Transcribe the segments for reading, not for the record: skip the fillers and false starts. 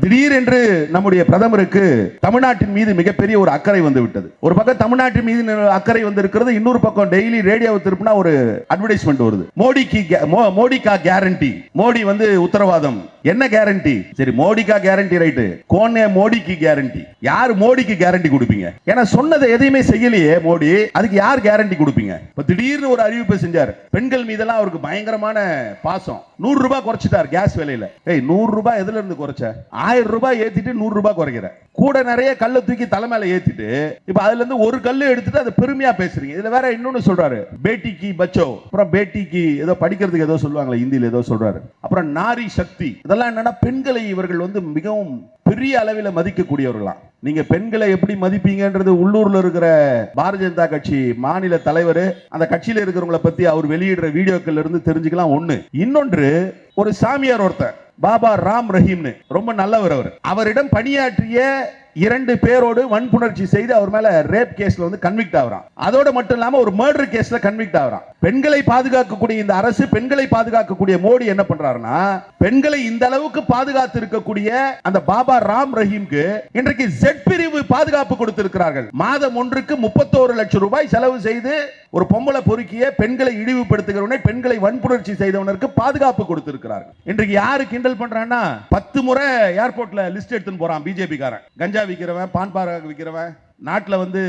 திடீரென்று நம்முடைய பிரதமருக்கு தமிழ்நாட்டின் மீது மிகப்பெரிய ஒரு அக்கறை வந்து விட்டது. ஒரு பக்கம் தமிழ்நாட்டின் மீது அக்கறை வந்து இருக்கிறது, இன்னொரு பக்கம் டெய்லி ரேடியோவை திருப்பினா ஒரு அட்வர்டைஸ்மெண்ட் வருது. மோடிக்கா கேரண்டி, மோடி வந்து உத்தரவாதம். என்ன கேரண்டி? சரி, மோடிக்கா கேரண்டி ரைட், கோனே மோடிக்கு கேரண்டி. யார் மோடிக்கு கேரண்டி கொடுப்பீங்க? ஏன்னா சொன்னதை எதையுமே செய்யலையே மோடி, அதுக்கு யார் கேரண்டி கொடுப்பீங்க? இப்ப திடீர்னு ஒரு அறிவிப்பு செஞ்சார், பெண்கள் மீதெல்லாம் அவருக்கு பயங்கரமான பாசம். 100 ரூபாய் குறைச்சிட்டார் கேஸ் விலையில. 100 ரூபாய் எதுல இருந்து குறைச்ச? 1000 ரூபாய் ஏத்திட்டு 100 ரூபாய் குறைக்கிற. கூட நிறைய கல்ல தூக்கி தலை மேல ஏத்திட்டு இப்ப அதுல இருந்து ஒரு கல்லு எடுத்துட்டு அதை பெருமையா பேசுறீங்க. இதுல வேற இன்னொன்னு சொல்றாரு, பேட்டிக்கு பச்சோ, அப்புறம் பேட்டிக்கு ஏதோ படிக்கிறதுக்கு ஏதோ சொல்லுவாங்களே ஹிந்தியில ஏதோ சொல்றாரு, அப்புறம் நாரி சக்தி. இதெல்லாம் என்னன்னா பெண்களை இவர்கள் வந்து மிகவும் பெரிய அளவில் மதிக்கக்கூடியவர்களாம். நீங்க பெண்களை எப்படி மதிப்பீங்கன்றது உள்ளூர்ல இருக்கிற பாரதிய ஜனதா கட்சி மாநில தலைவர் அந்த கட்சியில இருக்கிறவங்களை பத்தி அவர் வெளியிடுற வீடியோக்கள் இருந்து தெரிஞ்சுக்கலாம். ஒண்ணு. இன்னொன்று, ஒரு சாமியார் ஒருத்தர் பாபா ராம் ரஹீம்னு ரொம்ப நல்லவர். அவரிடம் பணியாற்றிய 2 பேரோடு வன்புணர்ச்சி செய்து அவர் மேல ரேப் கேஸ்ல வந்து கன்விக்ட் ஆகுறான். அதோட மட்டும் இல்லாம ஒரு மர்டர் கேஸ்ல கன்விக்ட் ஆகுறான். பெண்களை பாதுகாக்கக்கூடிய இந்த அரசு, பெண்களை பாதுகாக்கக்கூடிய மோடி என்ன பண்றாருன்னா, பெண்களை இந்த அளவுக்கு பாதுகாத்து இருக்கக்கூடிய அந்த பாபா ராம் ரஹீம்க்கு இன்றைக்கு Z பிரிவு பாதுகாப்பு கொடுத்திருக்கிறார்கள். மாதம் ஒன்றுக்கு 31 லட்சம் ரூபாய் செலவு செய்து ஒரு பொம்பளை பொறுக்கிய பெண்களை இழிவுபடுத்துகிறவனை, பெண்களை வன்புணர்ச்சி செய்தவனுக்கு பாதுகாப்பு கொடுத்திருக்கிறார்கள். இன்றைக்கு யாரு கிண்டல் பண்றான்னா, 10 முறை ஏர்போர்ட்ல லிஸ்ட் எடுத்துன்னு போறான் பிஜேபி காரன். கஞ்சா விக்கிறவன், பான் பாராக விக்கிறவன், நாட்டில் வந்து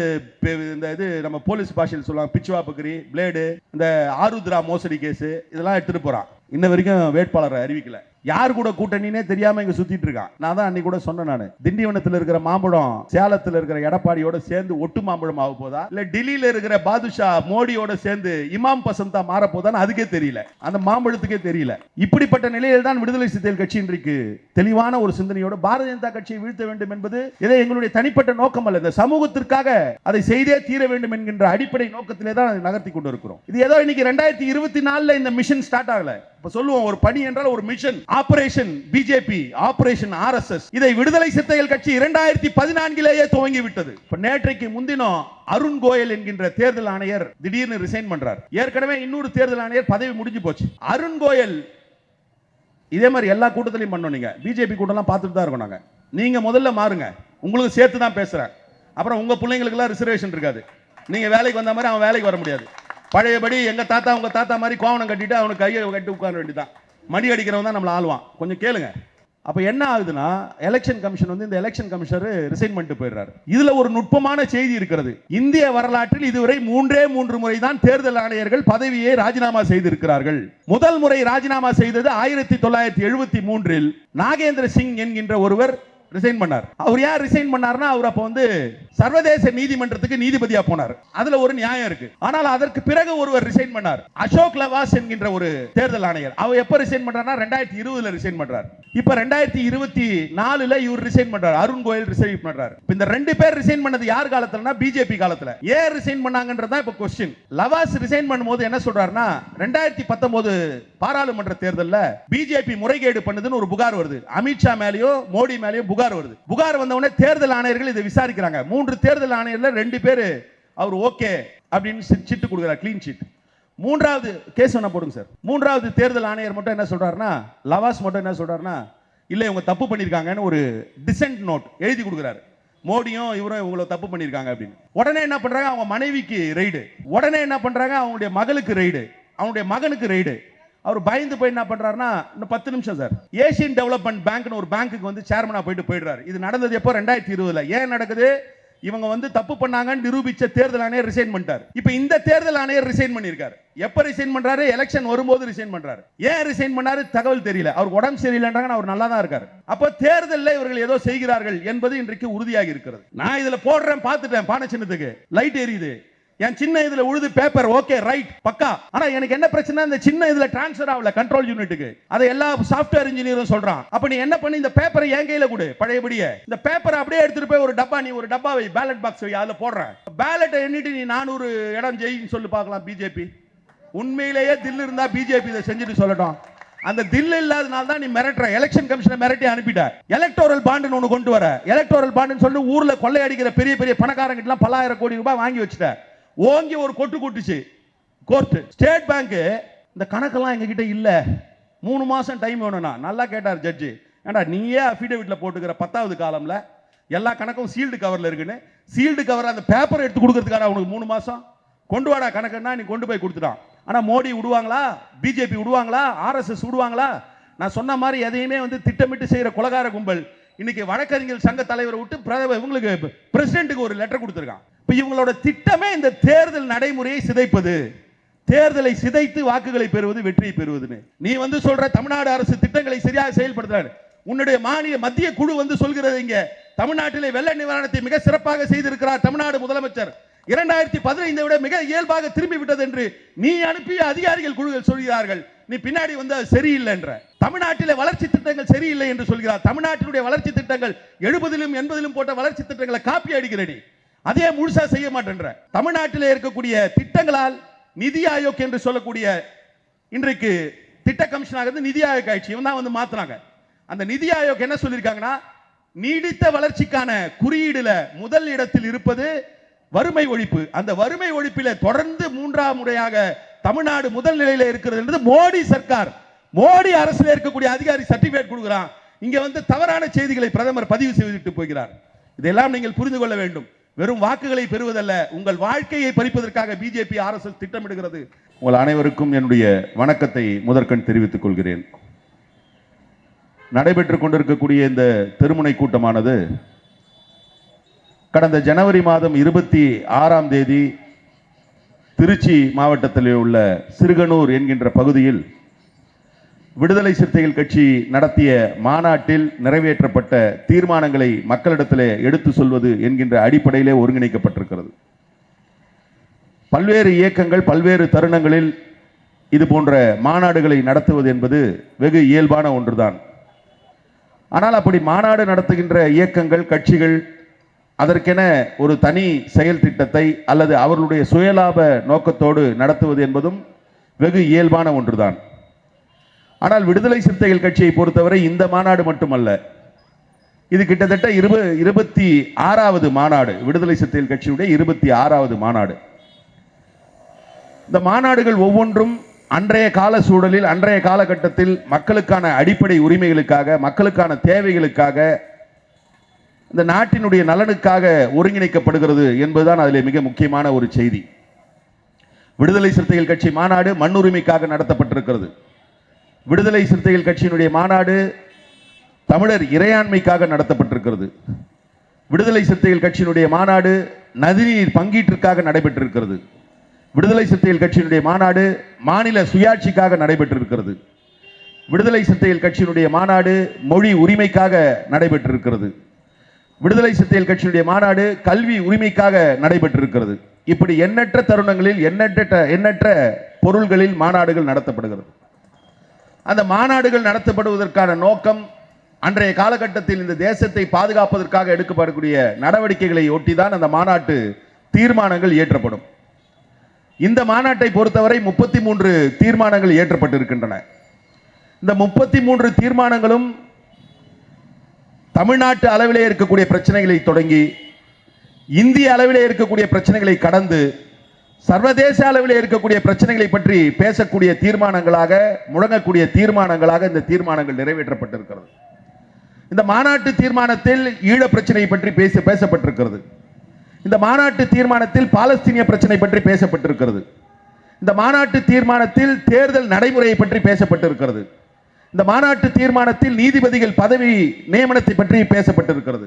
இந்த இது நம்ம போலீஸ் பாஷையில் சொல்லுவாங்க பிச்சுவா பக்கரி, பிளேடு, இந்த ஆருத்ரா மோசடி கேஸ், இதெல்லாம் எடுத்துட்டு போறான். இன்ன வரைக்கும் வேட்பாளரை அறிவிக்கல. யார் கூட கூட்டணினே தெரியாம இங்க சுத்திட்டு இருக்கான். நான் தான் அன்னைக்கு கூட சொன்னேன், நான் திண்டிவனத்தில் இருக்கிற மாம்பழம் சேலத்தில் இருக்கிற எடப்பாடியோட சேர்ந்து ஒட்டு மாம்பழம் ஆக போதா, இல்ல டெல்லியில இருக்கிற பாதுஷா மோடியோட சேர்ந்து இமாம் பசந்தா மாற போதான்னு அதுக்கே தெரியல, அந்த மாம்பழத்துக்கே தெரியல. இப்படிப்பட்ட நிலையில் தான் விடுதலை சிறுத்தைகள் கட்சி இன்றைக்கு தெளிவான ஒரு சிந்தனையோடு பாரதிய ஜனதா கட்சியை வீழ்த்த வேண்டும் என்பது இதை எங்களுடைய தனிப்பட்ட நோக்கம் அல்ல. இந்த சமூகத்திற்காக அதை செய்தே தீர வேண்டும் என்கின்ற அடிப்படை நோக்கத்திலே தான் அதை நகர்த்தி கொண்டு இருக்கிறோம். இது ஏதோ இன்னைக்கு 2024 இந்த மிஷன் ஸ்டார்ட் ஆகல. இப்ப சொல்லுவோம், ஒரு பணி என்றால் ஒரு mission. Operation BJP, operation RSS. இதை விடுதலை சிறுத்தைகள் கட்சி 2014 துவங்கி விட்டது. இப்ப நேற்றைக்கு முன்தினம் அருண் கோயல் என்கின்ற தேர்தல் ஆணையர் திடீர்னு ரிசைன் பண்றார். ஏற்கனவே இன்னொரு தேர்தல் ஆணையர் பதவி முடிஞ்சு போச்சு. அருண் கோயல் இதே மாதிரி எல்லா கூட்டத்திலையும் பண்ணோம். நீங்க பிஜேபி கூட்டம்லாம் பார்த்துட்டு தான் இருக்கோம். நாங்க நீங்க முதல்ல மாறுங்க, உங்களுக்கு சேர்த்து தான் பேசுறேன். அப்புறம் உங்க பிள்ளைங்களுக்கு எல்லாம் ரிசர்வேஷன் இருக்காது. நீங்க வேலைக்கு வந்த மாதிரி அவன் வேலைக்கு வர முடியாது. பழையபடி எங்க தாத்தா உங்க தாத்தா மாதிரி கோவணம் கட்டிட்டு அவனுக்கு கையை கட்டி உட்கார வேண்டியதான். மணி அடிக்கிறவன் தான் நம்மள ஆளுவான். கொஞ்சம் கேளுங்க. அப்ப என்ன ஆகுதுன்னா, எலெக்ஷன் கமிஷன் வந்து இந்த எலெக்ஷன் கமிஷனர் ரிசைன் பண்ணிட்டு போயிடுறாரு. இதுல ஒரு நுட்பமான செய்தி இருக்கிறது. இந்திய வரலாற்றில் இதுவரை 3 முறை தான் தேர்தல் ஆணையர்கள் பதவியை ராஜினாமா செய்திருக்கிறார்கள். முதல் முறை ராஜினாமா செய்தது 1973 நாகேந்திர சிங் என்கின்ற ஒருவர் ரிசைன் பண்ணார். அவர் யார் ரிசைன் பண்ணார்னா, அவர் அப்ப வந்து சர்வதேச நீதிமன்றத்துக்கு நீதிபதியா போனார். அதுல ஒரு நியாயம் இருக்கு. ஆனால் அதற்கு பிறகு ஒருவர் ரிசைன் பண்ணார், அசோக் லவாஸ் என்கின்ற ஒரு தேர்தல் ஆணையர். அவர் எப்ப ரிசைன் பண்றாருன்னா 2020 ரிசைன் பண்றார். இப்ப 2024 இவர் ரிசைன் பண்றார், அருண் கோயல் ரிசைன் பண்றார். இந்த 2 பேர் ரிசைன் பண்ணது யார் காலத்துலனா, பிஜேபி காலத்துல. ஏன் ரிசைன் பண்ணாங்கன்றதா இப்ப क्वेश्चन. லவாஸ் ரிசைன் பண்ணும்போது என்ன சொல்றாருன்னா, 2019 பாராளுமன்ற தேர்தல்ல பிஜேபி முறைகேடு பண்ணுதுன்னு ஒரு புகார் வருது. அமித்ஷா மேலயோ மோடி மேலயோ புகார் வருது. புகார் வந்த உடனே தேர்தல் ஆணையர்கள் இதை விசாரிக்கிறாங்க. 3 தேர்தல் ஆணையர்ல 2 பேர் அவர் ஓகே அப்படின்னு சிட்டு கொடுக்கிறார், க்ளீன் ஷீட். 3வது கேஸ் என்ன போடுங்க சார். 3வது தேர்தல் ஆணையர் மட்டும் என்ன சொல்றாருன்னா, லவாஸ் மட்டும் என்ன சொல்றாருன்னா, இல்ல இவங்க தப்பு பண்ணிருக்காங்கன்னு ஒரு டிசென்ட் நோட் எழுதி கொடுக்கிறாரு. மோடியும் இவரும் இவங்கள தப்பு பண்ணிருக்காங்க அப்படின்னு. உடனே என்ன பண்றாங்க, அவங்க மனைவிக்கு ரெய்டு. உடனே என்ன பண்றாங்க, அவங்களுடைய மகளுக்கு ரெய்டு, அவங்களுடைய மகனுக்கு ரெய்டு. அவர் பயந்து போய் என்ன பண்றாருன்னா, இன்னும் 10 நிமிஷம் சார், ஏசியன் டெவலப்மெண்ட் பேங்க்னு ஒரு பேங்க்குக்கு வந்து சேர்மனா போயிடுறாரு. இது நடந்தது எப்போ, 2020. ஏன் நடக்குது, இவங்க வந்து தப்பு பண்ணாங்கன்னு நிரூபிச்ச தேர்தல் ஆணையர் ரிசைன் பண்ணிட்டார். இப்போ இந்த தேர்தல் ஆணையர் ரிசைன் பண்ணிருக்காரு. எப்ப ரிசைன் பண்றாரு, எலெக்ஷன் வரும்போது ரிசைன் பண்றாரு. ஏன் ரிசைன் பண்ணாரு தகவல் தெரியல. அவர் உடம்பு சரியில்லைன்றாங்க, அவர் நல்லா தான் இருக்காரு. அப்ப தேர்தலில் இவர்கள் ஏதோ செய்கிறார்கள் என்பது இன்றைக்கு உறுதியாகி இருக்கிறது. நான் இதுல போடுறேன், பார்த்துட்டேன், பானை சின்னத்துக்கு லைட் எரியுது. என் சின்ன இதுல உழுது பேப்பர் ஓகே ரைட் பக்கா. ஆனா எனக்கு என்ன பிரச்சனை, இந்த சின்ன இதுல டிரான்ஸ்ஃபர் ஆகல கண்ட்ரோல் யூனிட்டுக்கு. அதை எல்லா சாஃப்ட்வேர் இன்ஜினியரும் சொல்றான். அப்ப நீ என்ன பண்ணி, இந்த பேப்பரை என் கையில கொடு, பழையபடியே இந்த பேப்பரை அப்படியே எடுத்துட்டு போய் ஒரு டப்பா, நீ ஒரு டப்பா வை, பேலட் பாக்ஸ் வை, அதுல போடுறேன். பேலட்டை எண்ணிட்டு நீ 400 இடம் ஜெயின்னு சொல்லி பார்க்கலாம். பிஜேபி உண்மையிலேயே தில் இருந்தா பிஜேபி இதை செஞ்சுட்டு சொல்லட்டும். அந்த தில் இல்லாதனால தான் நீ மிரட்டுற. எலெக்ஷன் கமிஷனை மிரட்டி அனுப்பிட்ட. எலக்டோரல் பாண்டுன்னு ஒன்று கொண்டு வர. எலக்டோரல் பாண்டுன்னு சொல்லி ஊர்ல கொள்ளையடிக்கிற பெரிய பெரிய பணக்காரங்க எல்லாம் பல்லாயிரம் கோடி ரூபாய் வாங்கி வச்சுட்ட. ஓங்கி ஒரு கொட்டு கொட்டுச்சு கோர்ட். ஸ்டேட் பேங்க் இந்த கணக்கெல்லாம் எங்க கிட்ட இல்ல, 3 மாசம் டைம் வேணும்னா. நல்லா கேட்டார் ஜட்ஜி, ஏண்டா நீயே அஃபிடேவிட்டில் போட்டுக்கிற 10வது காலம்ல எல்லா கணக்கும் சீல்டு கவரில் இருக்குன்னு, சீல்டு கவர் அந்த பேப்பரை எடுத்து கொடுக்கறதுக்கான உனக்கு 3 மாசம் கொண்டு வாடா கணக்குன்னா நீ கொண்டு போய் கொடுத்துட்டான். ஆனால் மோடி விடுவாங்களா, பிஜேபி விடுவாங்களா, ஆர்எஸ்எஸ் விடுவாங்களா? நான் சொன்ன மாதிரி எதையுமே திட்டமிட்டு செய்கிற கொலகார கும்பல் இன்னைக்கு வழக்கறிஞர் சங்க தலைவரை விட்டு இவங்களுக்கு பிரசிடென்ட்டுக்கு ஒரு லெட்டர் கொடுத்துருக்கான். இப்போ இவங்களோட திட்டமே இந்த தேர்தல் நடைமுறையை சிதைப்பது, தேர்தலை சிதைத்து வாக்குகளை பெறுவது, வெற்றியை பெறுவதுன்னு. நீ சொல்ற தமிழ்நாடு அரசு திட்டங்களை சரியாக செயல்படுத்துறாரு. உன்னுடைய மத்திய குழு சொல்கிறது இங்க தமிழ்நாட்டிலே வெள்ள நிவாரணத்தை மிக சிறப்பாக செய்திருக்கிறார் தமிழ்நாடு முதலமைச்சர். 2015 விட மிக இயல்பாக திரும்பி விட்டது என்று நீ அனுப்பிய அதிகாரிகள் குழுக்கள் சொல்கிறார்கள். நீ பின்னாடி சரியில்லை என்ற. தமிழ்நாட்டிலே வளர்ச்சி திட்டங்கள் சரியில்லை என்று சொல்கிறார். தமிழ்நாட்டினுடைய வளர்ச்சி திட்டங்கள் 70லும் 80லும் போட்ட வளர்ச்சி திட்டங்களை காப்பி அடிக்கிறடி, அதே முழுசா செய்ய மாட்டேன்ற. தமிழ்நாட்டிலே இருக்கக்கூடிய திட்டங்களால் நிதி ஆயோக் என்று சொல்லக்கூடிய இன்றைக்கு திட்ட கமிஷனாக நிதி ஆயோக் ஆயிடுச்சு. இவன் தான் மாத்தினாங்க. அந்த நிதி ஆயோக் என்ன சொல்லியிருக்காங்கன்னா, நீடித்த வளர்ச்சிக்கான குறியீடுல முதல் இடத்தில் இருப்பது வறுமை ஒழிப்பு. அந்த வறுமை ஒழிப்பில தொடர்ந்து 3ஆம் முறையாக தமிழ்நாடு முதல் நிலையில இருக்கிறது என்று மோடி சர்க்கார், மோடி அரசில் இருக்கக்கூடிய அதிகாரி சர்டிபிகேட் கொடுக்கிறான். இங்க தவறான செய்திகளை பிரதமர் பதிவு செய்துவிட்டு போகிறார். இதெல்லாம் நீங்கள் புரிந்து கொள்ள வேண்டும். வெறும் வாக்குகளை பெறுவதல்ல, உங்கள் வாழ்க்கையை பறிப்பதற்காக பிஜேபி ஆர்எஸ்எஸ் திட்டமிடுகிறது. உங்கள் அனைவருக்கும் என்னுடைய வணக்கத்தை முதற்கண் தெரிவித்துக் கொள்கிறேன். நடைபெற்றுக் கொண்டிருக்கக்கூடிய இந்த திருமுனை கூட்டமானது கடந்த ஜனவரி மாதம் 26ஆம் தேதி திருச்சி மாவட்டத்தில் உள்ள சிறுகனூர் என்கின்ற பகுதியில் விடுதலை சிறுத்தைகள் கட்சி நடத்திய மாநாட்டில் நிறைவேற்றப்பட்ட தீர்மானங்களை மக்களிடத்திலே எடுத்து சொல்வது என்கின்ற அடிப்படையிலே ஒருங்கிணைக்கப்பட்டிருக்கிறது. பல்வேறு இயக்கங்கள் பல்வேறு தருணங்களில் இது போன்ற மாநாடுகளை நடத்துவது என்பது வெகு இயல்பான ஒன்றுதான். ஆனால் அப்படி மாநாடு நடத்துகின்ற இயக்கங்கள் கட்சிகள் அதற்கென ஒரு தனி செயல் திட்டத்தை அல்லது அவர்களுடைய சுயலாப நோக்கத்தோடு நடத்துவது என்பதும் வெகு இயல்பான ஒன்றுதான். ஆனால் விடுதலை சிறுத்தைகள் கட்சியை பொறுத்தவரை இந்த மாநாடு மட்டுமல்ல, இது கிட்டத்தட்ட 26வது மாநாடு. விடுதலை சிறுத்தைகள் கட்சியுடைய 26வது மாநாடு. இந்த மாநாடுகள் ஒவ்வொன்றும் அன்றைய கால சூழலில் அன்றைய காலகட்டத்தில் மக்களுக்கான அடிப்படை உரிமைகளுக்காக, மக்களுக்கான தேவைகளுக்காக, இந்த நாட்டினுடைய நலனுக்காக ஒருங்கிணைக்கப்படுகிறது என்பதுதான் அதிலே மிக முக்கியமான ஒரு செய்தி. விடுதலை சிறுத்தைகள் கட்சி மாநாடு மண்ணுரிமைக்காக நடத்தப்பட்டிருக்கிறது. விடுதலை சிறுத்தைகள் கட்சியினுடைய மாநாடு தமிழர் இறையாண்மைக்காக நடத்தப்பட்டிருக்கிறது. விடுதலை சிறுத்தைகள் கட்சியினுடைய மாநாடு நதிநீர் பங்கீட்டிற்காக நடைபெற்றிருக்கிறது. விடுதலை சிறுத்தைகள் கட்சியினுடைய மாநாடு மாநில சுயாட்சிக்காக நடைபெற்றிருக்கிறது. விடுதலை சிறுத்தைகள் கட்சியினுடைய மாநாடு மொழி உரிமைக்காக நடைபெற்றிருக்கிறது. விடுதலை சிறுத்தைகள் கட்சியினுடைய மாநாடு கல்வி உரிமைக்காக நடைபெற்றிருக்கிறது. இப்படி எண்ணற்ற தருணங்களில் எண்ணற்ற பொருள்களில் மாநாடுகள் நடத்தப்படுகிறது. அந்த மாநாடுகள் நடத்தப்படுவதற்கான நோக்கம் அன்றைய காலகட்டத்தில் இந்த தேசத்தை பாதுகாப்பதற்காக எடுக்கப்படக்கூடிய நடவடிக்கைகளை ஒட்டிதான் அந்த மாநாட்டு தீர்மானங்கள் இயற்றப்படும். இந்த மாநாட்டை பொறுத்தவரை 33 தீர்மானங்கள் இயற்றப்பட்டிருக்கின்றன. இந்த 33 தீர்மானங்களும் தமிழ்நாட்டு அளவிலே இருக்கக்கூடிய பிரச்சனைகளை தொடங்கி இந்திய அளவிலே இருக்கக்கூடிய பிரச்சனைகளை கடந்து சர்வதேச அளவிலே இருக்கக்கூடிய பிரச்சனைகளை பற்றி பேசக்கூடிய தீர்மானங்களாக, முழங்கக்கூடிய தீர்மானங்களாக இந்த தீர்மானங்கள் நிறைவேற்றப்பட்டிருக்கிறது. இந்த மாநாட்டு தீர்மானத்தில் ஈழ பிரச்சனை பற்றி பேசப்பட்டிருக்கிறது. இந்த மாநாட்டு தீர்மானத்தில் பாலஸ்தீனிய பிரச்சனை பற்றி பேசப்பட்டிருக்கிறது. இந்த மாநாட்டு தீர்மானத்தில் தேர்தல் நடைமுறையை பற்றி பேசப்பட்டிருக்கிறது. இந்த மாநாட்டு தீர்மானத்தில் நீதிபதிகள் பதவி நியமனத்தை பற்றி பேசப்பட்டிருக்கிறது.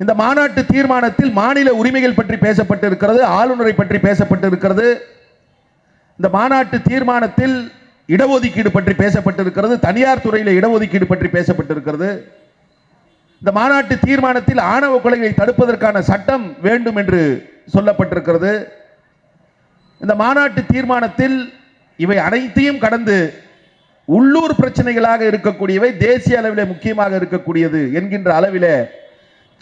இந்த மாநாட்டு தீர்மானத்தில் மாநில உரிமைகள் பற்றி பேசப்பட்டிருக்கிறது, ஆளுநரை பற்றி பேசப்பட்டிருக்கிறது. இந்த மாநாட்டு தீர்மானத்தில் இடஒதுக்கீடு பற்றி பேசப்பட்டிருக்கிறது, தனியார் துறையில் இடஒதுக்கீடு பற்றி பேசப்பட்டிருக்கிறது. இந்த மாநாட்டு தீர்மானத்தில் ஆணவ கொலைகளை தடுப்பதற்கான சட்டம் வேண்டும் என்று சொல்லப்பட்டிருக்கிறது. இந்த மாநாட்டு தீர்மானத்தில் இவை அனைத்தையும் கடந்து உள்ளூர் பிரச்சனைகளாக இருக்கக்கூடியவை தேசிய அளவில் முக்கியமாக இருக்கக்கூடியது என்கின்ற அளவில்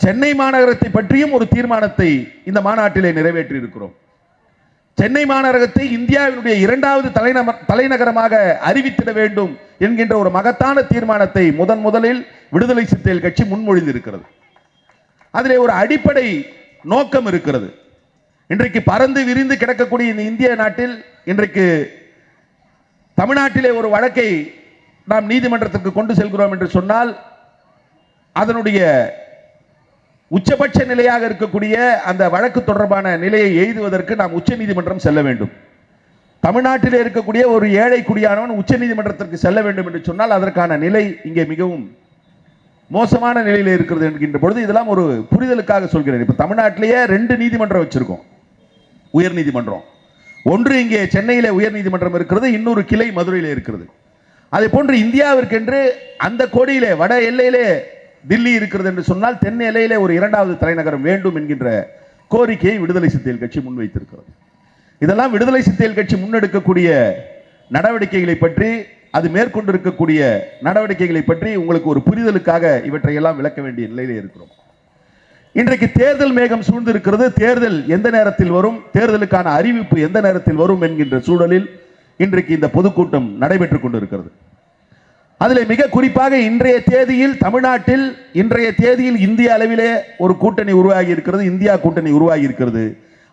சென்னை மாநகரத்தை பற்றியும் ஒரு தீர்மானத்தை இந்த மாநாட்டிலே நிறைவேற்றி இருக்கிறோம். சென்னை மாநகரத்தை இந்தியாவினுடைய 2வது தலைநகரமாக அறிவித்திட வேண்டும் என்கின்ற ஒரு மகத்தான தீர்மானத்தை முதலில் விடுதலை சிறுத்தைகள் கட்சி முன்மொழிந்திருக்கிறது. அதிலே ஒரு அடிப்படை நோக்கம் இருக்கிறது. இன்றைக்கு பறந்து விரிந்து கிடக்கக்கூடிய இந்த இந்திய நாட்டில் இன்றைக்கு தமிழ்நாட்டிலே ஒரு வழக்கை நாம் நீதிமன்றத்திற்கு கொண்டு செல்கிறோம் என்று சொன்னால் அதனுடைய உச்சபட்ச நிலையாக இருக்கக்கூடிய அந்த வழக்கு தொடர்பான நிலையை எய்துவதற்கு நாம் உச்சநீதிமன்றம் செல்ல வேண்டும். தமிழ்நாட்டில் இருக்கக்கூடிய ஒரு ஏழை குடியானவன் உச்சநீதிமன்றத்திற்கு செல்ல வேண்டும் என்று சொன்னால் அதற்கான நிலை இங்கே மிகவும் மோசமான நிலையில் இருக்கிறது என்கின்ற பொழுது இதெல்லாம் ஒரு புரிதலுக்காக சொல்கிறேன். இப்ப தமிழ்நாட்டிலேயே 2 நீதிமன்றம் வச்சிருக்கோம், உயர் நீதிமன்றம். ஒன்று இங்கே சென்னையிலே உயர் நீதிமன்றம் இருக்கிறது, இன்னொரு கிளை மதுரையில் இருக்கிறது. அதே போன்று இந்தியாவிற்கென்று அந்த கோடியிலே வட எல்லையிலே தில்லி இருக்கிறது என்று சொன்னால் தென் எல்லையிலே ஒரு 2வது தலைநகரம் வேண்டும் என்கின்ற கோரிக்கையை விடுதலை சிறுத்தைகள் கட்சி முன்வைத்திருக்கிறது. இதெல்லாம் விடுதலை சிறுத்தைகள் கட்சி முன்னெடுக்கக்கூடிய நடவடிக்கைகளை பற்றி, அது மேற்கொண்டிருக்கக்கூடிய நடவடிக்கைகளை பற்றி உங்களுக்கு ஒரு புரிதலுக்காக இவற்றையெல்லாம் விளக்க வேண்டிய நிலையிலே இருக்கிறோம். இன்றைக்கு தேர்தல் மேகம் சூழ்ந்திருக்கிறது. தேர்தல் எந்த நேரத்தில் வரும், தேர்தலுக்கான அறிவிப்பு எந்த நேரத்தில் வரும் என்கின்ற சூழலில் இன்றைக்கு இந்த பொதுக்கூட்டம் நடைபெற்றுக் கொண்டிருக்கிறது. அதில் மிக குறிப்பாக இன்றைய தேதியில் தமிழ்நாட்டில் இன்றைய தேதியில் இந்திய அளவிலே ஒரு கூட்டணி உருவாகி இருக்கிறது, இந்தியா கூட்டணி உருவாகி இருக்கிறது.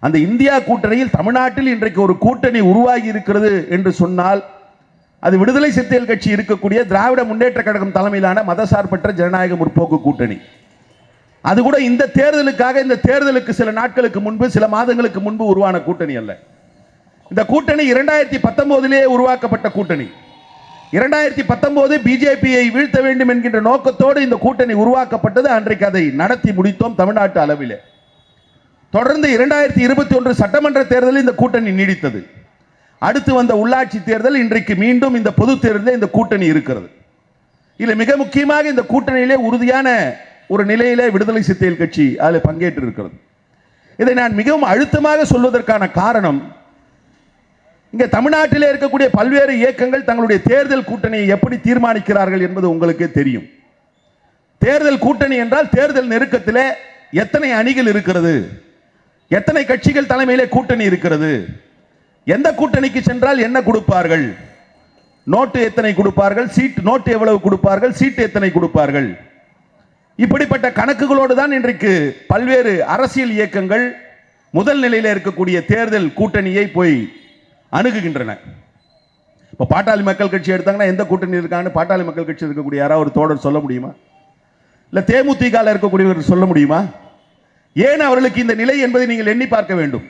அந்த இந்தியா கூட்டணியில் தமிழ்நாட்டில் இன்றைக்கு ஒரு கூட்டணி உருவாகி இருக்கிறது என்று சொன்னால் அது விடுதலை சிறுத்தைகள் கட்சி இருக்கக்கூடிய திராவிட முன்னேற்ற கழகம் தலைமையிலான மதசார்பற்ற ஜனநாயக முற்போக்கு கூட்டணி. அது கூட இந்த தேர்தலுக்காக, இந்த தேர்தலுக்கு சில நாட்களுக்கு முன்பு, சில மாதங்களுக்கு முன்பு உருவான கூட்டணி அல்ல. இந்த கூட்டணி 2019 உருவாக்கப்பட்ட கூட்டணி. 2019 பிஜேபியை வீழ்த்த வேண்டும் என்கின்ற நோக்கத்தோடு இந்த கூட்டணி உருவாக்கப்பட்டது. அன்றைக்கு அதை நடத்தி முடித்தோம் தமிழ்நாட்டு அளவிலே. தொடர்ந்து 2021 சட்டமன்ற தேர்தலில் இந்த கூட்டணி நீடித்தது. அடுத்து வந்த உள்ளாட்சி தேர்தல், இன்றைக்கு மீண்டும் இந்த பொது தேர்தலில் இந்த கூட்டணி இருக்கிறது. இதில் மிக முக்கியமாக இந்த கூட்டணியிலே உறுதியான ஒரு நிலையிலே விடுதலை சிறுத்தைகள் கட்சி அதில் பங்கேற்று இருக்கிறது. இதை நான் மிகவும் அழுத்தமாக சொல்வதற்கான காரணம், இங்கே தமிழ்நாட்டிலே இருக்கக்கூடிய பல்வேறு இயக்கங்கள் தங்களுடைய தேர்தல் கூட்டணியை எப்படி தீர்மானிக்கிறார்கள் என்பது உங்களுக்கே தெரியும். தேர்தல் கூட்டணி என்றால் தேர்தல் நெருக்கத்திலே எத்தனை அணிகள் இருக்கிறது, எத்தனை கட்சிகள் தலைமையிலே கூட்டணி இருக்கிறது, எந்த கூட்டணிக்கு சென்றால் என்ன கொடுப்பார்கள், நோட்டு எத்தனை கொடுப்பார்கள், சீட் நோட்டு எவ்வளவு கொடுப்பார்கள், சீட்டு எத்தனை கொடுப்பார்கள், இப்படிப்பட்ட கணக்குகளோடு தான் இன்றைக்கு பல்வேறு அரசியல் இயக்கங்கள் முதல் நிலையில் இருக்கக்கூடிய தேர்தல் கூட்டணியை போய் அணுகுகின்றன. இப்போ பாட்டாளி மக்கள் கட்சி எடுத்தாங்கன்னா எந்த கூட்டணி இருக்கான்னு பாட்டாளி மக்கள் கட்சி இருக்கக்கூடிய யாராவது ஒரு தோழர் சொல்ல முடியுமா? இல்லை தேமுதிக இருக்கக்கூடியவர் சொல்ல முடியுமா? ஏன் அவர்களுக்கு இந்த நிலை என்பதை நீங்கள் எண்ணி பார்க்க வேண்டும்.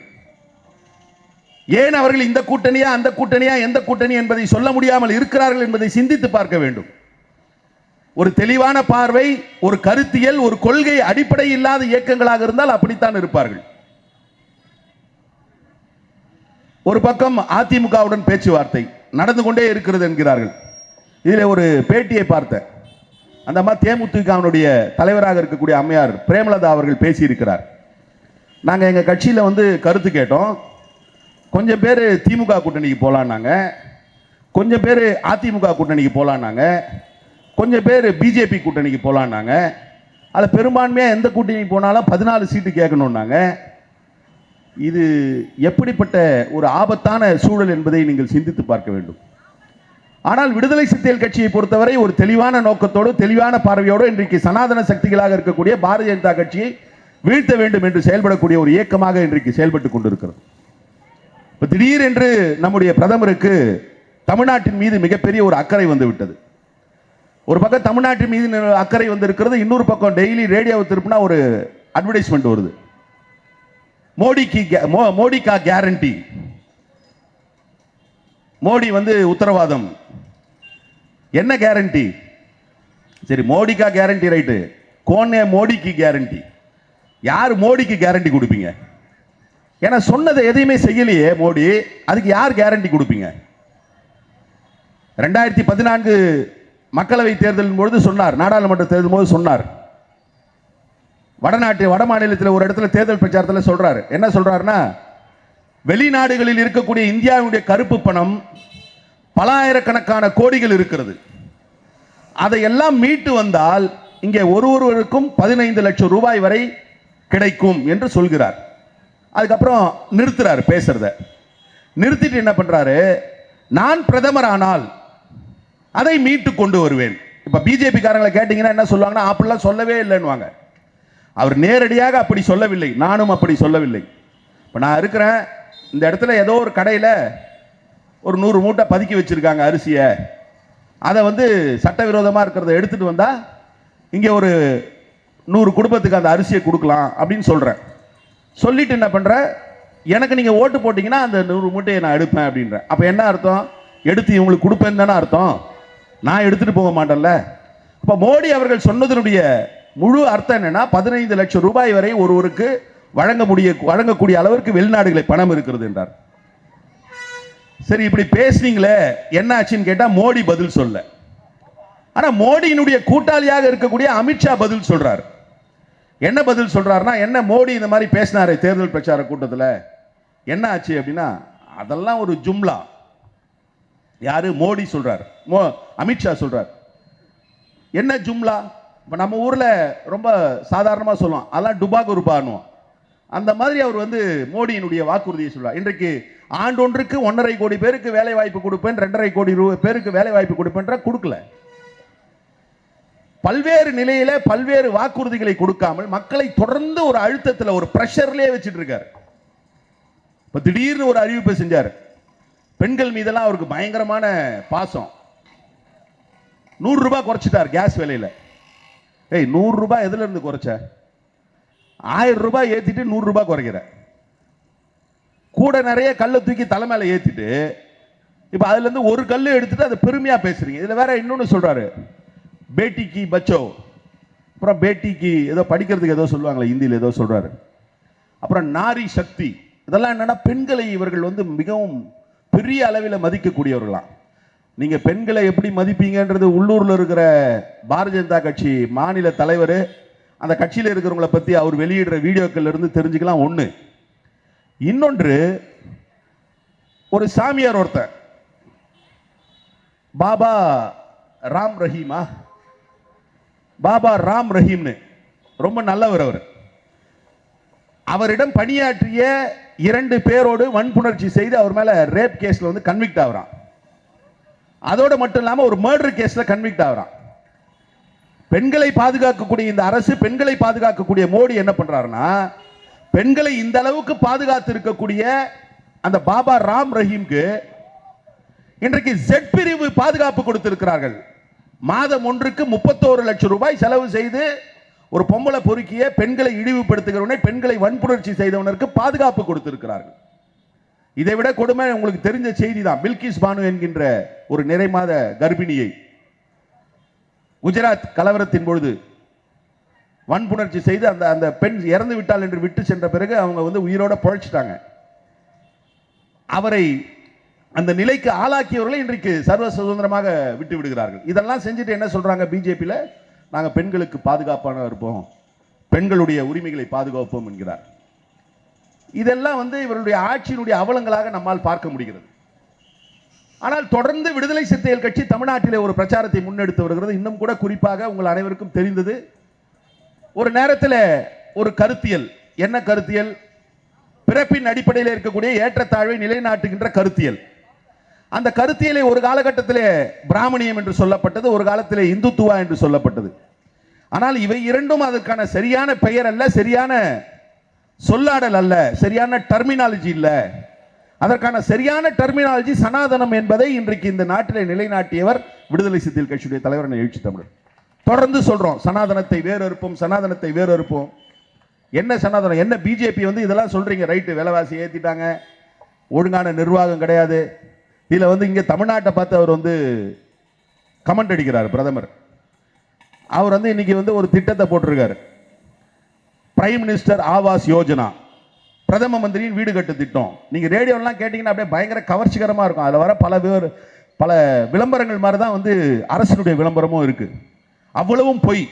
ஏன் அவர்கள் இந்த கூட்டணியா அந்த கூட்டணியா எந்த கூட்டணி என்பதை சொல்ல முடியாமல் இருக்கிறார்கள் என்பதை சிந்தித்து பார்க்க வேண்டும். ஒரு தெளிவான பார்வை, ஒரு கருத்தியல், ஒரு கொள்கை அடிப்படை இல்லாத இயக்கங்களாக இருந்தால் அப்படித்தான் இருப்பார்கள். ஒரு பக்கம் அதிமுகவுடன் பேச்சுவார்த்தை நடந்து கொண்டே இருக்கிறது என்கிறார்கள். இதில் ஒரு பேட்டியை பார்த்தேன். அந்த அம்மா தேமுதிகவுடைய தலைவராக இருக்கக்கூடிய அம்மையார் பிரேமலதா அவர்கள் பேசியிருக்கிறார். நாங்கள் எங்கள் கட்சியில் கருத்து கேட்டோம். கொஞ்சம் பேர் திமுக கூட்டணிக்கு போகலான்னாங்க, கொஞ்சம் பேர் அதிமுக கூட்டணிக்கு போகலான்னாங்க, கொஞ்சம் பேர் பிஜேபி கூட்டணிக்கு போகலான்னாங்க. அதில் பெரும்பான்மையாக எந்த கூட்டணிக்கு போனாலும் 14 சீட்டு கேட்கணுன்னாங்க. இது எப்படிப்பட்ட ஒரு ஆபத்தான சூழல் என்பதை நீங்கள் சிந்தித்து பார்க்க வேண்டும். ஆனால் விடுதலை சிறுத்தைகள் கட்சியை பொறுத்தவரை ஒரு தெளிவான நோக்கத்தோடு, தெளிவான பார்வையோடு இன்றைக்கு சனாதன சக்திகளாக இருக்கக்கூடிய பாரதிய ஜனதா கட்சியை வீழ்த்த வேண்டும் என்று செயல்படக்கூடிய ஒரு இயக்கமாக இன்றைக்கு செயல்பட்டு கொண்டிருக்கிறது. இப்போ திடீரென்று நம்முடைய பிரதமருக்கு தமிழ்நாட்டின் மீது மிகப்பெரிய ஒரு அக்கறை வந்து விட்டது. ஒரு பக்கம் தமிழ்நாட்டின் மீது அக்கறை வந்து இருக்கிறது, இன்னொரு பக்கம் டெய்லி ரேடியோவை திருப்பினா ஒரு அட்வர்டைஸ்மெண்ட் வருது. மோடிக்கா கேரண்டி, மோடி உத்தரவாதம். என்ன கேரண்டி? சரி, மோடிக்கா கேரண்டி ரைட்டு, கோனே மோடிக்கு கேரண்டி. யார் மோடிக்கு கேரண்டி கொடுப்பீங்க? ஏன்னா சொன்னதை எதையுமே செய்யலையே மோடி, அதுக்கு யார் கேரண்டி கொடுப்பீங்க? 2014 மக்களவை தேர்தலின் பொழுது சொன்னார், நாடாளுமன்ற தேர்தல் போது சொன்னார், வட மாநிலத்தில் ஒரு இடத்துல தேர்தல் பிரச்சாரத்தில் சொல்றாரு. என்ன சொல்றாருன்னா, வெளிநாடுகளில் இருக்கக்கூடிய இந்தியாவுடைய கருப்பு பணம் பல ஆயிரக்கணக்கான கோடிகள் இருக்கிறது, அதையெல்லாம் மீட்டு வந்தால் இங்கே ஒருவருக்கும் 15 லட்சம் ரூபாய் வரை கிடைக்கும் என்று சொல்கிறார். அதுக்கப்புறம் நிறுத்துறாரு பேசுறத. நிறுத்திட்டு என்ன பண்றாரு, நான் பிரதமர் ஆனால் அதை மீட்டு கொண்டு வருவேன். இப்ப பிஜேபி காரங்களை கேட்டீங்கன்னா என்ன சொல்லுவாங்கன்னா, அப்படிலாம் சொல்லவே இல்லைன்னு. அவர் நேரடியாக அப்படி சொல்லவில்லை, நானும் அப்படி சொல்லவில்லை. இப்போ நான் இருக்கிறேன், இந்த இடத்துல ஏதோ ஒரு கடையில் ஒரு 100 மூட்டை பதுக்கி வச்சிருக்காங்க அரிசியை, அதை சட்டவிரோதமாக இருக்கிறத எடுத்துட்டு வந்தால் இங்கே ஒரு 100 குடும்பத்துக்கு அந்த அரிசியை கொடுக்கலாம் அப்படின்னு சொல்கிறேன். சொல்லிட்டு என்ன பண்ணுற, எனக்கு நீங்கள் ஓட்டு போட்டிங்கன்னா அந்த 100 மூட்டையை நான் எடுப்பேன் அப்படின்றேன். அப்போ என்ன அர்த்தம்? எடுத்து இவங்களுக்கு கொடுப்பேன்னு தானே அர்த்தம். நான் எடுத்துகிட்டு போக மாட்டேன்ல. அப்போ மோடி அவர்கள் சொன்னதனுடைய முழு அர்த்தம் என்னன்னா, 15 லட்சம் ரூபாய் வரை ஒருவருக்கு வழங்கக்கூடிய அளவிற்கு வெளிநாடுகளில் பணம் இருக்கிறது என்றார். சரி, இப்படி பேசுனீங்களே என்ன ஆச்சுன்னு கேட்டா மோடி பதில் சொல்ல. ஆனா மோடியினுடைய கூட்டாளியாக இருக்கக்கூடிய அமித்ஷா பதில் சொல்றாரு. என்ன பதில் சொல்றாருன்னா, என்ன மோடி இந்த மாதிரி பேசினாரு தேர்தல் பிரச்சார கூட்டத்தில், என்ன ஆச்சு அப்படின்னா, அதெல்லாம் ஒரு ஜும்லா. யாரு? மோடி சொல்றாரு, அமித்ஷா சொல்றாரு. என்ன ஜும்லா? இப்போ நம்ம ஊரில் ரொம்ப சாதாரணமாக சொல்லுவோம், அதெல்லாம் டுபாக்கு ரூபான்னுவோம். அந்த மாதிரி அவர் வந்து மோடியினுடைய வாக்குறுதியை சொல்றார். இன்றைக்கு ஆண்டொன்றுக்கு 1.5 கோடி பேருக்கு வேலை வாய்ப்பு கொடுப்பேன், 2.5 கோடி பேருக்கு வேலை வாய்ப்பு கொடுப்பேன் கொடுக்கல. பல்வேறு நிலையில பல்வேறு வாக்குறுதிகளை கொடுக்காமல் மக்களை தொடர்ந்து ஒரு அழுத்தத்தில் ஒரு பிரஷர்லேயே வச்சுட்டு இருக்காரு. இப்ப திடீர்னு ஒரு அறிவிப்பை செஞ்சார். பெண்கள் மீதெல்லாம் அவருக்கு பயங்கரமான பாசம். 100 ரூபாய் குறைச்சிட்டார் கேஸ் விலையில. 100 ரூபாய் எதுல இருந்து குறைச்ச? 1000 ரூபாய் ஏத்திட்டு 100 ரூபாய் குறைக்கிற. கூட நிறைய கல்லை தூக்கி தலை மேல ஏத்திட்டு இப்ப அதுல இருந்து ஒரு கல்லு எடுத்துட்டு அதை பெருமையா பேசுறீங்க. இதுல வேற இன்னொன்னு சொல்றாரு, பேட்டிக்கு பச்சோ, அப்புறம் பேட்டிக்கு ஏதோ படிக்கிறதுக்கு ஏதோ சொல்லுவாங்களே இந்தியில் ஏதோ சொல்றாரு. அப்புறம் நாரி சக்தி. இதெல்லாம் என்னன்னா, பெண்களை இவர்கள் வந்து மிகவும் பெரிய அளவில் மதிக்கக்கூடியவர்களாம். நீங்க பெண்களை எப்படி மதிப்பீங்கன்றது உள்ளூர்ல இருக்கிற பாரதிய ஜனதா கட்சி மாநில தலைவர், அந்த கட்சியில் இருக்கிறவங்களை பத்தி அவர் வெளியிடுற வீடியோக்கள் இருந்து தெரிஞ்சுக்கலாம். ஒண்ணு. இன்னொன்று, ஒரு சாமியார் ஒருத்தர் பாபா ராம் ரஹீமா, பாபா ராம் ரஹீம்னு ரொம்ப நல்லவர். அவரிடம் பணியாற்றிய 2 பேரோடு வன்புணர்ச்சி செய்து அவர் மேல ரேப் கேஸ்ல வந்து கன்விக்ட் ஆகிறான். அதோட மட்டும் இல்லாம ஒரு மர்டர் கேஸ்ல கன்விக்ட் ஆகிறான். பெண்களை பாதுகாக்கக்கூடிய இந்த அரசு, பெண்களை பாதுகாக்கக்கூடிய மோடி என்ன பண்றாருன்னா, பெண்களை இந்த அளவுக்கு பாதுகாத்து இருக்கக்கூடிய அந்த பாபா ராம் ரஹீம்க்கு இன்றைக்கு ஜெட் பிரிவு பாதுகாப்பு கொடுத்திருக்கிறார்கள். மாதம் ஒன்றுக்கு 31 லட்சம் ரூபாய் செலவு செய்து ஒரு பொம்பளை பொறுக்கிய பெண்களை இழிவுபடுத்துகிறவனை, பெண்களை வன்புணர்ச்சி செய்தவனருக்கு பாதுகாப்பு கொடுத்திருக்கிறார்கள். இதை விட கொடுமை உங்களுக்கு தெரிஞ்ச செய்தி தான். பில்கிஸ் பானு என்கின்ற ஒரு நிறை மாத கர்ப்பிணியை குஜராத் கலவரத்தின் பொழுது வன்புணர்ச்சி செய்து அந்த பெண் இறந்து விட்டால் என்று விட்டு சென்ற பிறகு அவங்க வந்து உயிரோட பழச்சிட்டாங்க. அவரை அந்த நிலைக்கு ஆளாக்கியவர்களை இன்றைக்கு சர்வ சுதந்திரமாக விட்டு விடுகிறார்கள். இதெல்லாம் செஞ்சுட்டு என்ன சொல்றாங்க பிஜேபியில, நாங்க பெண்களுக்கு பாதுகாப்பான இருப்போம், பெண்களுடைய உரிமைகளை பாதுகாப்போம் என்கிறார். இதெல்லாம் வந்து இவருடைய ஆட்சியினுடைய அவலங்களாக நம்மால் பார்க்க முடிகிறது. ஆனால் தொடர்ந்து விடுதலை சிறுத்தைகள் கட்சி தமிழ்நாட்டிலே ஒரு பிரச்சாரத்தை முன்னெடுத்து வருகிறது. இன்னும் கூட குறிப்பாக உங்கள் அனைவருக்கும் தெரிந்தது, ஒரு நேரத்தில் ஒரு கருத்தியல், என்ன கருத்தியல்? பிறப்பின் அடிப்படையில் இருக்கக்கூடிய ஏற்றத்தாழ்வை நிலைநாட்டுகின்ற கருத்தியல். அந்த கருத்தியலை ஒரு காலகட்டத்திலே பிராமணியம் என்று சொல்லப்பட்டது, ஒரு காலத்திலே இந்துத்துவா என்று சொல்லப்பட்டது. ஆனால் இவை இரண்டும் அதற்கான சரியான பெயர் அல்ல, சரியான சொல்லாடல் அல்ல, சரியான டெர்மினாலஜி இல்ல. அதற்கான சரியான டெர்மினாலஜி சனாதனம் என்பதை இன்றைக்கு இந்த நாட்டிலே நிலைநாட்டியவர் விடுதலை சிறுத்தைகள் கட்சியுடைய தலைவர் எழுச்சி தமிழர். தொடர்ந்து சொல்றோம், சனாதனத்தை வேறறுப்போம், சனாதனத்தை வேறறுப்போம். என்ன சனாதனம்? என்ன பிஜேபி வந்து இதெல்லாம் சொல்றீங்க? ரைட்டு, விலைவாசி ஏத்திட்டாங்க, ஒழுங்கான நிர்வாகம் கிடையாது. இதுல வந்து இங்க தமிழ்நாட்டை பார்த்து அவர் வந்து கமெண்ட் அடிக்கிறார் பிரதமர். அவர் வந்து இன்னைக்கு வந்து ஒரு திட்டத்தை போட்டிருக்காரு, பிரைம் மினிஸ்டர் ஆவாஸ் யோஜனா, பிரதம மந்திரியின் வீடு கட்டு திட்டம். நீங்க ரேடியோலாம் கேட்டீங்கன்னா அப்படியே பயங்கர கவர்ச்சிகரமா இருக்கும். அதுல வர பல விளம்பரங்கள் மாதிரி தான் வந்து அரசினுடைய விளம்பரமும் இருக்கு. அவ்வளவும் பொய்.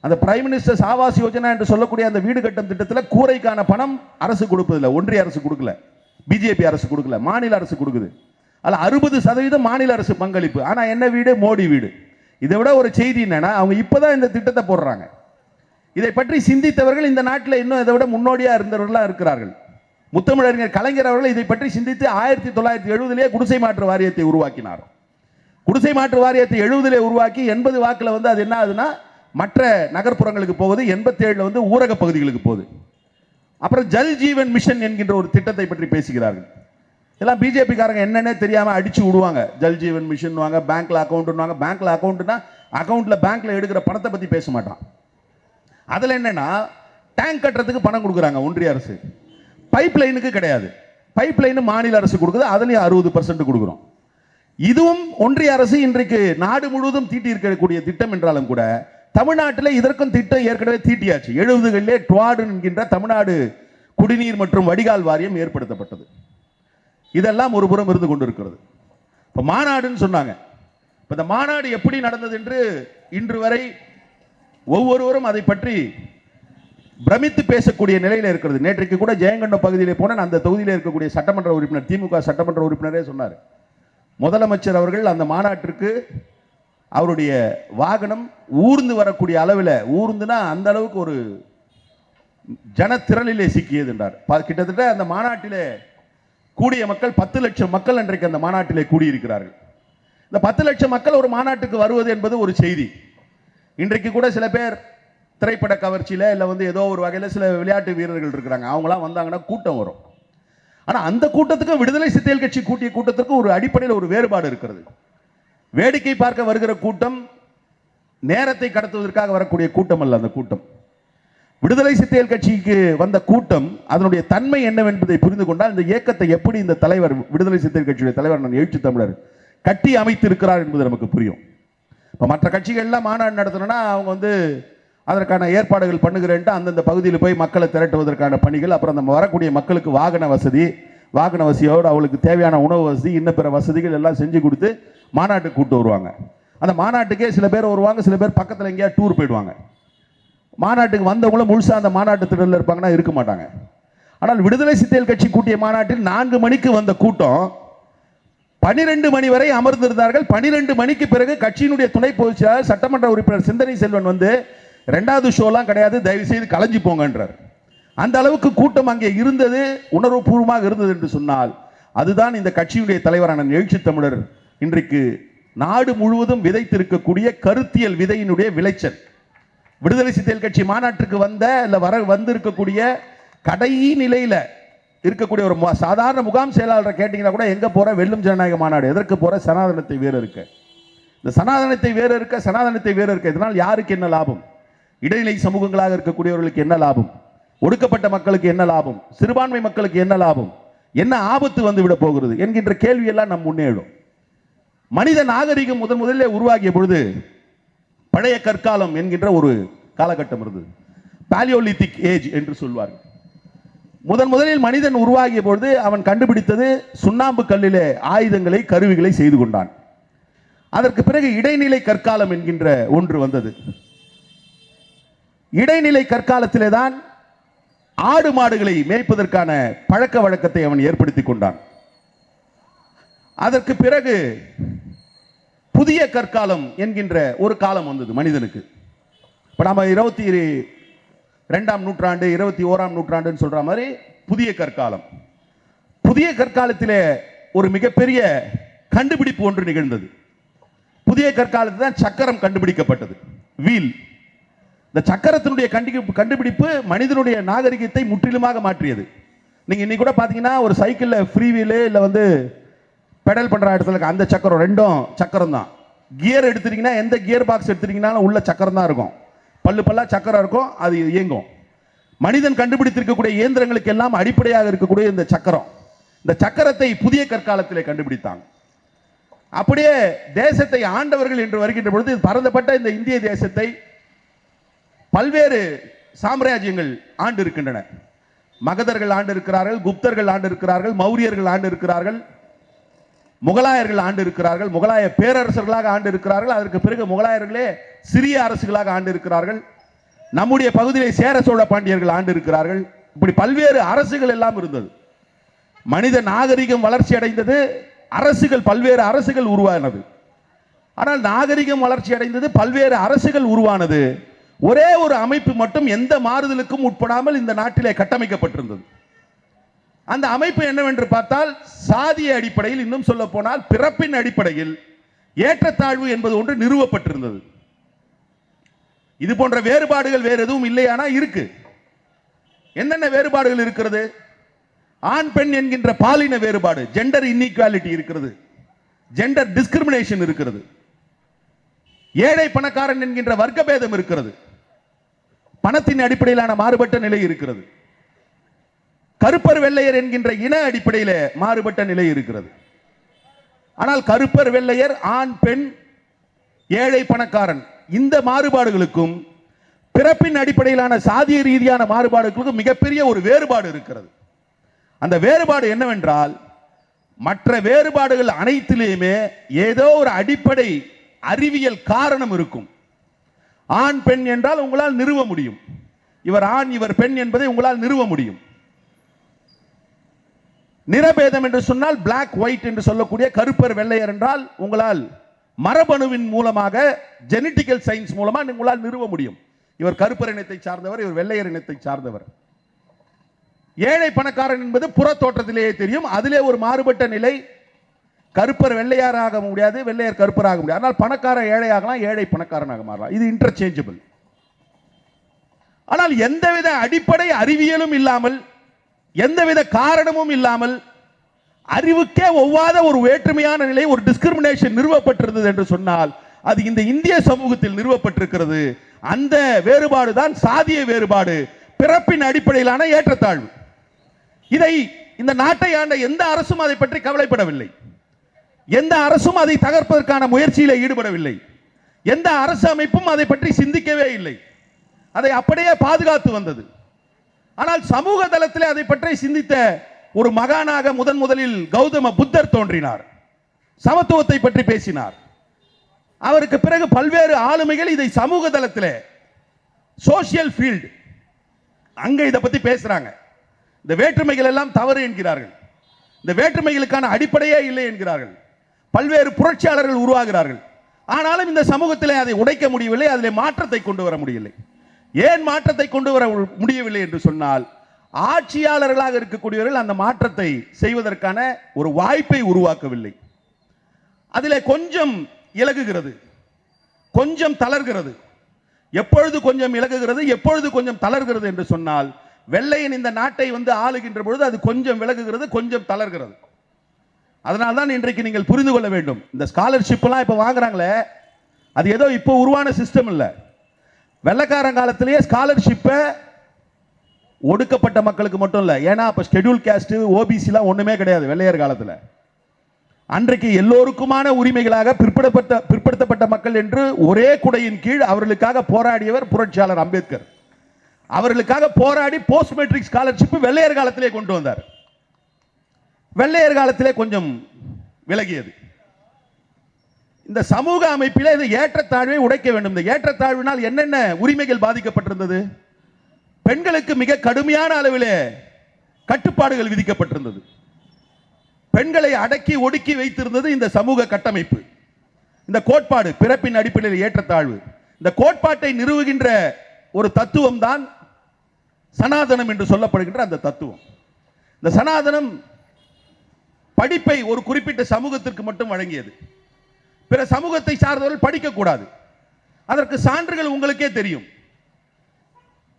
அந்த பிரைம் மினிஸ்டர் ஆவாஸ் யோஜனா என்று சொல்லக்கூடிய அந்த வீடு கட்டும் திட்டத்தில் கூரைக்கான பணம் அரசு கொடுப்பதில்லை, ஒன்றிய அரசு கொடுக்கல, பிஜேபி அரசு கொடுக்கல, மாநில அரசு கொடுக்குது. அதில் 60% மாநில அரசு பங்களிப்பு. ஆனா என்ன வீடு? மோடி வீடு. இதை விட ஒரு செய்தி என்னன்னா, அவங்க இப்பதான் இந்த திட்டத்தை போடுறாங்க. இதை பற்றி சிந்தித்தவர்கள் இந்த நாட்டில் இன்னும் இதை விட முன்னோடியா இருந்தவர்களா இருக்கிறார்கள். முத்தமிழறிஞர் கலைஞர் அவர்கள் இதை பற்றி சிந்தித்து 1970 குடிசை மாற்று வாரியத்தை உருவாக்கினார். குடிசை மாற்று வாரியத்தை 70 உருவாக்கி 80 வாக்குல வந்து அது என்ன ஆகுதுன்னா மற்ற நகர்ப்புறங்களுக்கு போகுது, 87 வந்து ஊரக பகுதிகளுக்கு போகுது. அப்புறம் ஜல் ஜீவன் மிஷன் என்கின்ற ஒரு திட்டத்தை பற்றி பேசுகிறார்கள். எல்லாம் பிஜேபி காரங்க என்னன்னே தெரியாம அடிச்சு விடுவாங்க. ஜல் ஜீவன் மிஷன் வாங்க, பேங்க்ல அக்கௌண்ட் வாங்க. பேங்க்ல அக்கௌண்ட்னா அக்கவுண்ட்ல பேங்க்ல எடுக்கிற பணத்தை பத்தி பேச மாட்டான். அதுல என்னன்னா டேங்க் கட்டுறதுக்கு பணம் கொடுக்குறாங்க ஒன்றிய அரசு, பைப் லைனுக்கு கிடையாது. பைப் லைன் மாநில அரசு கொடுக்குது, அதுலயும் 60% கொடுக்குறோம். இதுவும் ஒன்றிய அரசு இன்றைக்கு நாடு முழுவதும் தீட்டி இருக்கக்கூடிய திட்டம் என்றாலும் கூட தமிழ்நாட்டில் இதற்கும் திட்டம் ஏற்கனவே தீட்டியாச்சு. 70களிலே டுவாடு என்கின்ற தமிழ்நாடு குடிநீர் மற்றும் வடிகால் வாரியம் ஏற்படுத்தப்பட்டது. இதெல்லாம் ஒரு புறம் இருந்து கொண்டிருக்கிறது. இப்ப மாநாடுன்னு சொன்னாங்க. இந்த மாநாடு எப்படி நடந்தது என்று இன்று வரை ஒவ்வொருவரும் அதை பற்றி பிரமித்து பேசக்கூடிய நிலையில் இருக்கிறது. நேற்றைக்கு கூட ஜெயங்கொண்டம் பகுதியிலே போன அந்த தொகுதியில் இருக்கக்கூடிய சட்டமன்ற உறுப்பினர், திமுக சட்டமன்ற உறுப்பினரே சொன்னார், முதலமைச்சர் அவர்கள் அந்த மாநாட்டிற்கு அவருடைய வாகனம் ஊர்ந்து வரக்கூடிய அளவில், ஊர்ந்துனா அந்த அளவுக்கு ஒரு ஜனத்திரளிலே சிக்கியது என்றார். கிட்டத்தட்ட அந்த மாநாட்டிலே கூடிய மக்கள் 10 லட்சம் மக்கள் இன்றைக்கு அந்த மாநாட்டிலே கூடியிருக்கிறார்கள். இந்த 10 லட்சம் மக்கள் ஒரு மாநாட்டுக்கு வருவது என்பது ஒரு செய்தி. இன்றைக்கு கூட சில பேர் திரைப்பட கவர்ச்சியில இல்ல ஏதோ ஒரு வகையில் சில விளையாட்டு வீரர்கள் இருக்கிறாங்க, அவங்களாம் வந்தாங்கன்னா கூட்டம் வரும். ஆனா அந்த கூட்டத்துக்கும் விடுதலை சிறுத்தைகள் கட்சி கூட்டிய கூட்டத்துக்கும் ஒரு அடிப்படையில் ஒரு வேறுபாடு இருக்கிறது. வேடிக்கை பார்க்க வருகிற கூட்டம் நேரத்தை கடத்துவதற்காக வரக்கூடிய கூட்டம் அல்ல. அந்த கூட்டம் விடுதலை சிறுத்தைகள் கட்சிக்கு வந்த கூட்டம் அதனுடைய தன்மை என்னவென்பதை புரிந்து கொண்டால் இந்த இயக்கத்தை எப்படி இந்த தலைவர், விடுதலை சிறுத்தைகள் கட்சியுடைய தலைவர் நான் எழுச்சி தமிழர் கட்டி அமைத்திருக்கிறார் என்பது நமக்கு புரியும். இப்போ மற்ற கட்சிகள்லாம் மாநாடு நடத்தணும்னா அவங்க அதற்கான ஏற்பாடுகள் பண்ணுகிறேன்ட்டு அந்தந்த பகுதியில் போய் மக்களை திரட்டுவதற்கான பணிகள், அப்புறம் நம்ம வரக்கூடிய மக்களுக்கு வாகன வசதியோடு அவளுக்கு தேவையான உணவு வசதி, இன்ன பிற வசதிகள் எல்லாம் செஞ்சு கொடுத்து மாநாட்டுக்கு கூப்பிட்டு வருவாங்க. அந்த மாநாட்டுக்கே சில பேர் வருவாங்க, சில பேர் பக்கத்தில் எங்கேயா டூர் போயிடுவாங்க. மாநாட்டுக்கு வந்தவங்களும் முழுசா அந்த மாநாட்டு திடலில் இருப்பாங்கன்னா இருக்க மாட்டாங்க. ஆனால் விடுதலை சிறுத்தைகள் கட்சி கூட்டிய மாநாட்டில் 4 மணிக்கு வந்த கூட்டம் 12 மணி வரை அமர்ந்திருந்தார்கள். 12 மணிக்கு பிறகு கட்சியினுடைய துணை பொதுச் செயலாளர் சட்டமன்ற உறுப்பினர் சிந்தனை செல்வன் 2வது ஷோலாம் கிடையாது, தயவு செய்து கலைஞ்சு போங்கன்றார். அந்த அளவுக்கு கூட்டம் அங்கே இருந்தது, உணர்வுபூர்வமாக இருந்தது என்று சொன்னால் அதுதான் இந்த கட்சியுடைய தலைவரான எழுச்சி தமிழர் இன்றைக்கு நாடு முழுவதும் விதைத்திருக்கக்கூடிய கருத்தியல் விதையினுடைய விளைச்சல். விடுதலை சிறுத்தைகள் கட்சி மாநாட்டுக்கு வந்திருக்கக்கூடிய கடைசி நிலையில இருக்கக்கூடிய ஒரு சாதாரண முகாம் செயலாளரை கேட்டீங்கன்னா கூட எங்க போற வெல்லும் ஜனநாயக மாநாடு, எதற்கு போற சனாதனத்தை வேற இருக்க, இந்த சனாதனத்தை வேற இருக்க இதனால் யாருக்கு என்ன லாபம்? இடைநிலை சமூகங்களாக இருக்கக்கூடியவர்களுக்கு என்ன லாபம்? ஒடுக்கப்பட்ட மக்களுக்கு என்ன லாபம்? சிறுபான்மை மக்களுக்கு என்ன லாபம்? என்ன ஆபத்து வந்துவிட போகிறது என்கின்ற கேள்வியெல்லாம் நம் முன்னேறும். மனித நாகரிகம் முதலில் உருவாகிய பொழுது பழைய கற்காலம் என்கின்ற ஒரு காலகட்டம் இருந்தது. பாலியோலித்திக் ஏஜ் என்று சொல்வார்கள். முதலில் மனிதன் உருவாகிய பொழுது அவன் கண்டுபிடித்தது சுண்ணாம்பு கல்லிலே ஆயுதங்களை, கருவிகளை செய்து கொண்டான். அதற்கு பிறகு இடைநிலை கற்காலம் என்கின்ற ஒன்று வந்தது. இடைநிலை கற்காலத்திலே தான் ஆடு மாடுகளை மேய்ப்பதற்கான பழக்க வழக்கத்தை அவன் ஏற்படுத்திக் கொண்டான். அதற்கு பிறகு புதிய கற்காலம் என்கின்ற ஒரு காலம் வந்தது மனிதனுக்கு. இப்ப நம்ம 22ஆம் நூற்றாண்டு 21ஆம் நூற்றாண்டுன்னு சொல்ற மாதிரி புதிய கற்காலம். புதிய கற்காலத்திலே ஒரு மிகப்பெரிய கண்டுபிடிப்பு ஒன்று நிகழ்ந்தது. புதிய காலத்தில் தான் சக்கரம் கண்டுபிடிக்கப்பட்டது, வீல். இந்த சக்கரத்தினுடைய கண்டுபிடிப்பு மனிதனுடைய நாகரிகத்தை முற்றிலுமாக மாற்றியது. நீங்க இன்னைக்கு கூட பாத்தீங்கன்னா ஒரு சைக்கிள்ல ஃப்ரீ வீலு இல்ல பெடல் பண்ற இடத்துல அந்த சக்கரம், ரெண்டும் சக்கரம் தான். கியர் எடுத்துட்டீங்கன்னா எந்த கியர் பாக்ஸ் எடுத்துட்டீங்கன்னாலும் உள்ள சக்கரம் தான் இருக்கும், பல்லா சக்கரம் இருக்கும், அது இயங்கும். மனிதன் கண்டுபிடித்திருக்கக்கூடிய இயந்திரங்களுக்கு எல்லாம் அடிப்படையாக இருக்கக்கூடிய இந்த சக்கரம், இந்த சக்கரத்தை புதிய கற்காலத்திலே கண்டுபிடித்தாங்க. அப்படியே தேசத்தை ஆண்டவர்கள் என்று வருகின்ற பொழுது பரந்தப்பட்ட இந்த இந்திய தேசத்தை பல்வேறு சாம்ராஜ்யங்கள் ஆண்டு இருக்கின்றன. மகதர்கள் ஆண்டு இருக்கிறார்கள், குப்தர்கள் ஆண்டு இருக்கிறார்கள், மௌரியர்கள் ஆண்டு இருக்கிறார்கள், முகலாயர்கள் ஆண்டு இருக்கிறார்கள், முகலாய பேரரசர்களாக ஆண்டு இருக்கிறார்கள். அதற்கு பிறகு முகலாயர்களே சிறிய அரசுகளாக ஆண்டு இருக்கிறார்கள். நம்முடைய பகுதியிலே சேர சோழ பாண்டியர்கள் ஆண்டு இருக்கிறார்கள். இப்படி பல்வேறு அரசுகள் எல்லாம் இருந்தது. மனித நாகரிகம் வளர்ச்சி அடைந்தது, அரசுகள், பல்வேறு அரசுகள் உருவானது. ஆனால் நாகரிகம் வளர்ச்சி அடைந்தது, பல்வேறு அரசுகள் உருவானது. ஒரே ஒரு அமைப்பு மட்டும் எந்த மாறுதலுக்கும் உட்படாமல் இந்த நாட்டிலே கட்டமைக்கப்பட்டிருந்தது. அந்த அமைப்பு என்னவென்று பார்த்தால் சாதிய அடிப்படையில், இன்னும் சொல்ல போனால் பிறப்பின் அடிப்படையில் ஏற்றத்தாழ்வு என்பது ஒன்று நிறுவப்பட்டிருந்தது. இது போன்ற வேறுபாடுகள் வேறு எதுவும் இல்லையானா இருக்கு. என்னென்ன வேறுபாடுகள் இருக்கிறது? ஆண் பெண் என்கின்ற பாலின வேறுபாடு, ஜெண்டர் இன்இக்வாலிட்டி இருக்கிறது, ஜெண்டர் டிஸ்கிரிமினேஷன் இருக்கிறது. ஏழை பணக்காரன் என்கின்ற வர்க்க பேதம் இருக்கிறது. பணத்தின் அடிப்படையிலான மாறுபட்ட நிலை இருக்கிறது. கருப்பர் வெள்ளையர் என்கின்ற இன அடிப்படையில் மாறுபட்ட நிலை இருக்கிறது. ஆனால் கருப்பர் வெள்ளையர், ஆண் பெண், ஏழை பணக்காரன், இந்த மாறுபாடுகளுக்கும் பிறப்பின் அடிப்படையிலான சாதிய ரீதியான மாறுபாடுகளுக்கும் மிகப்பெரிய ஒரு வேறுபாடு இருக்கிறது. அந்த வேறுபாடு என்னவென்றால், மற்ற வேறுபாடுகள் அனைத்திலேயுமே ஏதோ ஒரு அடிப்படை அறிவியல் காரணம் இருக்கும். ஆண் பெண் என்றால் உங்களால் நிறுவ முடியும். இவர் ஆண் இவர் பெண் என்பதை உங்களால் நிறுவ முடியும். நிறபேதம் என்று சொன்னால் பிளாக் ஒயிட் என்று சொல்லக்கூடிய கருப்பர் வெள்ளையர் என்றால் உங்களால் மரபணுவின் மூலமாக, ஜெனடிக்கல் சயின்ஸ் மூலமாக உங்களால் நிறுவ முடியும். இவர் கருப்பர் இனத்தை சார்ந்தவர், இவர் வெள்ளையர் இனத்தை சார்ந்தவர். ஏழை பணக்காரன் என்பது புற தோற்றத்திலேயே தெரியும். அதிலே ஒரு மாறுபட்ட நிலை. கருப்பர் வெள்ளையாராக முடியாது, வெள்ளையர் கருப்பராக முடியாது. ஆனால் பணக்காரர் ஏழையாகலாம், ஏழை பணக்காரனாக மாறலாம். இது இன்டர்சேஞ்சபிள். ஆனால் எந்தவித அடிப்படை அறிவியலும் இல்லாமல், எந்தவித காரணமும் இல்லாமல், அறிவுக்கே ஒவ்வாத ஒரு வேற்றுமையான நிலை, ஒரு டிஸ்கிரிமினேஷன் நிறுவப்பட்டிருந்தது என்று சொன்னால் அது இந்த இந்திய சமூகத்தில் நிறுவப்பட்டிருக்கிறது. அந்த வேறுபாடு தான் சாதிய வேறுபாடு, பிறப்பின் அடிப்படையிலான ஏற்றத்தாழ்வு. இதை இந்த நாட்டை ஆண்ட எந்த அரசும் அதை பற்றி கவலைப்படவில்லை. எந்த அரசும் அதை தகர்ப்பதற்கான முயற்சியில் ஈடுபடவில்லை. எந்த அரசு அமைப்பும் அதை பற்றி சிந்திக்கவே இல்லை. அதை அப்படியே பாதுகாத்து வந்தது. ஆனால் சமூக தளத்தில் அதை பற்றி சிந்தித்த ஒரு மகானாக முதலில் கௌதம புத்தர் தோன்றினார். சமத்துவத்தை பற்றி பேசினார். அவருக்கு பிறகு பல்வேறு ஆளுமைகள் இதை சமூக தளத்தில், சோசியல் ஃபீல்ட், அங்க இதை பத்தி பேசுறாங்க. இந்த வேற்றுமைகள் எல்லாம் தவறு என்கிறார்கள். இந்த வேற்றுமைகளுக்கான அடிப்படையே இல்லை என்கிறார்கள். பல்வேறு புரட்சியாளர்கள் உருவாகிறார்கள். ஆனாலும் இந்த சமூகத்தில் அதை உடைக்க முடியவில்லை, அதில் மாற்றத்தை கொண்டு வர முடியவில்லை. ஏன் மாற்றத்தை கொண்டு வர முடியவில்லை என்று சொன்னால், ஆட்சியாளர்களாக இருக்கக்கூடியவர்கள் அந்த மாற்றத்தை செய்வதற்கான ஒரு வாய்ப்பை உருவாக்கவில்லை. அதில் கொஞ்சம் இலகுகிறது, கொஞ்சம் தளர்கிறது. எப்பொழுது கொஞ்சம் இலகுகிறது, எப்பொழுது கொஞ்சம் தளர்கிறது என்று சொன்னால், வெள்ளையன் இந்த நாட்டை ஆளுகின்ற பொழுது அது கொஞ்சம் விலகுகிறது, கொஞ்சம் தளர்கிறது. அதனால தான் இன்றைக்கு நீங்கள் புரிந்து கொள்ள வேண்டும், இந்த ஸ்காலர்ஷிப் எல்லாம் இப்ப வாங்குறாங்களே, அது ஏதோ இப்போ உருவான சிஸ்டம் இல்ல. வெள்ளைக்காரன் காலத்திலேயே ஸ்காலர்ஷிப்பை ஒடுக்கப்பட்ட மக்களுக்கு மட்டும் இல்ல, ஏன்னா அப்ப ஷெட்யூல் காஸ்ட், ஓபிசி எல்லாம் ஒண்ணுமே கிடையாது வெள்ளையர் காலத்தில். அன்றைக்கு எல்லோருக்குமான உரிமைகளாக பிற்படுத்தப்பட்ட மக்கள் என்று ஒரே குடையின் கீழ் அவர்களுக்காக போராடியவர் புரட்சியாளர் அம்பேத்கர். அவர்களுக்காக போராடி போஸ்ட் மெட்ரிக் ஸ்காலர்ஷிப் வெள்ளையர் காலத்திலே கொண்டு வந்தார். வெள்ளையர் காலத்திலே கொஞ்சம் விலகியது. இந்த சமூக அமைப்பிலே இந்த ஏற்றத்தாழ்வை உடைக்க வேண்டும். இந்த ஏற்றத்தாழ்வினால் என்னென்ன உரிமைகள் பாதிக்கப்பட்டிருந்தது? பெண்களுக்கு மிக கடுமையான அளவிலே கட்டுப்பாடுகள் விதிக்கப்பட்டிருந்தது. பெண்களை அடக்கி ஒடுக்கி வைத்திருந்தது இந்த சமூக கட்டமைப்பு, இந்த கோட்பாடு, பிறப்பின் அடிப்படையில் ஏற்றத்தாழ்வு. இந்த கோட்பாட்டை நிறுவுகின்ற ஒரு தத்துவம் தான் சனாதனம் என்று சொல்லப்படுகின்ற அந்த தத்துவம். இந்த சனாதனம் படிப்பை ஒரு குறிப்பிட்ட சமூகத்திற்கு மட்டும் வழங்கியது. பிற சமூகத்தை சார்ந்தவர்கள் படிக்கக்கூடாது. அதற்கு சான்றுகள் உங்களுக்கே தெரியும்.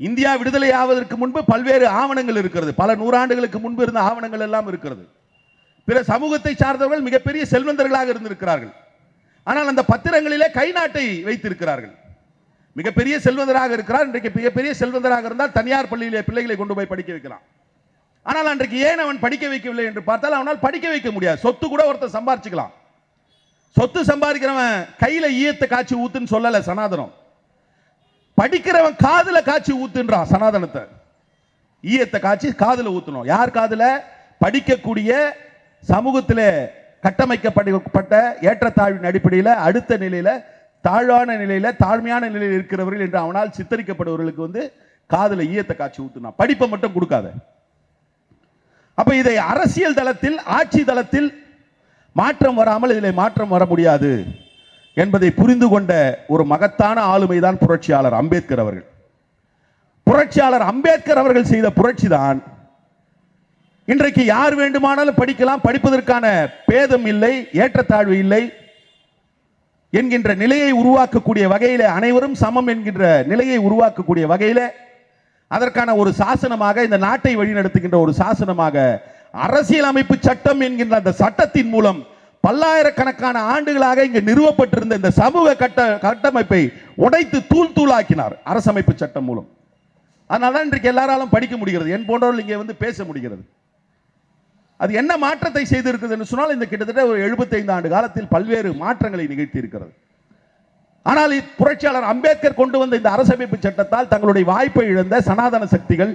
இந்தியா விடுதலை ஆவதற்கு முன்பு பல்வேறு ஆவணங்கள் இருக்கிறது. பல நூறாண்டுகளுக்கு முன்பு இருந்த ஆவணங்கள் எல்லாம் இருக்கிறது. பிற சமூகத்தை சார்ந்தவர்கள் மிகப்பெரிய செல்வந்தர்களாக இருந்திருக்கிறார்கள். ஆனால் அந்த பத்திரங்களிலே கை நாட்டை வைத்திருக்கிறார்கள். மிகப்பெரிய செல்வந்தராக இருக்கிறார். இன்றைக்கு மிகப்பெரிய செல்வந்தராக இருந்தால் தனியார் பள்ளியிலே பிள்ளைகளை கொண்டு போய் படிக்க வைக்கலாம். ஆனால் அன்றைக்கு ஏன் அவன் படிக்க வைக்கவில்லை என்று பார்த்தால் அவனால் படிக்க வைக்க முடியாது. சொத்து கூட ஒருத்தர் சம்பாதிச்சுக்கலாம். சொத்து சம்பாதிக்கிறவன் கையில ஈயத்தை காய்ச்சி ஊத்துன்னு சொல்லல சனாதனம். படிக்கிறவன் காதுல காய்ச்சி ஊத்துன்றான் சனாதனத்தை. ஈயத்தை காய்ச்சி காதுல ஊத்தணும். யார் காதுல? படிக்கக்கூடிய சமூகத்தில் கட்டமைக்கப்பட்ட ஏற்றத்தாழ்வின் அடிப்படையில் அடுத்த நிலையில, தாழ்வான நிலையில, தாழ்மையான நிலையில் இருக்கிறவர்கள் என்று அவனால் சித்தரிக்கப்படுவர்களுக்கு காதுல ஈயத்தை காய்ச்சி ஊத்துனா. படிப்பை மட்டும் கொடுக்காத. அப்ப இதை அரசியல் தளத்தில், ஆட்சி தளத்தில் மாற்றம் வராமல் இதில் மாற்றம் வர முடியாது என்பதை புரிந்து கொண்ட ஒரு மகத்தான ஆளுமைதான் புரட்சியாளர் அம்பேத்கர் அவர்கள். புரட்சியாளர் அம்பேத்கர் அவர்கள் செய்த புரட்சி தான் இன்றைக்கு யார் வேண்டுமானாலும் படிக்கலாம், படிப்பதற்கான பேதம் இல்லை, ஏற்றத்தாழ்வு இல்லை என்கின்ற நிலையை உருவாக்கக்கூடிய வகையில், அனைவரும் சமம் என்கின்ற நிலையை உருவாக்கக்கூடிய வகையில் அதற்கான ஒரு சாசனமாக, இந்த நாட்டை வழிநடத்துகின்ற ஒரு சாசனமாக அரசியலமைப்பு சட்டம் என்கின்ற அந்த சட்டத்தின் மூலம் பல்லாயிரக்கணக்கான ஆண்டுகளாக இங்கு நிறுவப்பட்டிருந்த இந்த சமூக கட்டமைப்பை உடைத்து தூள் தூளாக்கினார் அரசமைப்பு சட்டம் மூலம். அதனால இன்றைக்கு எல்லாராலும் படிக்க முடிகிறது, என் போன்றவர்கள் இங்கே வந்து பேச முடிகிறது. அது என்ன மாற்றத்தை செய்திருக்குதுன்னு சொன்னால் இந்த கிட்டத்தட்ட ஒரு 75 ஆண்டு காலத்தில் பல்வேறு மாற்றங்களை நிகழ்த்தி இருக்கிறது. ஆனால் புரட்சியாளர் அம்பேத்கர் கொண்டு வந்த இந்த அரசமைப்பு சட்டத்தால் தங்களுடைய வாய்ப்பை இழந்த சனாதன சக்திகள்,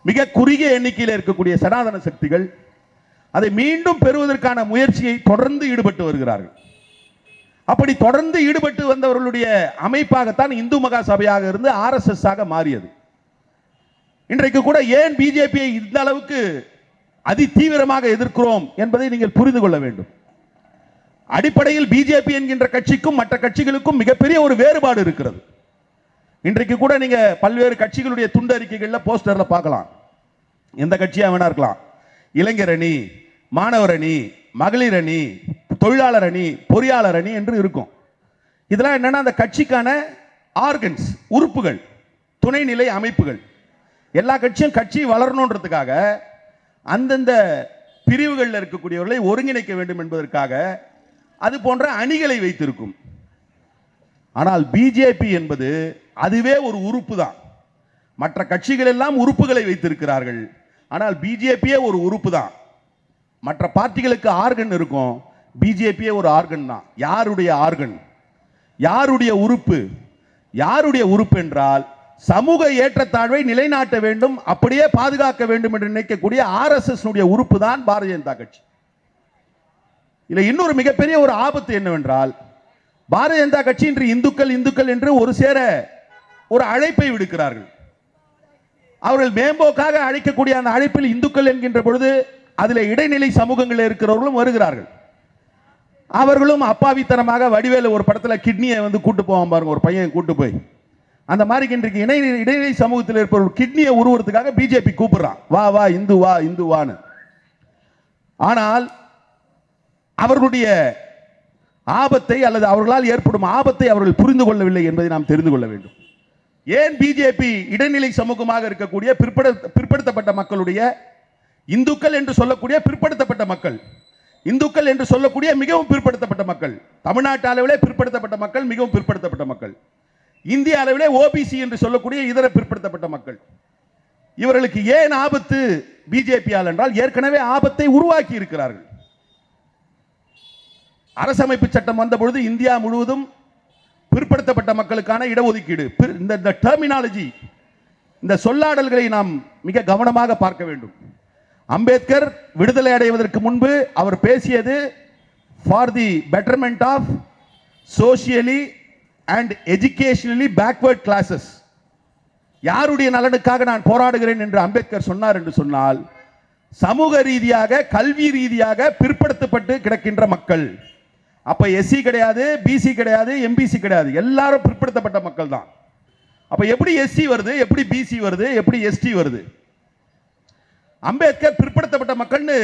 மிக குறுகிய எண்ணிக்கையில் இருக்கக்கூடிய சனாதன சக்திகள் அதை மீண்டும் பெறுவதற்கான முயற்சியை தொடர்ந்து ஈடுபட்டு வருகிறார்கள். அப்படி தொடர்ந்து ஈடுபட்டு வந்தவர்களுடைய அமைப்பாகத்தான் இந்து மகா சபையாக இருந்து RSS ஆக மாறியது. இன்றைக்கு கூட ஏன் பிஜேபியை இந்த அளவுக்கு அதி தீவிரமாக எதிர்க்கிறோம் என்பதை நீங்கள் புரிந்து கொள்ள வேண்டும். அடிப்படையில் பிஜேபி என்கின்ற கட்சிக்கும் மற்ற கட்சிகளுக்கும் மிகப்பெரிய ஒரு வேறுபாடு இருக்கிறது. இன்றைக்கு கூட நீங்க பல்வேறு கட்சிகளுடைய துண்டறிக்கைகள்ல போஸ்டர்ல பார்க்கலாம். எந்த கட்சியா வேணா இருக்கலாம், இளைஞர் அணி, மாணவர் அணி, மகளிர் அணி, தொழிலாளர் அணி, பொறியாளர் அணி என்று இருக்கும். இதெல்லாம் என்னன்னா அந்த கட்சிக்கான ஆர்கன்ஸ், உறுப்புகள், துணைநிலை அமைப்புகள். எல்லா கட்சியும் கட்சி வளரணுன்றதுக்காக அந்தந்த பிரிவுகளில் இருக்கக்கூடியவர்களை ஒருங்கிணைக்க வேண்டும் என்பதற்காக அது போன்ற அணிகளை வைத்திருக்கும். ஆனால் பிஜேபி என்பது அதுவே ஒரு உறுப்பு தான். மற்ற கட்சிகள் எல்லாம் உறுப்புகளை வைத்திருக்கிறார்கள், ஆனால் பிஜேபியே ஒரு உறுப்பு தான். மற்ற பார்ட்டிகளுக்கு ஆர்கன் இருக்கும், பிஜேபியே ஒரு ஆர்கன் தான். யாருடைய ஆர்கன், யாருடைய உறுப்பு? யாருடைய உறுப்பு என்றால் சமூக ஏற்றத்தாழ்வை நிலைநாட்ட வேண்டும், அப்படியே பாதுகாக்க வேண்டும் என்று நினைக்கக்கூடிய RSS உறுப்பு தான் பாரதிய ஜனதா கட்சி. இல்ல இன்னொரு மிகப்பெரிய ஒரு ஆபத்து என்னவென்றால், பாரதிய ஜனதா கட்சி இன்று இந்துக்கள் இந்துக்கள் என்று ஒரு சேர ஒரு அழைப்பை விடுக்கிறார்கள். அவர்கள் மேம்போக்காக அழைக்கக்கூடிய அந்த அழைப்பில் இந்துக்கள் என்கின்ற பொழுது அதில் இடைநிலை சமூகங்களில் இருக்கிறவர்களும் வருகிறார்கள். அவர்களும் அப்பாவித்தனமாக வடிவேல ஒரு படத்தில் கிட்னியை வந்து கூட்டு போவான் பாருங்க, ஒரு பையன் கூட்டு போய், அந்த மாதிரி இன்றைக்கு இடைநிலை சமூகத்தில் இருப்பவர் கிட்னியை உருவறதுக்காக பிஜேபி கூப்பிடுறான், வா வா இந்து வா இந்து வான்னு. ஆனால் அவர்களுடைய ஆபத்தை அல்லது அவர்களால் ஏற்படும் ஆபத்தை அவர்கள் புரிந்து கொள்ளவில்லை என்பதை நாம் தெரிந்து கொள்ள வேண்டும். ஏன் பிஜேபி இடைநிலை சமூகமாக இருக்கக்கூடிய பிற்படுத்தப்பட்ட மக்களுடைய, இந்துக்கள் என்று சொல்லக்கூடிய பிற்படுத்தப்பட்ட மக்கள், இந்துக்கள் என்று சொல்லக்கூடிய மிகவும் பிற்படுத்தப்பட்ட மக்கள், தமிழ்நாட்டு அளவிலே பிற்படுத்தப்பட்ட மக்கள், மிகவும் பிற்படுத்தப்பட்ட மக்கள், இந்திய அளவிலே ஓபிசி என்று சொல்லக்கூடிய இதர பிற்படுத்தப்பட்ட மக்கள், இவர்களுக்கு ஏன் ஆபத்து பிஜேபியால் என்றால் ஏற்கனவே ஆபத்தை உருவாக்கி இருக்கிறார்கள். அரசமைப்பு சட்டம் வந்த பொழுது இந்தியா முழுவதும் பிற்படுத்தப்பட்ட மக்களுக்கான இடஒதுக்கீடு, இந்த டெர்மினாலஜி, இந்த சொல்லாடல்களை நாம் மிக கவனமாக பார்க்க வேண்டும். அம்பேத்கர் விடுதலை அடைவதற்கு முன்பு அவர் பேசியது for the betterment of socially and educationally backward classes. யாருடைய நலனுக்காக நான் போராடுகிறேன் என்று அம்பேத்கர் சொன்னார் என்று சொன்னால், சமூக ரீதியாக கல்வி ரீதியாக பிற்படுத்தப்பட்டு கிடக்கின்ற மக்கள். அப்ப எஸ்சி கிடையாது, பிசி கிடையாது, எம்பிசி கிடையாது, எல்லாரும் பிற்படுத்தப்பட்ட மக்கள் தான். அப்ப எப்படி எஸ்சி வருது, எப்படி பிசி வருது, எப்படி எஸ்டி வருது? அம்பேத்கர் பிற்படுத்தப்பட்ட மக்கள்னு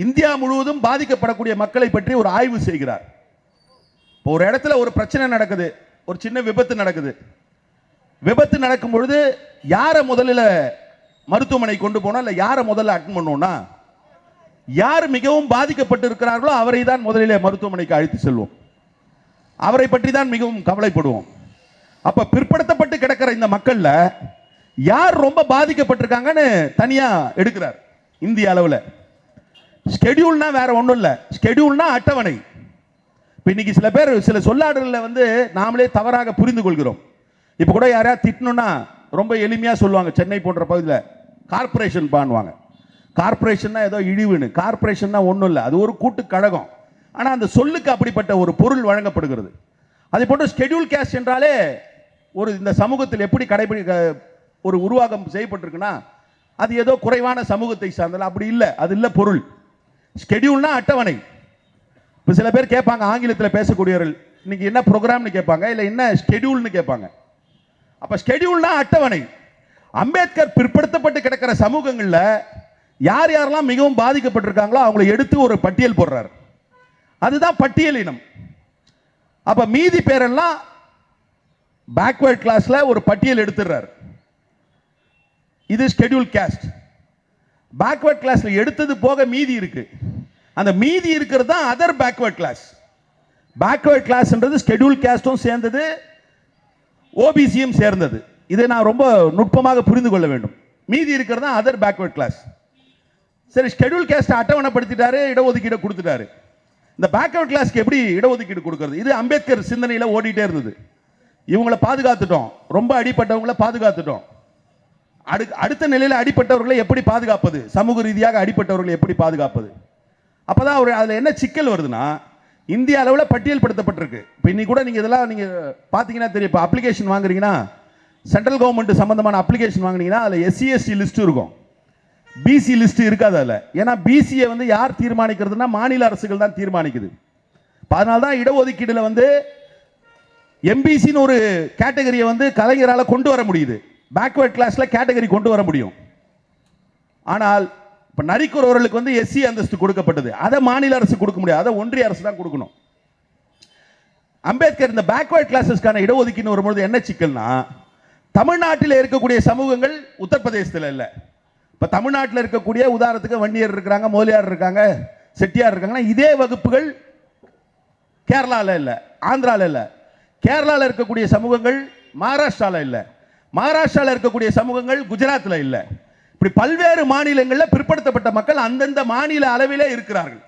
இந்தியா முழுவதும் பாதிக்கப்படக்கூடிய மக்களை பற்றி ஒரு ஆய்வு செய்கிறார். இப்போ ஒரு இடத்துல ஒரு பிரச்சனை நடக்குது, ஒரு சின்ன விபத்து நடக்குது. விபத்து நடக்கும் பொழுது யாரை முதல்ல மருத்துவமனை கொண்டு போனோம், இல்லை யாரை முதல்ல அட்டன் பண்ணோம்னா, யார் மிகவும் பாதிக்கப்பட்டு இருக்கிறார்களோ அவரை தான் முதலிலே மருத்துவமனைக்கு அழைத்து செல்வோம், அவரை பற்றி தான் மிகவும் கவலைப்படுவோம். அப்ப பிற்படுத்தப்பட்டு கிடக்கிற இந்த மக்கள்ல யார் ரொம்ப பாதிக்கப்பட்டிருக்காங்கன்னு தனியா எடுக்கிறார் இந்திய அளவில். ஸ்கெடியூல்னா வேற ஒன்றும் இல்லை, ஸ்கெடியூல்னா அட்டவணை. இப்போ இன்னைக்கு சில பேர் சில சொல்லாடல்களை வந்து நாமளே தவறாக புரிந்து கொள்கிறோம். இப்போ கூட யாரையா திட்டணும்னா ரொம்ப எளிமையாக சொல்லுவாங்க, சென்னை போன்ற பகுதியில் கார்பரேஷன் பண்ணுவாங்க. கார்பரேஷன்னா ஏதோ இழிவுன்னு, கார்பரேஷன்னா ஒன்றும் இல்லை, அது ஒரு கூட்டு கழகம். ஆனால் அந்த சொல்லுக்கு அப்படிப்பட்ட ஒரு பொருள் வழங்கப்படுகிறது. அதே போன்று ஸ்கெடியூல் கேஸ்ட் என்றாலே ஒரு இந்த சமூகத்தில் எப்படி ஒரு உருவாக்கம் செய்யப்பட்டிருக்குன்னா அது ஏதோ குறைவான சமூகத்தை சார்ந்தது, அப்படி இல்லை, அது இல்லை பொருள். ஸ்கெடியூல்னா அட்டவணை. இப்போ சில பேர் கேட்பாங்க, ஆங்கிலத்தில் பேசக்கூடியவர்கள், இன்னைக்கு என்ன ப்ரோக்ராம்னு கேட்பாங்க, இல்லை என்ன ஸ்கெடியூல்னு கேட்பாங்க. அப்போ ஸ்கெடியூல்னா அட்டவணை. அம்பேத்கர் பிற்படுத்தப்பட்டு கிடக்கிற சமூகங்களில் யார் யாரெல்லாம் மிகவும் பாதிக்கப்பட்டிருக்காங்களோ அவங்களை எடுத்து ஒரு பட்டியல் போடுறார். அதுதான் பட்டியலினம். அப்ப மீதி பேரெல்லாம் பேக்வர்ட் கிளாஸ்ல ஒரு பட்டியல் எடுத்துறார். இது ஷெட்யூல் காஸ்ட். பேக்வர்ட் கிளாஸ்ல எடுத்தது போக மீதி இருக்கு. அந்த மீதி இருக்கிறது தான் அதர் பேக்வர்ட் கிளாஸ். பேக்வர்ட் கிளாஸ்ன்றது ஷெட்யூல் காஸ்டும் சேர்ந்தது, ஓபிசியும் சேர்ந்தது. இதை நான் ரொம்ப நுட்பமாக புரிந்து கொள்ள வேண்டும். மீதி இருக்கிறது தான் அதர் பேக்வர்ட் கிளாஸ். சரி, ஷெட்யூல் காஸ்ட் அட்டவணைப்படுத்திட்டாரு, இடஒதுக்கீடு கொடுத்துட்டாரு. இந்த பேக்வர்ட் கிளாஸ்க்கு எப்படி இடஒதுக்கீடு கொடுக்கிறது? இது அம்பேத்கர் சிந்தனையில் ஓடிட்டே இருந்தது. இவங்களை பாதுகாத்துட்டோம், ரொம்ப அடிப்பட்டவங்களை பாதுகாத்துட்டோம். அடுத்த நிலையில் அடிப்பட்டவர்களை எப்படி பாதுகாப்பது, சமூக ரீதியாக அடிப்பட்டவர்களை எப்படி பாதுகாப்பது? அப்பதான் அவர் அதில் என்ன சிக்கல் வருதுன்னா, இந்திய அளவில் பட்டியல் படுத்தப்பட்டிருக்கு. இப்போ இன்னைக்கு கூட நீங்கள் இதெல்லாம் நீங்கள் பார்த்தீங்கன்னா தெரியும். இப்போ அப்ளிகேஷன் வாங்குறீங்கன்னா, சென்ட்ரல் கவர்மெண்ட் சம்பந்தமான அப்ளிகேஷன் வாங்கினீங்கன்னா அதில் எஸ்சி எஸ்டி லிஸ்ட் இருக்கும், பிசி லிஸ்ட் இருக்காது அதில். ஏன்னா பிசியை வந்து யார் தீர்மானிக்கிறதுனா மாநில அரசுகள் தான் தீர்மானிக்குது. அதனால தான் இடஒதுக்கீடுல வந்து எம்பிசின்னு ஒரு கேட்டகரியை வந்து கலைஞரால் கொண்டு வர முடியுது, பேக்வர்ட் கிளாஸ்ல கேட்டகரி கொண்டு வர முடியும். ஆனால் இப்போ நரிக்குறவர்களுக்கு வந்து எஸ்சி அந்தஸ்து கொடுக்கப்பட்டது, அதை மாநில அரசு கொடுக்க முடியாது, அதை ஒன்றிய அரசு தான் கொடுக்கணும். அம்பேத்கர் இந்த பேக்வர்ட் கிளாஸஸ்க்கான இடஒதுக்கீடு வரும்போது என்ன சிக்கல்னா, தமிழ்நாட்டில் இருக்கக்கூடிய சமூகங்கள் உத்தரப்பிரதேசத்தில் இல்லை. இப்போ தமிழ்நாட்டில் இருக்கக்கூடிய உதாரணத்துக்கு வன்னியர் இருக்காங்க, மோலியார் இருக்காங்க, செட்டியார் இருக்காங்கன்னா இதே வகுப்புகள் கேரளாவில் இல்லை, ஆந்திராவில் இல்லை. கேரளாவில் இருக்கக்கூடிய சமூகங்கள் மகாராஷ்டிராவில் இல்லை, மகாராஷ்டிராவில் இருக்கக்கூடிய சமூகங்கள் குஜராத்தில் இல்லை. இப்படி பல்வேறு மாநிலங்களில் பிற்படுத்தப்பட்ட மக்கள் அந்தந்த மாநில அளவிலே இருக்கிறார்கள்.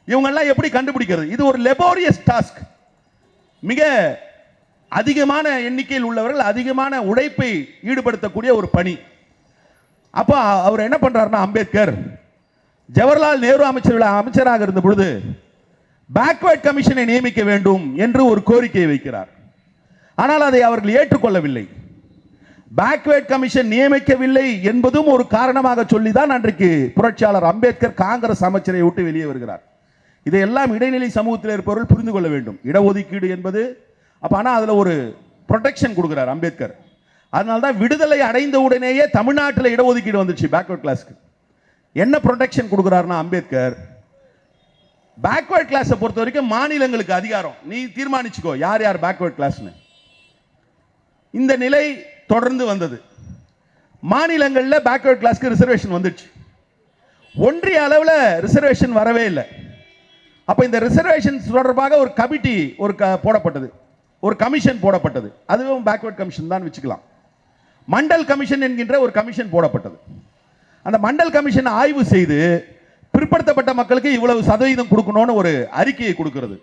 இவங்கெல்லாம் எப்படி கண்டுபிடிக்கிறது? இது ஒரு லெபோரியஸ் டாஸ்க். மிக அதிகமான எண்ணிக்கையில் உள்ளவர்கள் அதிகமான உழைப்பை ஈடுபடுத்தக்கூடிய ஒரு பணி. அப்போ அவர் என்ன பண்றாருன்னா, அம்பேத்கர் ஜவஹர்லால் நேரு அமைச்சராக இருந்த பொழுது பேக்வர்ட் கமிஷனை நியமிக்க வேண்டும் என்று ஒரு கோரிக்கையை வைக்கிறார். ஆனால் அதை அவர்கள் ஏற்றுக்கொள்ளவில்லை. பேக்வர்ட் கமிஷன் நியமிக்கவில்லை என்பதும் ஒரு காரணமாக சொல்லிதான் அன்றைக்கு புரட்சியாளர் அம்பேத்கர் காங்கிரஸ் அமைச்சரை விட்டு வெளியே வருகிறார். இதையெல்லாம் இடைநிலை சமூகத்தில் இருப்பவர்கள் புரிந்து கொள்ள வேண்டும். இடஒதுக்கீடு என்பது அப்ப ஆனால் அதில் ஒரு ப்ரொடெக்ஷன் கொடுக்கிறார் அம்பேத்கர். அதனால தான் விடுதலை அடைந்த உடனேயே தமிழ்நாட்டில் இடஒதுக்கீடு வந்துச்சு பேக்வர்ட் கிளாஸ்க்கு. என்ன ப்ரொடெக்ஷன் கொடுக்கிறார்னா அம்பேத்கர், பேக்வர்ட் கிளாஸை பொறுத்த வரைக்கும் மாநிலங்களுக்கு அதிகாரம், நீ தீர்மானிச்சுக்கோ யார் யார் பேக்வர்ட் கிளாஸ்னு. இந்த நிலை தொடர்ந்து வந்தது. மாநிலங்களில் பேக்வர்ட் கிளாஸ்க்கு ரிசர்வேஷன் வந்துச்சு, ஒன்றிய அளவில் ரிசர்வேஷன் வரவே இல்லை. அப்ப இந்த ரிசர்வேஷன் தொடர்பாக ஒரு கமிட்டி போடப்பட்டது, ஒரு கமிஷன் போடப்பட்டது. அதுவும் பேக்வர்ட் கமிஷன் தான் வச்சுக்கலாம். மண்டல் கமிஷன் என்கின்ற ஒரு கமிஷன் போடப்பட்டது. அந்த மண்டல் கமிஷன் ஆய்வு செய்து பிற்படுத்தப்பட்ட மக்களுக்கு இவ்வளவு சதவீதம் கொடுக்கணும்னு ஒரு அறிக்கையை கொடுக்கிறது.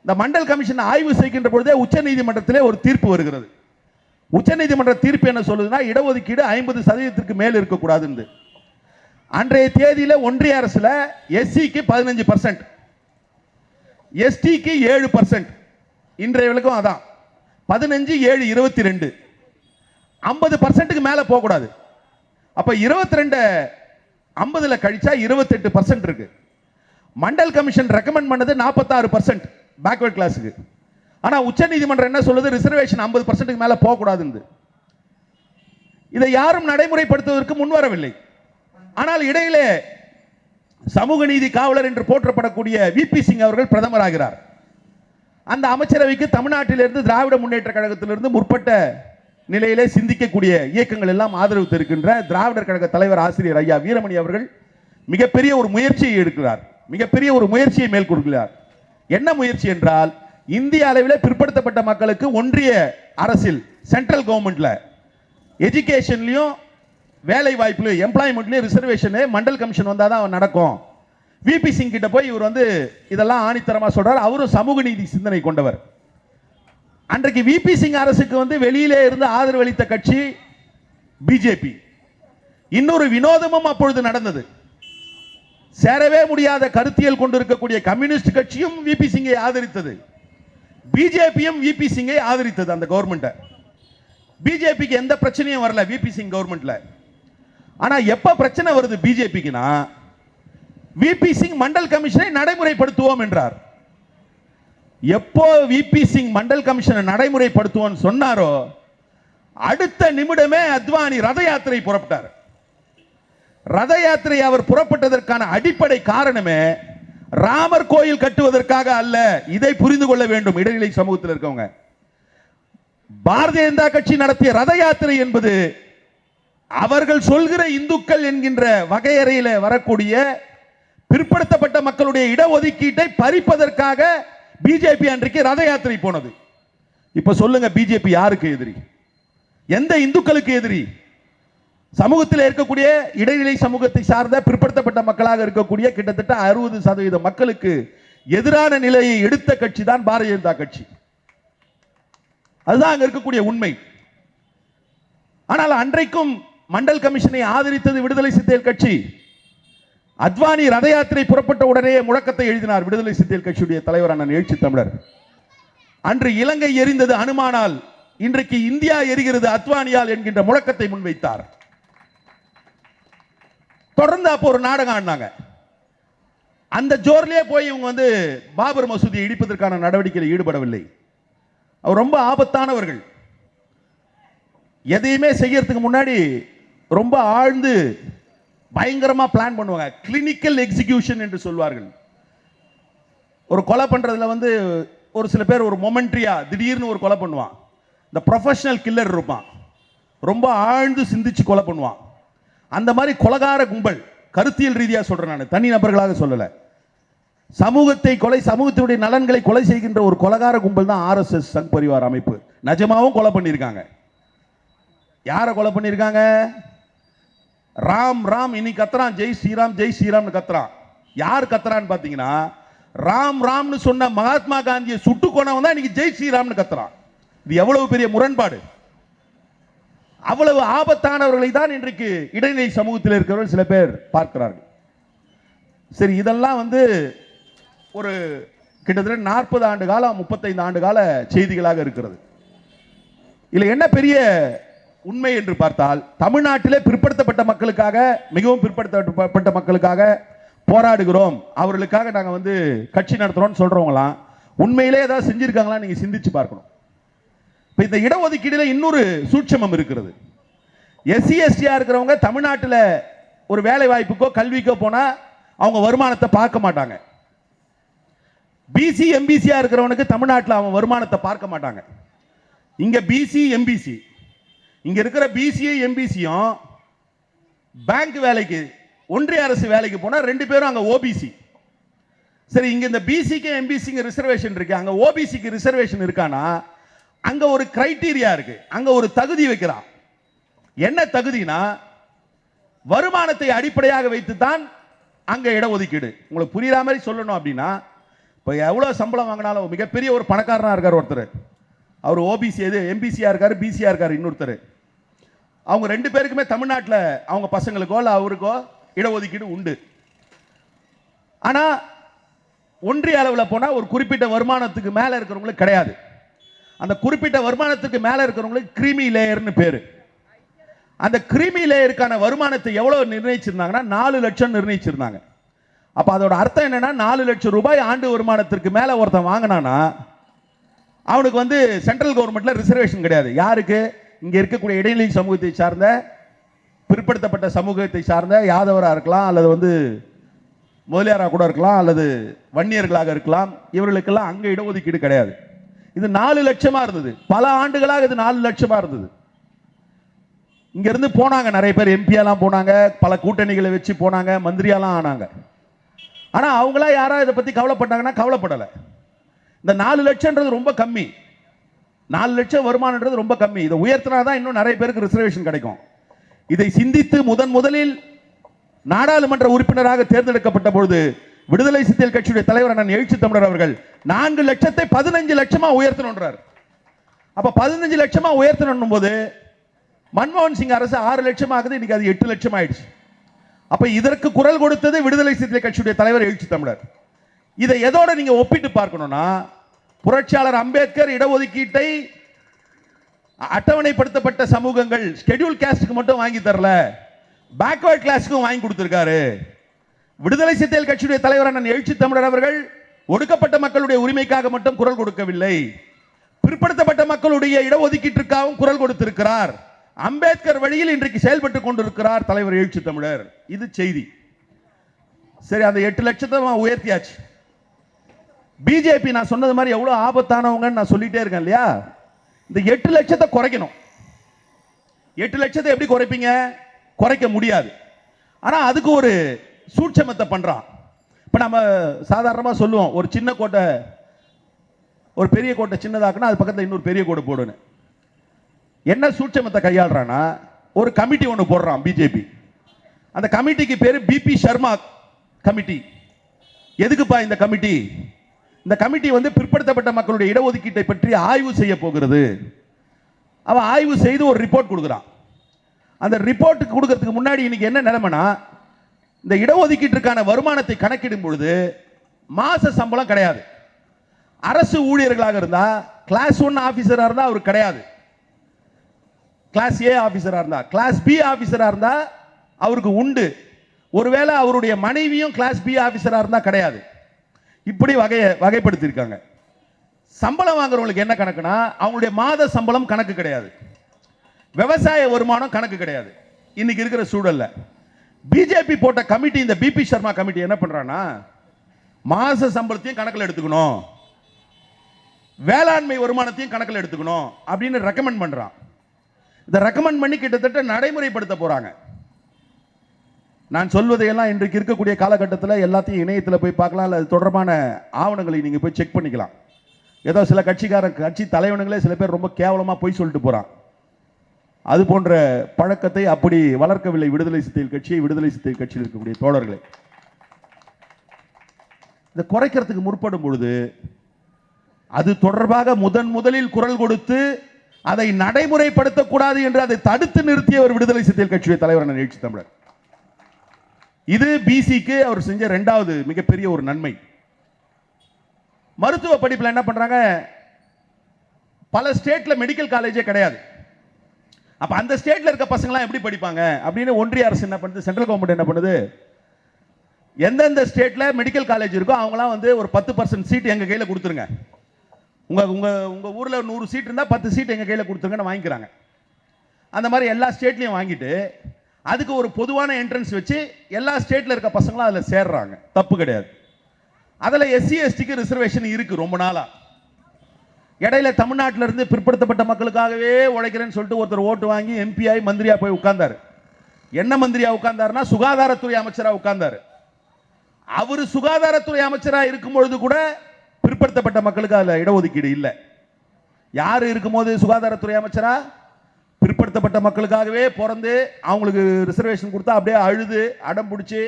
இந்த மண்டல் கமிஷன் ஆய்வு செய்கின்ற பொழுதே உச்ச நீதிமன்றத்திலே ஒரு தீர்ப்பு வருகிறது. உச்ச நீதிமன்ற தீர்ப்பு என்ன சொல்லுதுன்னா, இடஒதுக்கீடு 50% மேல் இருக்கக்கூடாது. அன்றைய தேதியில ஒன்றிய அரசுல எஸ்சிக்கு 15%, எஸ்டிக்கு 7%, இன்றைய விலக்கும் அதான் 15, 7, 22, 50% மேல போக கூடாது. அப்ப 22 50ல கழிச்சா 28% இருக்கு. மண்டல் கமிஷன் ரெக்கமெண்ட் பண்ணது 46% பேக்வர்ட் கிளாஸுக்கு. ஆனா உச்ச நீதிமன்றம் என்ன சொல்லுது, ரிசர்வேஷன் 50% மேல போக கூடாது. இதை யாரும் நடைமுறைப்படுத்துவதற்கு முன்வரவில்லை. ஆனால் இடையிலே சமூக நீதி காவலர் என்று போற்றப்படக்கூடிய விபி சிங் அவர்கள் பிரதமராகிறார். அந்த அமைச்சரவைக்கு தமிழ்நாட்டிலிருந்து திராவிட முன்னேற்ற கழகத்திலிருந்து முற்பட்ட நிலையிலே சிந்திக்கக்கூடிய இயக்கங்கள் எல்லாம் ஆதரவு தெரிவிக்கின்ற திராவிடர் கழக தலைவர் ஆசிரியர் ஐயா வீரமணி அவர்கள் மிகப்பெரிய ஒரு முயற்சியை எடுக்கிறார், மிகப்பெரிய ஒரு முயற்சியை மேற்கொள்கிறார். என்ன முயற்சி என்றால், இந்திய அளவில் பிற்படுத்தப்பட்ட மக்களுக்கு ஒன்றிய அரசில் சென்ட்ரல் கவர்மெண்ட்ல எஜுகேஷன்லயும் வேலை வாய்ப்புலையும் எம்ப்ளாய்மெண்ட்லயும் ரிசர்வேஷன் மண்டல் கமிஷன் வந்தால் தான் நடக்கும். விபி சிங் கிட்ட போய் இவர் வந்து இதெல்லாம் ஆணித்தரமா சொல்றார். அவரும் சமூக நீதி சிந்தனை கொண்டவர். அன்றைக்கு விபி சிங் அரசுக்கு வந்து வெளியிலே இருந்து ஆதரவு அளித்த கட்சி பிஜேபி. இன்னொரு வினோதமும் அப்பொழுது நடந்தது. சேரவே முடியாத கருத்தியல் கொண்டிருக்கக்கூடிய கம்யூனிஸ்ட் கட்சியும் விபி சிங்கை ஆதரித்தது, பிஜேபியும் விபி சிங்கை ஆதரித்தது. அந்த கவர்மெண்ட் பிஜேபிக்கு எந்த பிரச்சனையும் வரல விபி சிங் கவர்மெண்ட்ல. ஆனா எப்ப பிரச்சனை வருது பிஜேபிக்குனா, விபி சிங் மண்டல் கமிஷனை நடைமுறைப்படுத்துவோம் என்றார். எப்போ விபி சிங் மண்டல் கமிஷனை நடைமுறைப்படுத்துவோம் சொன்னாரோ அடுத்த நிமிடமே அத்வானி ரத யாத்திரை புறப்பட்டார். ரத யாத்திரை அவர் புறப்பட்டதற்கான அடிப்படை காரணமே ராமர் கோயில் கட்டுவதற்காக அல்ல. இதை புரிந்து கொள்ள வேண்டும் இடைநிலை சமூகத்தில் இருக்கவங்க. பாரதிய ஜனதா கட்சி நடத்திய ரத யாத்திரை என்பது அவர்கள் சொல்கிற இந்துக்கள் என்கின்ற வகையறையில் வரக்கூடிய பிற்படுத்தப்பட்ட மக்களுடைய இடஒதுக்கீட்டை பறிப்பதற்காக பிஜேபி அன்றைக்கு ரத யாத்திரை போனது. இப்ப சொல்லுங்க, பிஜேபி யாருக்கு எதிரி? எந்த இந்துக்களுக்கு எதிரி? சமூகத்தில் இருக்கக்கூடிய இடைநிலை சமூகத்தை சார்ந்த பிற்படுத்தப்பட்ட மக்களாக இருக்கக்கூடிய கிட்டத்தட்ட 60% மக்களுக்கு எதிரான நிலையை எடுத்த கட்சி தான் பாரதிய ஜனதா கட்சி. அதுதான் அங்க இருக்கக்கூடிய உண்மை. ஆனால் அன்றைக்கும் மண்டல் கமிஷனை ஆதரித்தது விடுதலை சிறுத்தைகள் கட்சி. அத்வானி ரத யாத்திரை புறப்பட்ட உடனே முழக்கத்தை எழுதினார் விடுதலை சிறுத்தைகள் கட்சியுடைய தலைவர் அண்ணன் எழுச்சி தமிழர். அன்று இலங்கை எரிந்தது அனுமானால், இன்றைக்கு இந்தியா எரிகிறது அத்வானியால் என்கின்ற முழக்கத்தை முன்வைத்தார். தொடர்ந்து அப்போ ஒரு நாடகம் ஆடினாங்க. அந்த ஜோர்லயே போய் இவங்க வந்து பாபர் மசூதியை இடிப்பதற்கான நடவடிக்கையில் ஈடுபடவில்லை. அவர் ரொம்ப ஆபத்தானவர்கள். எதையுமே செய்யறதுக்கு முன்னாடி ரொம்ப ஆழ்ந்து பயங்கரமா பிளான் பண்ணுவாங்க. கிளினிக்கல் எக்ஸிகியூஷன் என்று சொல்வார்கள். ஒரு கொலை பண்றதுல வந்து ஒரு சில பேர் ஒரு மொமெண்ட்ரியா திடீர்னு ஒரு கொலை பண்ணுவான். இந்த ப்ரொஃபஷனல் கில்லர் இருப்பான், ரொம்ப ஆழ்ந்து சிந்திச்சு கொலை பண்ணுவான். அந்த மாதிரி கொலைகார கும்பல், கருத்தியல் ரீதியாக சொல்றேன், நான் தனி நபர்களாக சொல்லல, சமூகத்தை கொலை, சமூகத்தினுடைய நலன்களை கொலை செய்கின்ற ஒரு கொலைகார கும்பல் தான் ஆர்எஸ்எஸ் சங் பரிவார் அமைப்பு. நிஜமாவும் கொலை பண்ணியிருக்காங்க. யாரை கொலை பண்ணியிருக்காங்க? ராம் ராம் இனி கத்துறான், ஜெய் ஸ்ரீராம் ஜெய் ஸ்ரீராம்னு கத்துறான். யார் கத்துறான்னு பாத்தீங்கன்னா, ராம் ராம்னு சொன்ன மகாத்மா காந்தியை சுட்டு கொண்டவன் தான் இன்னைக்கு ஜெய் ஸ்ரீராம்னு கத்துறான். இது எவ்வளவு பெரிய முரண்பாடு! அவ்வளவு ஆபத்தானவர்களை தான் இன்றைக்கு இடைநிலை சமூகத்தில் இருக்கிறவர்கள் சில பேர் பார்க்கிறார்கள். சரி, இதெல்லாம் வந்து ஒரு கிட்டத்தட்ட 40 ஆண்டு காலம் 35 ஆண்டு கால செய்திகளாக இருக்கிறது. இதுல என்ன பெரிய உண்மை என்று பார்த்தால், தமிழ்நாட்டிலே பிற்படுத்தப்பட்ட மக்களுக்காக, மிகவும் பிற்படுத்தப்பட்ட மக்களுக்காக போராடுகிறோம், அவர்களுக்காக நாங்கள் வந்து கட்சி நடத்துறோம்னு சொல்றவங்களாம் உண்மையிலே ஏதாவது செஞ்சிருக்காங்களா நீங்க சிந்திச்சு பார்க்கணும். இப்ப இந்த இடஒதுக்கீடுல இன்னொரு சூட்சமம் இருக்கிறது. எஸ்சி எஸ்டியா இருக்கிறவங்க தமிழ்நாட்டில் ஒரு வேலை வாய்ப்புக்கோ கல்விக்கோ போனா அவங்க வருமானத்தை பார்க்க மாட்டாங்க. பிசி எம்பிசியா இருக்கிறவனுக்கு தமிழ்நாட்டில் அவன் வருமானத்தை பார்க்க மாட்டாங்க. இங்க பிசி எம்பிசி, இங்க இருக்கிற பிசிஐ எம்பிசியும் பேங்க் வேலைக்கு, ஒன்றிய அரசு வேலைக்கு போனா 2 பேரும் அங்க ஓபிசி. சரி, இங்க இந்த பிசிக்கு எம்பிசிக்கு ரிசர்வேஷன் இருக்கு, அங்க ஓபிசிக்கு ரிசர்வேஷன் இருக்கானா? அங்க ஒரு கிரைட்டீரியா இருக்கு, அங்க ஒரு தகுதி வைக்கிறான். என்ன தகுதினா, வருமானத்தை அடிப்படையாக வைத்துத்தான் அங்க இடஒதுக்கீடு. உங்களுக்கு புரியுற மாதிரி சொல்லணும் அப்படின்னா, இப்போ எவ்வளவு சம்பளம் வாங்கினாலும், மிகப்பெரிய ஒரு பணக்காரனா இருக்கார் ஒருத்தர், அவர் ஓபிசி எது எம்பிசியா இருக்காரு, பிசியா இருக்காரு இன்னொருத்தர். அவங்க 2 பேருக்குமே தமிழ்நாட்டில் அவங்க பசங்களுக்கோ இல்லை அவருக்கோ இடஒதுக்கீடு உண்டு. ஆனா ஒன்றிய அளவில் போனா ஒரு குறிப்பிட்ட வருமானத்துக்கு மேல இருக்கிறவங்களுக்கு கிடையாது. அந்த குறிப்பிட்ட வருமானத்துக்கு மேல இருக்கிறவங்களுக்கு கிரீமி லேயர்னு பேரு. அந்த கிரீமி லேயருக்கான வருமானத்தை எவ்வளவு நிர்ணயிச்சிருந்தாங்கன்னா 4 லட்சம் நிர்ணயிச்சிருந்தாங்க. அப்ப அதோட அர்த்தம் என்னன்னா, 4 லட்சம் ரூபாய் ஆண்டு வருமானத்திற்கு மேல ஒருத்தன் வாங்கினானா அவனுக்கு வந்து சென்ட்ரல் கவர்மெண்ட்ல ரிசர்வேஷன் கிடையாது. யாருக்கு? இங்க இருக்கக்கூடிய இடைநிலை சமூகத்தை சார்ந்த, பிற்படுத்தப்பட்ட சமூகத்தை சார்ந்த யாதவரா இருக்கலாம், அல்லது வந்து முதலியாரா கூட இருக்கலாம், அல்லது வன்னியர்களாக இருக்கலாம், இவர்களுக்கெல்லாம் அங்க இடஒதுக்கீடு கிடையாது. இது 4 லட்சமா இருந்தது. பல ஆண்டுகளாக இது 4 லட்சமா இருந்தது. இங்க இருந்து போனாங்க நிறைய பேர், எம்பியெல்லாம் போனாங்க, பல கூட்டணிகளை வச்சு போனாங்க, மந்திரியாலாம் ஆனாங்க. ஆனா அவங்களா யாரா இதை பத்தி கவலைப்பட்டாங்கன்னா கவலைப்படல. இந்த 4 லட்சம்ன்றது ரொம்ப கம்மி. 4 லட்சம் வருமானம்ன்றது ரொம்ப கம்மி. இதை உயர்த்தினாதான் இன்னும் நிறைய பேருக்கு ரிசர்வேஷன் கிடைக்கும். இதை சிந்தித்து முதலில் நாடாளுமன்ற உறுப்பினராக தேர்ந்தெடுக்கப்பட்ட பொழுது விடுதலை சிறுத்தைகள் கட்சியுடைய தலைவர் அண்ணன் எழுச்சி தமிழர் அவர்கள் 4 லட்சத்தை 15 லட்சமா உயர்த்தணும்ன்றார். அப்ப 15 லட்சமா உயர்த்தணும் போது மன்மோகன் சிங் அரசு 6 லட்சம் ஆகுது, இன்னைக்கு அது 8 லட்சம் ஆயிடுச்சு. அப்ப இதற்கு குரல் கொடுத்தது விடுதலை சிறுத்தைகள் கட்சியுடைய தலைவர் எழுச்சி தமிழர். இதை எதோட நீங்க ஒப்பிட்டு பார்க்கணும்னா, புரட்சியாளர் அம்பேத்கர் இடஒதுக்கீட்டை அட்டவணைப்படுத்தப்பட்ட சமூகங்கள் ஷெட்யூல் காஸ்டுக்கு மட்டும் வாங்கி தரல, பேக்வர்ட் கிளாஸுக்கும் வாங்கி கொடுத்திருக்காரு. விடுதலை சிறுத்தைகள் கட்சியுடைய தலைவர் அண்ணன் எழுச்சி தமிழர் அவர்கள் ஒடுக்கப்பட்ட மக்களுடைய உரிமைக்காக மட்டும் குரல் கொடுக்கவில்லை, பிற்படுத்தப்பட்ட மக்களுடைய இடஒதுக்கீட்டிற்காகவும் குரல் கொடுத்திருக்கிறார். அம்பேத்கர் வழியில் இன்றைக்கு செயல்பட்டுக் கொண்டிருக்கிறார் தலைவர் எழுச்சி தமிழர். இது செய்தி. சரி, அந்த 8 லட்சத்தை உயர்த்தியாச்சு. பிஜேபி நான் சொன்னது மாதிரி எவ்வளவு ஆபத்தானவங்கன்னு நான் சொல்லிட்டே இருக்கேன் இல்லையா? இந்த 8 லட்சத்தை குறைக்கணும். 8 லட்சத்தை எப்படி குறைப்பீங்க? குறைக்க முடியாது. ஆனா அதுக்கு ஒரு சூட்சமத்தை பண்றான். இப்போ நம்ம சாதாரணமாக சொல்லுவோம், ஒரு சின்ன கோட்டை ஒரு பெரிய கோட்டை சின்னதாக்குனா அது பக்கத்தில் இன்னொரு பெரிய கோட்டை போடுன்னு. என்ன சூட்சமத்தை கையாளுறான்னா, ஒரு கமிட்டி ஒன்று போடுறான் பிஜேபி. அந்த கமிட்டிக்கு பேர் பிபி சர்மா கமிட்டி. எதுக்குப்பா இந்த கமிட்டி? இந்த கமிட்டி வந்து பிற்படுத்தப்பட்ட மக்களுடைய இடஒதுக்கீட்டை பற்றி ஆய்வு செய்ய போகிறது. அவன் ஆய்வு செய்து ஒரு ரிப்போர்ட் கொடுக்குறான். அந்த ரிப்போர்ட் கொடுக்கறதுக்கு முன்னாடி இன்னைக்கு என்ன நிலைமைனா, இந்த இடஒதுக்கீட்டிற்கான வருமானத்தை கணக்கிடும் பொழுது மாச சம்பளம் கிடையாது. அரசு ஊழியர்களாக இருந்தா கிளாஸ் 1 ஆபீசரா இருந்தா அவருக்கு கிடையாது. கிளாஸ் ஏ ஆபீசரா இருந்தா, கிளாஸ் பி ஆபீசரா இருந்தா அவருக்கு உண்டு. ஒருவேளை அவருடைய மனைவியும் கிளாஸ் பி ஆபீசரா இருந்தா கிடையாது. இப்படி வகைப்படுத்தியிருக்காங்க. சம்பளம் வாங்குறவங்களுக்கு என்ன கணக்குனா, அவங்களுடைய மாத சம்பளம் கணக்கு கிடையாது, விவசாய வருமானம் கணக்கு கிடையாது. இன்னைக்கு இருக்கிற சூழல்ல பிஜேபி போட்ட கமிட்டி, இந்த பிபி சர்மா கமிட்டி என்ன பண்றானா, மாச சம்பளத்தையும் கணக்கில் எடுத்துக்கணும், வேளாண்மை வருமானத்தையும் கணக்கில் எடுத்துக்கணும் அப்படின்னு ரெக்கமெண்ட் பண்றான். இதை ரெக்கமெண்ட் பண்ணி கிட்டத்தட்ட நடைமுறைப்படுத்த போறாங்க. நான் சொல்வதையெல்லாம் இன்றைக்கு இருக்கக்கூடிய காலகட்டத்தில் எல்லாத்தையும் இணையத்தில் போய் பார்க்கலாம், இல்லை அது தொடர்பான ஆவணங்களை நீங்கள் போய் செக் பண்ணிக்கலாம். ஏதோ சில கட்சி தலைவனுங்களே சில பேர் ரொம்ப கேவலமாக போய் சொல்லிட்டு போகிறான். அது போன்ற பழக்கத்தை அப்படி வளர்க்கவில்லை விடுதலை சிறுத்தைகள் கட்சியை, விடுதலை சிறுத்தைகள் கட்சியில் இருக்கக்கூடிய தோழர்களை. இதை குறைக்கிறதுக்கு முற்படும் பொழுது அது தொடர்பாக முதலில் குரல் கொடுத்து அதை நடைமுறைப்படுத்தக்கூடாது என்று அதை தடுத்து நிறுத்திய ஒரு விடுதலை சிறுத்தைகள் கட்சியுடைய தலைவர் எழுச்சி தமிழர். இது பிசிக்கு அவர் செஞ்ச இரண்டாவது மிகப்பெரிய ஒரு நன்மை. மருத்துவ படிப்பில் என்ன பண்றாங்க, பல ஸ்டேட்ல மெடிக்கல் காலேஜே கிடையாது. அப்ப அந்த ஸ்டேட்ல இருக்க பசங்களாம் எப்படி படிப்பாங்க அப்படின்னு ஒன்றிய அரசு என்ன பண்ணுது, சென்ட்ரல் கவர்மெண்ட் என்ன பண்ணுது, எந்தெந்த ஸ்டேட்ல மெடிக்கல் காலேஜ் இருக்கோ அவங்களாம் வந்து ஒரு 10% சீட் எங்க கையில கொடுத்துருங்க, உங்க உங்க உங்க ஊர்ல 100 சீட் இருந்தா 10 சீட் எங்க கையில கொடுத்துருங்கன்னு வாங்கிக்கிறாங்க. அந்த மாதிரி எல்லா ஸ்டேட்லயும் வாங்கிட்டு அதுக்கு ஒரு பொதுவான என்ட்ரன்ஸ் வச்சு எல்லா ஸ்டேட்ல இருக்க பசங்களும் அதுல சேர்றாங்க. தப்பு கிடையாது. அதுல எஸ்சி எஸ்டிக்கு ரிசர்வேஷன் இருக்கு ரொம்ப நாளா. இடையில தமிழ்நாட்டில இருந்து பிற்படுத்தப்பட்ட மக்களுக்காகவே உழைக்கிறேன்னு சொல்லிட்டு ஒருத்தர் ஓட்டு வாங்கி எம்பி ஆகி மந்திரியா போய் உட்கார்ந்தாரு. என்ன மந்திரியா உட்கார்ந்தாருன்னா சுகாதாரத்துறை அமைச்சரா உட்கார்ந்தாரு. அவரு சுகாதாரத்துறை அமைச்சரா இருக்கும் பொழுது கூட பிற்படுத்தப்பட்ட மக்களுக்கு அதுல இடஒதுக்கீடு இல்லை. யாரு இருக்கும்போது சுகாதாரத்துறை அமைச்சரா பிற்படுத்தப்பட்ட மக்களுக்காகவே பிறந்து அவங்களுக்கு ரிசர்வேஷன் கொடுத்தா அப்படியே அழுது அடம் பிடிச்சி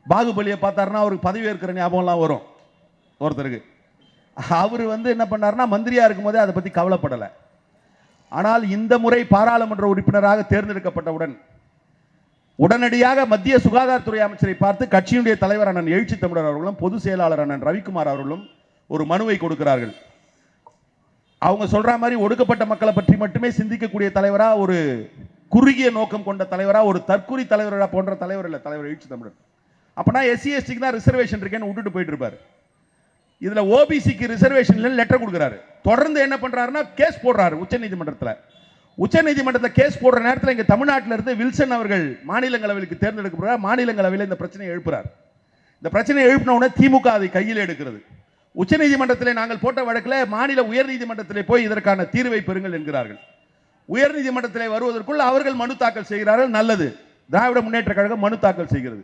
பாகுபலியை பார்த்தாருன்னா அவருக்கு பதவி ஏற்கிற ஞாபகம்லாம் வரும் ஒருத்தருக்கு. அவர் வந்து என்ன பண்ணாருன்னா மந்திரியா இருக்கும் போதே அதை பத்தி கவலைப்படலை. ஆனால் இந்த முறை பாராளுமன்ற உறுப்பினராக தேர்ந்தெடுக்கப்பட்டவுடன் உடனடியாக மத்திய சுகாதாரத்துறை அமைச்சரை பார்த்து கட்சியினுடைய தலைவர் அண்ணன் எழுச்சி தமிழர் அவர்களும் பொதுச் செயலாளர் அண்ணன் ரவிக்குமார் அவர்களும் ஒரு மனுவை கொடுக்கிறார்கள். அவங்க சொல்ற மாதிரி ஒடுக்கப்பட்ட மக்களை பற்றி மட்டுமே சிந்திக்கக்கூடிய தலைவரா, ஒரு குறுகிய நோக்கம் கொண்ட தலைவரா, ஒரு தற்குறி தலைவரா போன்ற தலைவர் இல்லை தலைவர் எழுச்சி தமிழர். அப்பனா எஸ்சி எஸ்டிக்கு தான் ரிசர்வேஷன் இருக்கேன்னு விட்டுட்டு போயிட்டு இருப்பாரு. இதுல ஓபிசிக்கு ரிசர்வேஷன் லெட்டர் கொடுக்குறாரு. தொடர்ந்து என்ன பண்றாருன்னா கேஸ் போடுறாரு உச்சநீதிமன்றத்தில். உச்சநீதிமன்றத்தில் கேஸ் போடுற நேரத்தில் இங்க தமிழ்நாட்டில் இருந்து வில்சன் அவர்கள் மாநிலங்களவைக்கு தேர்ந்தெடுக்கப்படுறார். மாநிலங்களவையில் இந்த பிரச்சனையை எழுப்புறார். இந்த பிரச்சனையை எழுப்பின உடனே திமுக அதை கையில் எடுக்கிறது. உச்சநீதிமன்றத்தில் நாங்கள் போட்ட வழக்கில் மாநில உயர்நீதிமன்றத்தில் போய் இதற்கான தீர்வை பெறுங்கள் என்கிறார்கள். உயர்நீதிமன்றத்தில் வருவதற்குள் அவர்கள் மனு தாக்கல் செய்கிறார்கள். நல்லது, திராவிட முன்னேற்ற கழகம் மனு தாக்கல் செய்கிறது.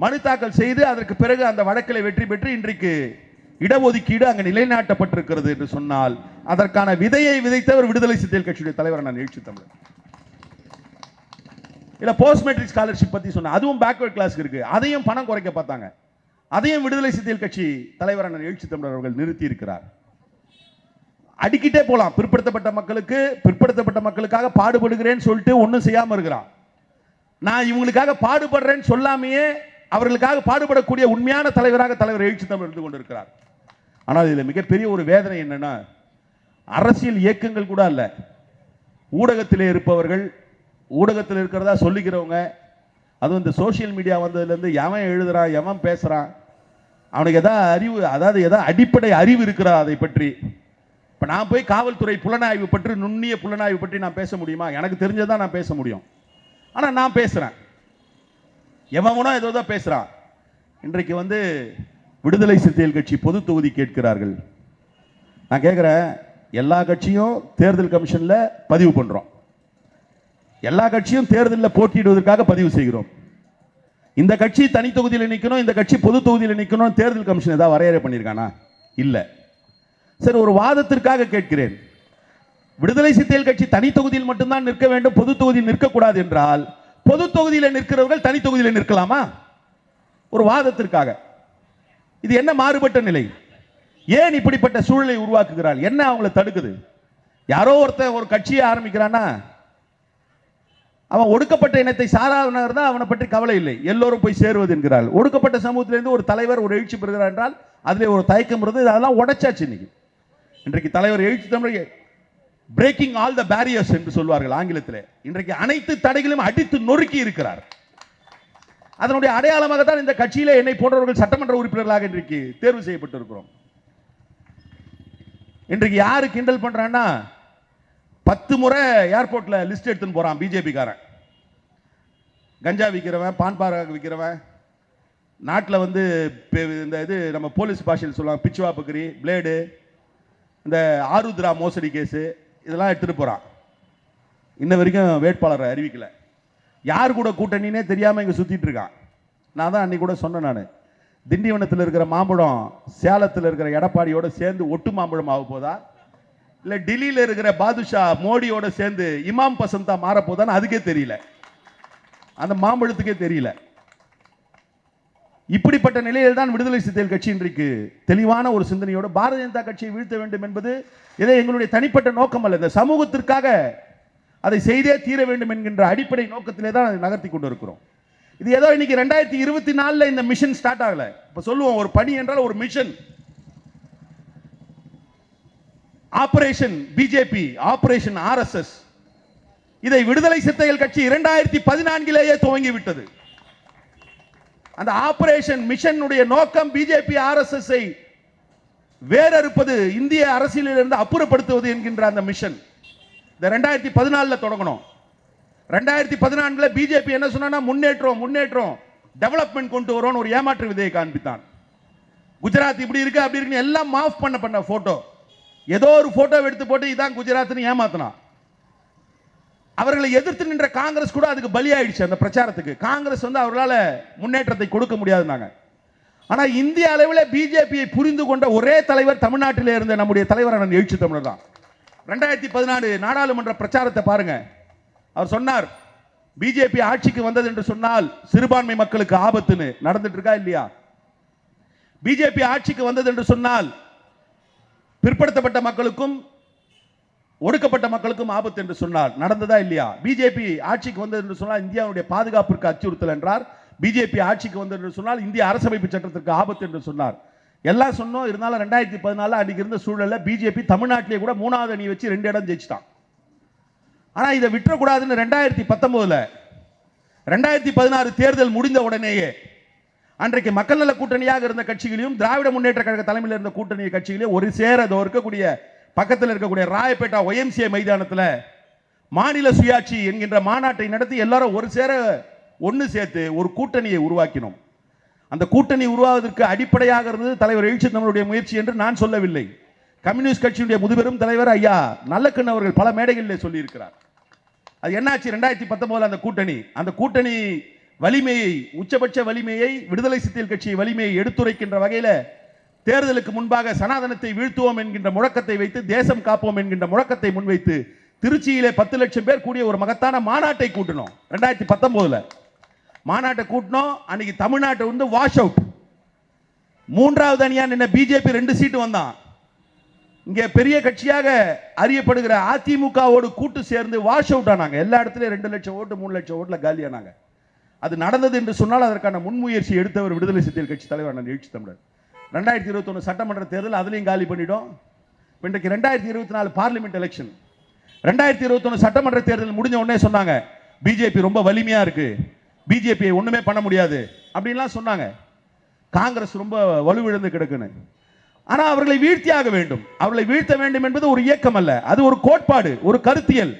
மனு தாக்கல் செய்து அதற்கு பிறகு அந்த வழக்கில் வெற்றி பெற்று இன்றைக்கு இடஒதுக்கீடு அங்கு நிலைநாட்டப்பட்டிருக்கிறது என்று சொன்னால் அதற்கான விதையை விதைத்தவர் விடுதலை சிறுத்தைகள் கட்சியுடைய தலைவர் நான் எழுச்சி தமிழர். இல்ல போஸ்ட் மெட்ரிக் ஸ்காலர்ஷிப் பத்தி சொன்ன, அதுவும் பேக்வர்ட் கிளாஸ்க்கு இருக்கு. அதையும் பணம் குறைக்க பார்த்தாங்க. அதையும் விடுதலை சிறுத்தைகள் கட்சி தலைவர் அண்ணன் எழுச்சி தமிழர் அவர்கள் நிறுத்தி இருக்கிறார். அடிக்கிட்டே போலாம். பிற்படுத்தப்பட்ட மக்களுக்காக பாடுபடுகிறேன்னு சொல்லிட்டு ஒன்னும் செய்யாம இருக்கிறான். நான் இவங்களுக்காக பாடுபடுறேன்னு சொல்லாமையே அவர்களுக்காக பாடுபடக்கூடிய உண்மையான தலைவராக தலைவர் எழுச்சி தமிழர் இருந்து கொண்டிருக்கிறார். ஆனால் இதுல மிகப்பெரிய ஒரு வேதனை என்னன்னா, அரசியல் இயக்கங்கள் கூட அல்ல, ஊடகத்திலே இருப்பவர்கள், ஊடகத்தில் இருக்கிறதா சொல்லிக்கிறவங்க, அதுவும் இந்த சோசியல் மீடியா வந்ததுலேருந்து எவன் எழுதுறான் எவன் பேசுறான், அவனுக்கு ஏதாவது அடிப்படை அறிவு இருக்கிறா அதை பற்றி. இப்போ நான் போய் காவல்துறை புலனாய்வு பற்றி, நுண்ணிய புலனாய்வு பற்றி நான் பேச முடியுமா? எனக்கு தெரிஞ்சதான் நான் பேச முடியும். ஆனால் நான் பேசுறேன், எவனோ ஏதோ தான் பேசுறான். இன்றைக்கு வந்து விடுதலை சிறுத்தைகள் கட்சி பொது தொகுதி கேட்கிறார்கள். நான் கேட்குறேன், எல்லா கட்சியும் தேர்தல் கமிஷன்ல பதிவு பண்றோம், எல்லா கட்சியும் தேர்தலில் போட்டியிடுவதற்காக பதிவு செய்கிறோம். இந்த கட்சி தனி தொகுதியில் நிற்கணும், இந்த கட்சி பொது தொகுதியில் நிற்கணும், தேர்தல் கமிஷன் ஏதாவது வரையறை பண்ணியிருக்கானா? இல்லை. சரி, ஒரு வாதத்திற்காக கேட்கிறேன். விடுதலை சிறுத்தைகள் கட்சி தனி தொகுதியில் மட்டும்தான் நிற்க வேண்டும், பொது தொகுதியில் நிற்கக்கூடாது என்றால் பொது தொகுதியில் நிற்கிறவர்கள் தனி தொகுதியில் நிற்கலாமா? ஒரு வாதத்திற்காக. இது என்ன மாறுபட்ட நிலை? ஏன் இப்படிப்பட்ட சூழலை உருவாக்குகிறார்? என்ன அவங்களை தடுக்குது? யாரோ ஒருத்தர் ஒரு கட்சியை ஆரம்பிக்கிறான்னா அவன் ஒடுக்கப்பட்ட இனத்தை சாராதவனாக தான் அவனை பற்றி கவலை இல்லை, எல்லோரும் போய் சேருவது என்கிறார். ஒடுக்கப்பட்ட சமூகத்திலிருந்து ஒரு தலைவர் ஒரு எழுச்சி பெறுகிறார் என்றால் அதிலே ஒரு தயக்கம் இருந்தது. அதெல்லாம் உடைச்சாச்சு. இன்றைக்கு தலைவர் எழுச்சி Tamil braking all the barriers என்று சொல்வார்கள் ஆங்கிலத்தில். இன்றைக்கு அனைத்து தடைகளும் அடித்து நொறுக்கி இருக்கிறார். அதனுடைய அடையாளமாக தான் இந்த கட்சியிலே என்னை போன்றவர்கள் சட்டமன்ற உறுப்பினர்களாக இன்றைக்கு தேர்வு செய்யப்பட்டு இருக்கிறோம். இன்றைக்கு யாரு கிண்டல் பண்றான்னா 10 முறை ஏர்போர்ட்ல லிஸ்ட் எடுத்துன்னு போறான் பிஜேபி காரன். கஞ்சா விற்கிறவன், பான்பாரக விற்கிறவன், நாட்டில் வந்து இந்த இது நம்ம போலீஸ் பாஷையில் சொல்லுவாங்க பிச்சுவா பக்கரி, பிளேடு, இந்த ஆருத்ரா மோசடி கேஸு, இதெல்லாம் எடுத்துட்டு போறான். இன்ன வரைக்கும் வேட்பாளரை அறிவிக்கல. யார் கூட கூட்டணினே தெரியாம இங்க சுத்திட்டு இருக்கான். நான் தான் அன்னைக்கு கூட சொன்னேன், நான் திண்டிவனத்தில் இருக்கிற மாம்பழம் சேலத்தில் இருக்கிற எடப்பாடியோட சேர்ந்து ஒட்டு மாம்பழம் ஆக போதா, இல்லை டெல்லியில் இருக்கிற பாதுஷா மோடியோட சேர்ந்து இமாம் பசந்தா மாற போதான்னு அதுக்கே தெரியல, அந்த மாம்பழத்துக்கே தெரியல. இப்படிப்பட்ட நிலையில் தான் விடுதலை சிறுத்தைகள் கட்சி இன்றைக்கு தெளிவான ஒரு சிந்தனையோடு பாரதிய ஜனதா கட்சியை வீழ்த்த வேண்டும் என்பது இதை எங்களுடைய தனிப்பட்ட நோக்கம் அல்ல. இந்த சமூகத்திற்காக அதை செய்தே தீர வேண்டும் என்கின்ற அடிப்படை நோக்கத்திலே தான் அதை நகர்த்தி கொண்டு இருக்கிறோம். இது ஏதோ இன்னைக்கு 2024 இந்த மிஷன் ஸ்டார்ட் ஆகல. இப்ப சொல்லுவோம் ஒரு பணி என்றால் ஒரு mission. Operation BJP, operation RSS. இதை விடுதலை சிறுத்தைகள் கட்சி 2014 துவங்கி விட்டது. அந்த ஆபரேஷன் மிஷன் நோக்கம் பிஜேபி ஆர்எஸ்எஸ் வேறறுப்பது, இந்திய அரசியலில் இருந்து அப்புறப்படுத்துவது என்கின்ற அந்த மிஷன் இந்த 2014 தொடங்கணும். 2014 பிஜேபி என்ன சொன்னா முன்னேற்றம் முன்னேற்றம் டெவலப்மெண்ட் கொண்டு வரோம் ஒரு ஏமாற்று விதையை காண்பித்தான். குஜராத் இப்படி இருக்கு அப்படி இருக்கு எல்லாம் மாஃப் பண்ண போட்டோ, ஏதோ ஒரு போட்டோ எடுத்து போட்டு இதான் குஜராத்னு ஏமாத்தினா. அவர்களை எதிர்த்து நின்ற காங்கிரஸ் கூட அதுக்கு பலியாயிடுச்சு. அந்த பிரச்சாரத்துக்கு காங்கிரஸ் வந்து அவர்களால முன்னேற்றத்தை கொடுக்க முடியாதுனாங்க. ஆனா இந்திய அளவில் பிஜேபியை புரிந்து கொண்ட ஒரே தலைவர் தமிழ்நாட்டிலே இருந்த நம்முடைய தலைவர் எழுச்சி தமிழர் தான். 2014 நாடாளுமன்ற பிரச்சாரத்தை பாருங்க. அவர் சொன்னார் பிஜேபி ஆட்சிக்கு வந்தது என்று சொன்னால் சிறுபான்மை மக்களுக்கு ஆபத்துன்னு. நடந்துட்டு இருக்கா இல்லையா? பிஜேபி ஆட்சிக்கு வந்தது என்று சொன்னால் பிற்படுத்தப்பட்ட மக்களுக்கும் ஒடுக்கப்பட்ட மக்களுக்கும் ஆபத்து என்று சொன்னார். நடந்ததா இல்லையா? பிஜேபி ஆட்சிக்கு வந்தது என்று சொன்னால் இந்தியாவுடைய பாதுகாப்பிற்கு அச்சுறுத்தல் என்றார். பிஜேபி ஆட்சிக்கு வந்தது என்று சொன்னால் இந்திய அரசமைப்பு சட்டத்திற்கு ஆபத்து என்று சொன்னார். எல்லாம் சொன்னோம். இருந்தாலும் 2014 அன்னைக்கு இருந்த சூழல்ல பிஜேபி தமிழ்நாட்டிலே கூட 3வது அணி வச்சு 2 இடம் ஜெயிச்சிட்டான். ஆனா இதை விட்டுறக்கூடாதுன்னு 2016 தேர்தல் முடிந்த உடனேயே அன்றைக்கு மக்கள் நல கூட்டணியாக இருந்த கட்சிகளையும் திராவிட முன்னேற்ற கழக தலைமையில் இருந்த கூட்டணி கட்சிகளையும் ஒரு சேர இருக்கக்கூடிய பக்கத்தில் இருக்கக்கூடிய ராயப்பேட்டா ஒய்எம்சிஏ மைதானத்தில் மாநில சுயாட்சி என்கின்ற மாநாட்டை நடத்தி எல்லாரும் ஒரு சேர ஒன்று சேர்த்து ஒரு கூட்டணியை உருவாக்கினோம். அந்த கூட்டணி உருவாவதற்கு அடிப்படையாக இருந்தது தலைவர் எழுச்சி தமிழுடைய முயற்சி என்று நான் சொல்லவில்லை. கம்யூனிஸ்ட் கட்சியுடைய முதுபெரும் தலைவர் ஐயா நல்லக்கண்ணு அவர்கள் பல மேடைகளில் சொல்லியிருக்கிறார். அது என்னாச்சு? 2019 அந்த கூட்டணி வலிமையை, உச்சபட்ச வலிமையை, விடுதலை சிறுத்தைகள் கட்சி வலிமையை எடுத்துரைக்கின்ற வகையில் தேர்தலுக்கு முன்பாக சனாதனத்தை வீழ்த்துவோம் என்கின்ற முழக்கத்தை வைத்து, தேசம் காப்போம் என்கின்ற முழக்கத்தை முன்வைத்து திருச்சியிலே 10 லட்சம் பேர் கூடிய ஒரு மகத்தான மாநாட்டை கூட்டினோம். 2019 மாநாட்டை கூட்டினோம். அன்னைக்கு தமிழ்நாட்டை வந்து வாஷ் அவுட். 3வது அணியா நின்ன பிஜேபி 2 சீட்டு வந்தான். இங்கே பெரிய கட்சியாக அறியப்படுகிற அதிமுகவோடு கூட்டு சேர்ந்து வாஷ் அவுட் ஆனாங்க. எல்லா இடத்துலையும் 2 லட்சம் ஓட்டு 3 லட்சம் ஓட்டுல காலியானாங்க. அது நடந்தது என்று சொன்னால் அதற்கான முன்முயற்சி எடுத்தவர் விடுதலை சிறுத்தைகள் கட்சி தலைவர் எழுச்சி தமிழர். 2021 சட்டமன்ற தேர்தல் அதுலையும் காலி பண்ணிட்டோம். இன்றைக்கு 2024 பார்லிமெண்ட் எலெக்ஷன். 2021 சட்டமன்ற தேர்தல் முடிஞ்ச உடனே சொன்னாங்க பிஜேபி ரொம்ப வலிமையா இருக்கு, பிஜேபியை ஒண்ணுமே பண்ண முடியாது அப்படின்லாம் சொன்னாங்க. காங்கிரஸ் ரொம்ப வலுவிழந்து கிடக்குன்னு. ஆனா அவர்களை வீழ்த்தியாக வேண்டும். அவர்களை வீழ்த்த வேண்டும் என்பது ஒரு இயக்கம் அல்ல, அது ஒரு கோட்பாடு, ஒரு கருத்தியல்.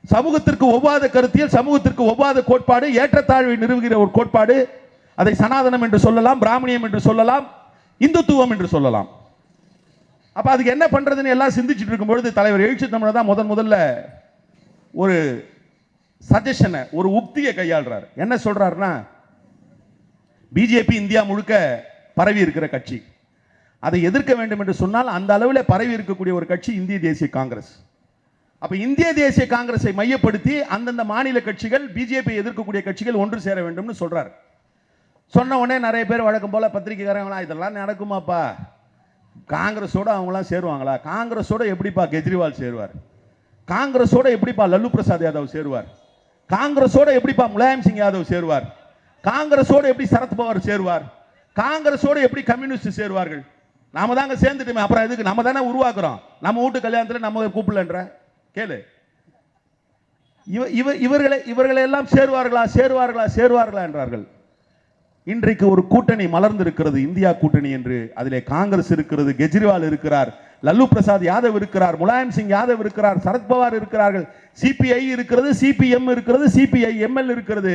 சமூகத்திற்கு ஒவ்வாத கருத்தியல், சமூகத்திற்கு ஒவ்வாத கோட்பாடு, ஏற்றத்தாழ்வை நிறுவுகிற ஒரு கோட்பாடு. அதை சனாதனம் என்று சொல்லலாம், பிராமணியம் என்று சொல்லலாம், இந்துத்துவம் என்று சொல்லலாம். அப்ப அதுக்கு என்ன பண்றதுன்னு எல்லாம் சிந்திச்சுட்டு இருக்கும் பொழுது தலைவர் எழுச்சி தமிழர் தான் முதல்ல ஒரு சஜஷனை, ஒரு உக்தியை கையாளுறாரு. என்ன சொல்றாருன்னா, பிஜேபி இந்தியா முழுக்க பரவி இருக்கிற கட்சி. அதை எதிர்க்க வேண்டும் என்று சொன்னால் அந்த அளவில் பரவி இருக்கக்கூடிய ஒரு கட்சி இந்திய தேசிய காங்கிரஸ். அப்ப இந்திய தேசிய காங்கிரஸை மையப்படுத்தி அந்தந்த மாநில கட்சிகள் பிஜேபி எதிர்க்கக்கூடிய கட்சிகள் ஒன்று சேர வேண்டும் சொல்றாரு. சொன்ன உடனே நிறைய பேர் வழக்கம் போல பத்திரிகைக்காரங்களா இதெல்லாம் நடக்குமாப்பா, காங்கிரஸோட அவங்களாம் சேருவாங்களா, காங்கிரஸோட எப்படிப்பா கெஜ்ரிவால் சேருவார், காங்கிரஸோட எப்படிப்பா லல்லு பிரசாத் யாதவ் சேருவார், காங்கிரஸோட எப்படிப்பா முலாயம் சிங் யாதவ் சேருவார், காங்கிரஸோட எப்படி சரத்பவார் சேருவார், காங்கிரஸோட எப்படி கம்யூனிஸ்ட் சேருவார்கள், நாம தாங்க சேர்ந்துட்டுமே, அப்புறம் எதுக்கு நம்ம தானே உருவாக்குறோம், நம்ம வீட்டு கல்யாணத்தில் நம்ம கூப்பிடலன்ற கேளு. இவர்களை எல்லாம் சேருவார்களா சேருவார்களா சேருவார்களா என்றார்கள். இன்றைக்கு ஒரு கூட்டணி மலர்ந்திருக்கிறது, இந்தியா கூட்டணி என்று. அதிலே காங்கிரஸ் இருக்கிறது, கெஜ்ரிவால் இருக்கிறார், லல்லு பிரசாத் யாதவ் இருக்கிறார், முலாயம் சிங் யாதவ் இருக்கிறார், சரத்பவார் இருக்கிறார்கள், சிபிஐ இருக்கிறது, சிபிஎம் இருக்கிறது, சிபிஐ எம்எல் இருக்கிறது,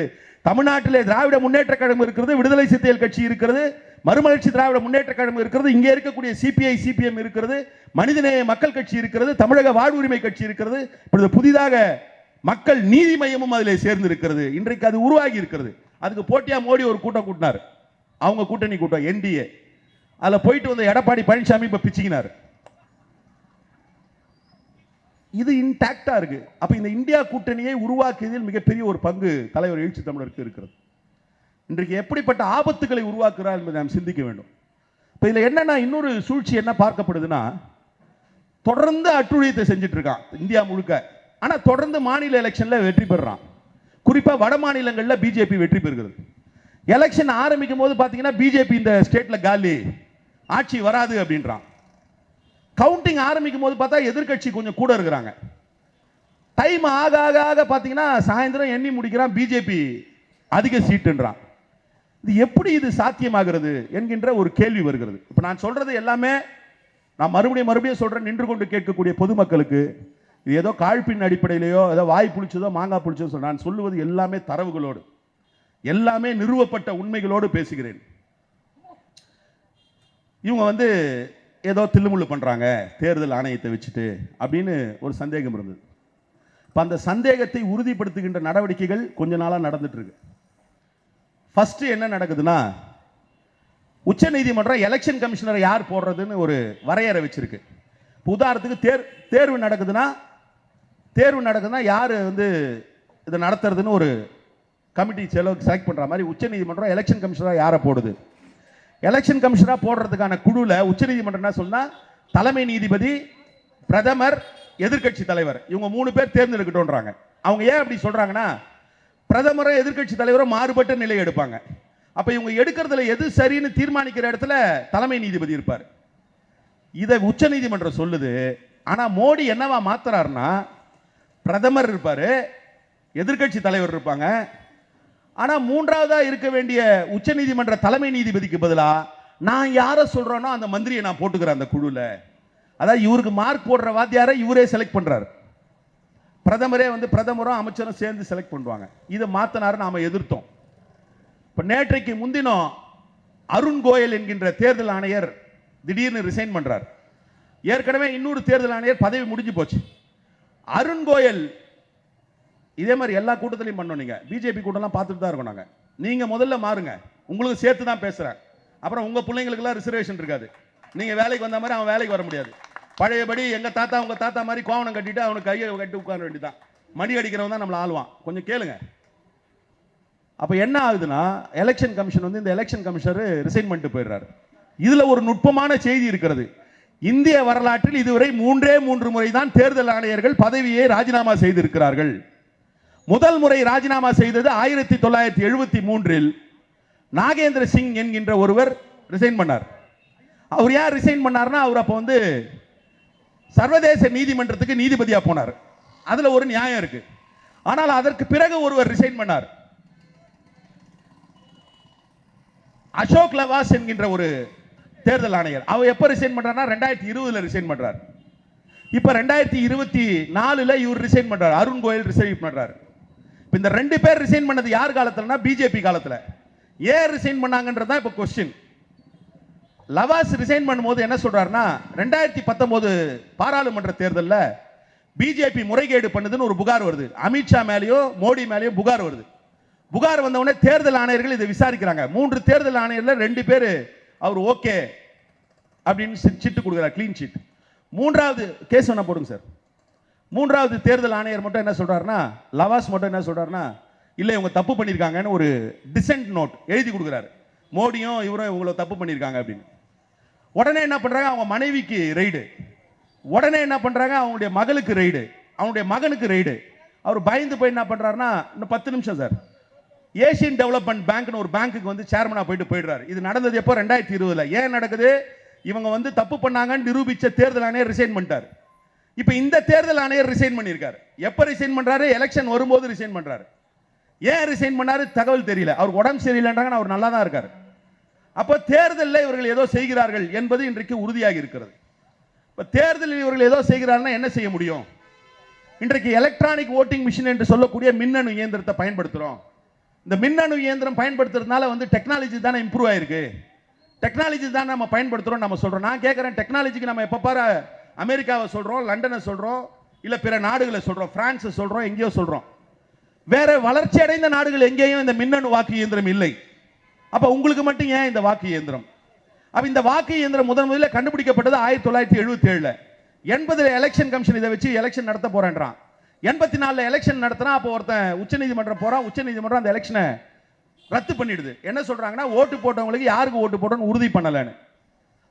தமிழ்நாட்டிலே திராவிட முன்னேற்ற கழகம் இருக்கிறது, விடுதலை சிறுத்தைகள் கட்சி இருக்கிறது, மறுமலர்ச்சி திராவிட முன்னேற்ற கழகம் இருக்கிறது, இங்கே இருக்கக்கூடிய சிபிஐ சிபிஎம் இருக்கிறது, மனிதநேய மக்கள் கட்சி இருக்கிறது, தமிழக வாழ்வுரிமை கட்சி இருக்கிறது, இப்பொழுது புதிதாக மக்கள் நீதி மையமும் அதில் சேர்ந்து இருக்கிறது. இன்றைக்கு அது உருவாகி இருக்கிறது. அதுக்கு போட்டியா மோடி ஒரு கூட்டம் கூட்டினார், அவங்க கூட்டணி கூட்டம் என்டிஏ. அதில் போயிட்டு வந்த எடப்பாடி பழனிசாமி இப்ப பிச்சுக்கினார். இது இன்டாக்டா இருக்கு. அப்ப இந்த இந்தியா கூட்டணியை உருவாக்கியதில் மிகப்பெரிய ஒரு பங்கு தலைவர் எழுச்சி தமிழருக்கு இருக்கிறது. இன்றைக்கு எப்படிப்பட்ட ஆபத்துகளை உருவாக்குறார் என்பதை நாம் சிந்திக்க வேண்டும். இப்ப இதுல என்னன்னா இன்னொரு சூழ்ச்சி என்ன பார்க்கப்படுதுன்னா, தொடர்ந்து அட்டுழியத்தை செஞ்சுட்டு இருக்கான் இந்தியா முழுக்க. ஆனா தொடர்ந்து மாநில எலெக்ஷன்ல வெற்றி பெறான். குறிப்பா வட மாநிலங்களில் பிஜேபி வெற்றி பெறுகிறது. எலெக்ஷன் ஆரம்பிக்கும் போது பாத்தீங்கன்னா பிஜேபி இந்த ஸ்டேட்ல காலி, ஆட்சி வராது அப்படின்றான். கவுண்டிங் ஆரம்பிக்கும் போது பார்த்தா எதிர்கட்சி கொஞ்சம் கூட இருக்கிறாங்க. டைம் ஆக ஆக ஆக பாத்தீங்கன்னா சாயந்தரம் எண்ணி முடிக்கிறான், பிஜேபி அதிக சீட்டுன்றான். இது எப்படி இது சாத்தியமாகிறது என்கின்ற ஒரு கேள்வி வருகிறது. இப்ப நான் சொல்றது எல்லாமே நான் மறுபடியும் சொல்றேன், நின்று கொண்டு கேட்கக்கூடிய பொதுமக்களுக்கு இது ஏதோ காழ்ப்பின் அடிப்படையிலேயோ ஏதோ வாய் புளிச்சதோ மாங்காய் புளிச்சதோ நான் சொல்லுவது எல்லாமே தரவுகளோடு, எல்லாமே நிறுவப்பட்ட உண்மைகளோடு பேசுகிறேன். இவங்க ஏதோ தில்லுமுள்ளு பண்றாங்க தேர்தல் ஆணையத்தை வச்சுட்டு அப்படின்னு ஒரு சந்தேகம் இருந்தது. இப்ப அந்த சந்தேகத்தை உறுதிப்படுத்துகின்ற நடவடிக்கைகள் கொஞ்ச நாளா நடந்துட்டு இருக்கு. ஃபர்ஸ்ட் என்ன நடக்குதுன்னா, உச்ச நீதிமன்றம் எலெக்ஷன் கமிஷனரை யார் போடுறதுன்னு ஒரு வரையறை வச்சிருக்கு. உதாரணத்துக்கு தேர்வு நடக்குதுன்னா யாரு இதை நடத்துறதுன்னு ஒரு கமிட்டி செலக்ட் பண்ற மாதிரி உச்ச நீதிமன்றம் எலெக்ஷன் கமிஷனரா யாரை போடுது. எலெக்ஷன் கமிஷனரா போடுறதுக்கான குழுல உச்ச நீதிமன்றம் என்ன சொன்னா, தலைமை நீதிபதி, பிரதமர், எதிர்கட்சி தலைவர், இவங்க 3 பேர் தேர்ந்தெடுக்கட்டும்ன்றாங்க. அவங்க ஏன் அப்படி சொல்றாங்கன்னா, பிரதமரும் எதிர்கட்சி தலைவரும் மாறுபட்ட நிலை எடுப்பாங்க. அப்ப இவங்க எடுக்கிறதுல எது சரின்னு தீர்மானிக்கிற இடத்துல தலைமை நீதிபதி இருப்பார். இதை உச்ச நீதிமன்றம் சொல்லுது. ஆனா மோடி என்னவா மாத்துறாருன்னா, பிரதமர் இருப்பாரு, எதிர்கட்சி தலைவர் இருப்பாங்க. ஆனா மூன்றாவதா இருக்க வேண்டிய உச்ச நீதிமன்ற தலைமை நீதிபதிக்கு பதிலா நான் யாரை சொல்றேனோ அந்த மந்திரியை நான் போட்டுக்கிறேன் அந்த குழுல. அதாவது இவருக்கு மார்க் போடுற வாத்தியாரை இவரே செலக்ட் பண்றாரு. பிரதமரே பிரதமரும் அமைச்சரும் சேர்ந்து செலக்ட் பண்ணுவாங்க. இதை மாத்தினாரு, நாம எதிர்த்தோம். இப்ப நேற்றைக்கு முன்தினம் அருண் கோயல் என்கின்ற தேர்தல் ஆணையர் திடீர்னு ரிசைன் பண்றார். ஏற்கனவே இன்னொரு தேர்தல் ஆணையர் பதவி முடிஞ்சு போச்சு. அருண் கோயல் இதே மாதிரி எல்லா கூட்டத்திலையும் பண்ணோம். நீங்க பிஜேபி கூட்டம்லாம் பார்த்துட்டு தான் இருக்கோம். நாங்க நீங்க முதல்ல மாறுங்க, உங்களுக்கு சேர்த்து தான் பேசுறேன். அப்புறம் உங்க பிள்ளைங்களுக்கு எல்லாம் ரிசர்வேஷன் இருக்காது. நீங்க வேலைக்கு வந்த மாதிரி அவன் வேலைக்கு வர முடியாது. பழையபடி எங்க தாத்தா உங்க தாத்தா மாதிரி கோவணம் கட்டிட்டு அவனுக்கு கையை கட்டி உட்கார வேண்டியதான். மணி அடிக்கிறவன் தான் நம்மளை ஆளுவான். கொஞ்சம் கேளுங்க. அப்ப என்ன ஆகுதுன்னா, எலெக்ஷன் கமிஷன் இந்த எலெக்ஷன் கமிஷனர் ரிசைன் பண்ணிட்டு போயிடுறாரு. இதுல ஒரு நுட்பமான செய்தி இருக்கிறது. இந்திய வரலாற்றில் இதுவரை 3 முறை தான் தேர்தல் ஆணையர்கள் பதவியை ராஜினாமா செய்திருக்கிறார்கள். முதல் முறை ராஜினாமா செய்தது 1973 நாகேந்திர சிங் என்கின்ற ஒருவர் ரிசைன் பண்ணார். அவர் யார் ரிசைன் பண்ணார்னா, அவர் அப்ப சர்வதேச நீதிமன்றத்துக்கு நீதிபதியா போனார். அதுல ஒரு நியாயம் இருக்கு. ஆனால் அதற்கு பிறகு ஒருவர் ரிசைன் பண்ணார். அசோக் லவாஸ் என்கின்ற ஒரு தேர்தல் ஆணையர். அவர் எப்ப ரிசைன் பண்றாருன்னா 2020 ரிசைன் பண்றார். இப்ப 2024 இவர் ரிசைன் பண்றார். அருண் கோயல் ரிசைன் பண்றார். இந்த 2 பேர் ரிசைன் பண்ணது யார் காலத்துலனா, பிஜேபி காலத்துல. ஏன் ரிசைன் பண்ணாங்கன்றதா இப்ப क्वेश्चन. லவாஸ் ரிசைன் பண்ணும்போது என்ன சொல்றாருன்னா, 2019 பாராளுமன்ற தேர்தலில் பிஜேபி முறைகேடு பண்ணுதுன்னு ஒரு புகார் வருது. அமித்ஷா மேலேயோ மோடி மேலேயோ புகார் வருது. புகார் வந்தவுடனே தேர்தல் ஆணையர்கள் இதை விசாரிக்கிறாங்க. 3 தேர்தல் ஆணையர்ல 2 பேர் அவர் ஓகே அப்படின்னு சிட்டு கொடுக்குறார், கிளீன் சீட். 3வது கேஸ் வேணா போடுங்க சார். 3வது தேர்தல் ஆணையர் மட்டும் என்ன சொல்றாருன்னா, லவாஸ் மட்டும் என்ன சொல்றாருன்னா, இல்லை இவங்க தப்பு பண்ணியிருக்காங்கன்னு ஒரு டிசென்ட் நோட் எழுதி கொடுக்குறாரு. மோடியும் இவரும் இவங்களை தப்பு பண்ணியிருக்காங்க அப்படின்னு. உடனே என்ன பண்றாங்க, அவங்க மனைவிக்கு ரெய்டு. உடனே என்ன பண்றாங்க, அவங்களுடைய மகளுக்கு ரெய்டு, அவனுடைய மகனுக்கு ரெய்டு. அவர் பயந்து போய் என்ன பண்றாருன்னா, இன்னும் 10 நிமிஷம் சார், ஏசியன் டெவலப்மெண்ட் பேங்க்னு ஒரு பேங்க்குக்கு வந்து சேர்மனா போயிடுறாரு. இது நடந்தது எப்போ, 2020. ஏன் நடக்குது, இவங்க வந்து தப்பு பண்ணாங்கன்னு நிரூபிச்ச தேர்தல் ஆணையர் ரிசைன் பண்ணிட்டார். இப்போ இந்த தேர்தல் ஆணையர் ரிசைன் பண்ணியிருக்காரு. எப்போ ரிசைன் பண்றாரு, எலெக்ஷன் வரும்போது ரிசைன் பண்றாரு. ஏன் ரிசைன் பண்ணாரு தகவல் தெரியல. அவர் உடம்பு சரியில்லைன்றாங்க, அவர் நல்லா தான் இருக்காரு. அப்போ தேர்தலில் இவர்கள் ஏதோ செய்கிறார்கள் என்பது இன்றைக்கு உறுதியாகி இருக்கிறது. இப்போ தேர்தலில் இவர்கள் ஏதோ செய்கிறார்கள் என்ன செய்ய முடியும்? இன்றைக்கு எலக்ட்ரானிக் ஓட்டிங் மிஷின் என்று சொல்லக்கூடிய மின்னணு இயந்திரத்தை பயன்படுத்துறோம். இந்த மின்னணு இயந்திரம் பயன்படுத்துறதுனால வந்து டெக்னாலஜி தானே இம்ப்ரூவ் ஆயிருக்கு. டெக்னாலஜி தான் நம்ம பயன்படுத்துறோம், நம்ம சொல்றோம். நான் கேட்கிறேன், டெக்னாலஜிக்கு நம்ம எப்ப பாரு அமெரிக்காவை சொல்றோம், லண்டனை சொல்றோம், இல்ல பிற நாடுகளை சொல்றோம், பிரான்ஸ் சொல்றோம், எங்கேயோ சொல்றோம். வேற வளர்ச்சி அடைந்த நாடுகள் எங்கேயும் இந்த மின்னணு வாக்கு இயந்திரம் இல்லை. அப்ப உங்களுக்கு மட்டும் ஏன் இந்த வாக்கு இயந்திரம்? அப்ப இந்த வாக்கு இயந்திரம் முதல்ல கண்டுபிடிக்கப்பட்டது 1977. 80 எலெக்ஷன் கமிஷன் இதை வச்சு எலெக்ஷன் நடத்த போறேன்றான். 84 எலெக்ஷன் நடத்தினா அப்போ ஒருத்தன் உச்சநீதிமன்றம் போறான். உச்சநீதிமன்றம் அந்த எலெக்ஷனை ரத்து பண்ணிடுது. என்ன சொல்றாங்கன்னா, ஓட்டு போட்டவங்களுக்கு யாருக்கு ஓட்டு போட்டோன்னு உறுதி பண்ணலன்னு.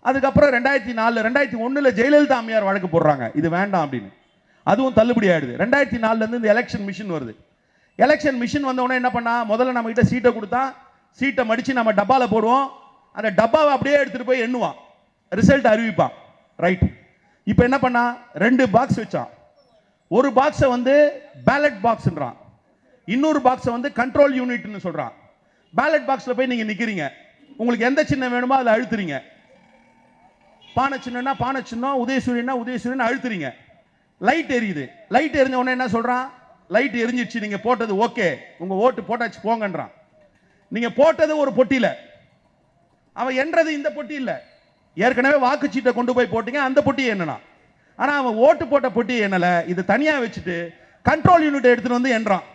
அதுக்கப்புறம் 2004 2001 ஜெயலலிதா அம்மையார் வழக்கு போடுறாங்க, இது வேண்டாம் அப்படின்னு. அதுவும் தள்ளுபடி ஆயிடுது. 2004 இருந்து இந்த எலெக்ஷன் மிஷின் வருது. எலெக்ஷன் மிஷின் வந்த உடனே என்ன பண்ணா, முதல்ல நம்ம கிட்ட சீட்டை கொடுத்தா, சீட்டை மடிச்சு நம்ம டப்பால போடுவோம். அந்த டப்பாவை அப்படியே எடுத்துட்டு போய் எண்ணுவான், ரிசல்ட் அறிவிப்பான். ரைட். இப்போ என்ன பண்ணா, 2 பாக்ஸ் வச்சான். ஒரு பாக்ஸை வந்து பேலட் பாக்ஸ்ன்றான், இன்னொரு பாக்ஸை வந்து கண்ட்ரோல் யூனிட்னு சொல்றான். பேலட் பாக்ஸ்ல போய் நீங்க நிக்கிறீங்க, உங்களுக்கு எந்த சின்னம் வேணுமோ அதில் அழுத்துறீங்க. பானை சின்னம்னா பானை சின்னம், உதயசூரியனா உதயசூரியன் அழுத்துறீங்க. லைட் எரியுது. லைட் எரிஞ்ச உடனே என்ன சொல்றான், லைட் எரிஞ்சிடுச்சு, நீங்க போட்டது ஓகே, உங்க ஓட்டு போட்டாச்சு போங்கன்றான். நீங்க போட்டது ஒரு பொட்டியில, அவன் என்றது இந்த பொட்டி இல்ல. ஏற்கனவே வாக்குச்சீட்டை கொண்டு போய் போட்டீங்க, அந்த பொட்டி என்னன்னா, ஆனா அவன் ஓட்டு போட்ட பொட்டி என்னல, இது தனியா வச்சுட்டு கண்ட்ரோல் யூனிட் எடுத்துட்டு வந்து என்றான்.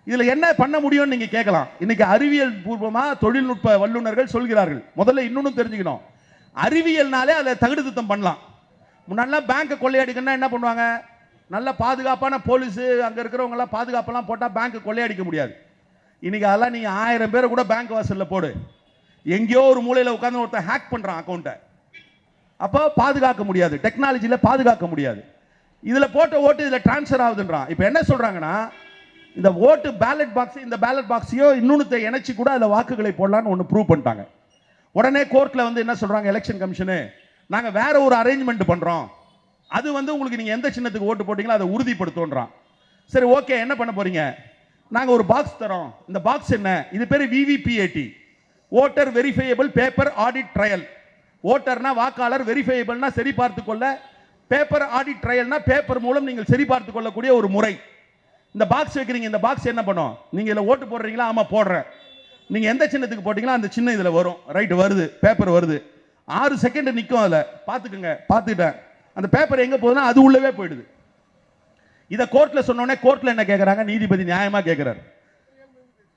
இதுல என்ன பண்ண முடியும்னு நீங்க கேட்கலாம். இன்னைக்கு அறிவியல் பூர்வமா தொழில்நுட்ப வல்லுநர்கள் சொல்கிறார்கள். முதல்ல இன்னொன்னு தெரிஞ்சுக்கணும், அறிவியல்னாலே அதை தகுடு திருத்தம் பண்ணலாம். முன்னாடிலாம் பேங்கை கொள்ளையடிக்கணும்னா என்ன பண்ணுவாங்க, நல்ல பாதுகாப்பான போலீஸ் அங்க இருக்கிறவங்க எல்லாம் பாதுகாப்பெல்லாம் போட்டா பேங்க் கொள்ளையடிக்க முடியாது. இன்னைக்கு அதெல்லாம் நீங்க 1000 பேரை கூட பேங்க் வாசல்ல போடு, எங்கேயோ ஒரு மூலையில உட்கார்ந்து ஒருத்தன் ஹேக் பண்றான் அக்கௌண்ட்டை, அப்போ பாதுகாக்க முடியாது, டெக்னாலஜியில பாதுகாக்க முடியாது. இதுல போட்ட ஓட்டு இதுல டிரான்ஸ்ஃபர் ஆகுதுன்றான். இப்போ என்ன சொல்றாங்கன்னா, இந்த ஓட்டு பேலட் பாக்ஸ், இந்த பேலட் பாக்ஸையோ இன்னொன்னு இணைச்சு கூட அதில் வாக்குகளை போடலான்னு ஒன்று ப்ரூவ் பண்ணிட்டாங்க. உடனே கோர்ட்ல வந்து என்ன சொல்றாங்க, எலெக்ஷன் கமிஷனு, நாங்க வேற ஒரு அரேஞ்ச்மெண்ட் பண்றோம், அது வந்து உங்களுக்கு நீங்க எந்த சின்னத்துக்கு ஓட்டு போட்டீங்களோ அதை உறுதிப்படுத்தும்ன்றான். சரி ஓகே, என்ன பண்ண போறீங்க, நாங்க ஒரு பாக்ஸ் தரோம். இந்த பாக்ஸ் என்ன, இது பேரு VVPAT, voter verifiable paper audit trail. ஓட்டர்னா வாக்காளர், வெரிஃபையபிள்னா சரி பார்த்து கொள்ள, பேப்பர் ஆடிட் ட்ரையல்னா பேப்பர் மூலம் நீங்கள் சரி பார்த்து கொள்ளக்கூடிய ஒரு முறை. இந்த பாக்ஸ் வைக்கிறீங்க, இந்த பாக்ஸ் என்ன பண்ணும், நீங்க இதுல ஓட்டு போடுறீங்களா, ஆமா போடுறேன், நீங்க எந்த சின்னத்துக்கு போட்டீங்களா அந்த சின்னம் இதுல வரும். ரைட், வருது, பேப்பர் வருது, 6 செகண்ட் நிற்கும். அதில் பார்த்துக்குங்க, பார்த்துக்கிட்டேன். அந்த பேப்பர் எங்க போகுதுன்னா அது உள்ளவே போயிடுது. இதை கோர்ட்ல சொன்னோடனே கோர்ட்ல என்ன கேட்கறாங்க, நீதிபதி நியாயமா கேட்கிறாரு,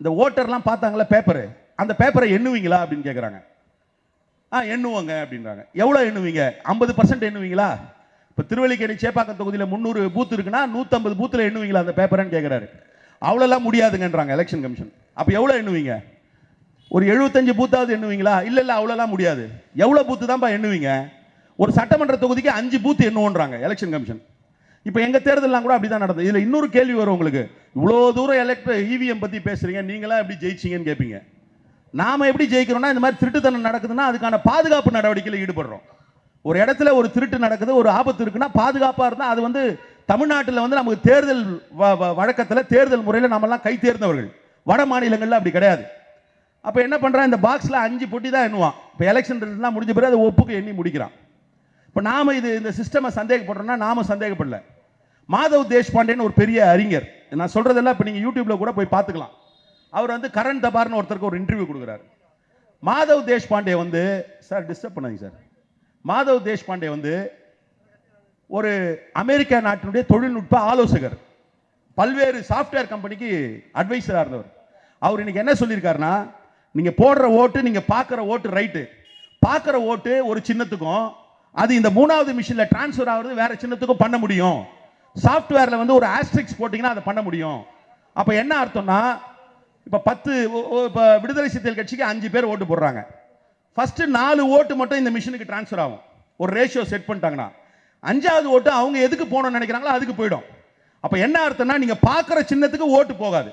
இந்த ஓட்டர்லாம் பார்த்தாங்களா பேப்பரு, அந்த பேப்பரை எண்ணுவீங்களா அப்படின்னு கேட்கறாங்க. எண்ணுவாங்க அப்படின்றாங்க. எவ்வளவு எண்ணுவீங்க, 50% எண்ணுவீங்களா? இப்போ திருவல்லிக்கேணி சேப்பாக்கம் தொகுதியில் 300 பூத் இருக்குன்னா 150 பூத்தில் எண்ணுவீங்களா அந்த பேப்பர்னு கேட்குறாரு. அவ்வளோலாம் முடியாதுங்கன்றாங்க எலெக்ஷன் கமிஷன். அப்போ எவ்வளோ எண்ணுவீங்க, ஒரு 75 பூத்தாவது எண்ணுவீங்களா? இல்லை இல்லை அவ்வளோலாம் முடியாது. எவ்வளோ பூத்து தான்ப்பா எண்ணுவீங்க? ஒரு சட்டமன்ற தொகுதிக்கு 5 பூத்து எண்ணுவோன்றாங்க எலெக்ஷன் கமிஷன். இப்போ எங்கள் தேர்தலாம் கூட அப்படி தான் நடந்தது. இதில் இன்னொரு கேள்வி வரும் உங்களுக்கு, இவ்வளோ தூரம் இவிஎம் பற்றி பேசுகிறீங்க, நீங்களாம் எப்படி ஜெயிச்சிங்கன்னு கேட்பீங்க. நாம எப்படி ஜெயிக்கிறோம்னா, இந்த மாதிரி திருட்டுத்தனம் நடக்குதுன்னா அதுக்கான பாதுகாப்பு நடவடிக்கையில் ஈடுபடுறோம். ஒரு இடத்துல ஒரு திருட்டு நடக்குது, ஒரு ஆபத்து இருக்குன்னா பாதுகாப்பாக இருந்தால் அது வந்து தமிழ்நாட்டில் வந்து நமக்கு தேர்தல் வழக்கத்தில் தேர்தல் முறையில் நம்மலாம் கை தேர்ந்தவர்கள். வட மாநிலங்களில் அப்படி கிடையாது. அப்போ என்ன பண்ணுறான், இந்த பாக்ஸில் 5 பொட்டி தான் எண்ணுவான். இப்போ எலெக்ஷன் ரிசல்ட்லாம் முடிஞ்ச பிறகு அதை ஒப்புக்கு எண்ணி முடிக்கிறான். இப்போ நாம இந்த சிஸ்டமை சந்தேகப்படுறோம்னா நாம சந்தேகப்படல. மாதவ் தேஷ்பாண்டேன்னு ஒரு பெரிய அறிஞர், நான் சொல்றதெல்லாம் இப்போ நீங்கள் யூடியூப்ல கூட போய் பார்த்துக்கலாம். அவர் வந்து கரண் தபார்னு ஒருத்தருக்கு ஒரு இன்டர்வியூ கொடுக்குறாரு. மாதவ் தேஷ்பாண்டே வந்து, சார் டிஸ்டர்ப் பண்ணாதீங்க சார், மாதவ் தேஷ்பாண்டே வந்து ஒரு அமெரிக்கா நாட்டினுடைய தொழில்நுட்ப ஆலோசகர், பல்வேறு சாஃப்ட்வேர் கம்பெனிக்கு அட்வைசராக இருந்தவர். அவர் இன்னைக்கு என்ன சொல்லியிருக்காருன்னா, நீங்க போடுற ஓட்டு, நீங்க பார்க்குற ஓட்டு ரைட்டு, பார்க்குற ஓட்டு ஒரு சின்னத்துக்கும் அது இந்த மூணாவது மிஷினில் டிரான்ஸ்ஃபர் ஆகிறது வேற சின்னத்துக்கும் பண்ண முடியும். சாஃப்ட்வேரில் வந்து ஒரு ஆஸ்ட்ரிக்ஸ் போட்டிங்கன்னா அதை பண்ண முடியும். அப்போ என்ன அர்த்தம்னா, இப்போ 10 இப்போ விடுதலை சிறுத்தைகள் கட்சிக்கு 5 பேர் ஓட்டு போடுறாங்க. ஃபர்ஸ்ட் 4 ஓட்டு மட்டும் இந்த மிஷினுக்கு டிரான்ஸ்ஃபர் ஆகும். ஒரு ரேஷியோ செட் பண்ணிட்டாங்கன்னா 5வது ஓட்டு அவங்க எதுக்கு போகணும்னு நினைக்கிறாங்களோ அதுக்கு போயிடும். அப்போ என்ன அர்த்தம்னா, நீங்க பார்க்குற சின்னத்துக்கு ஓட்டு போகாது.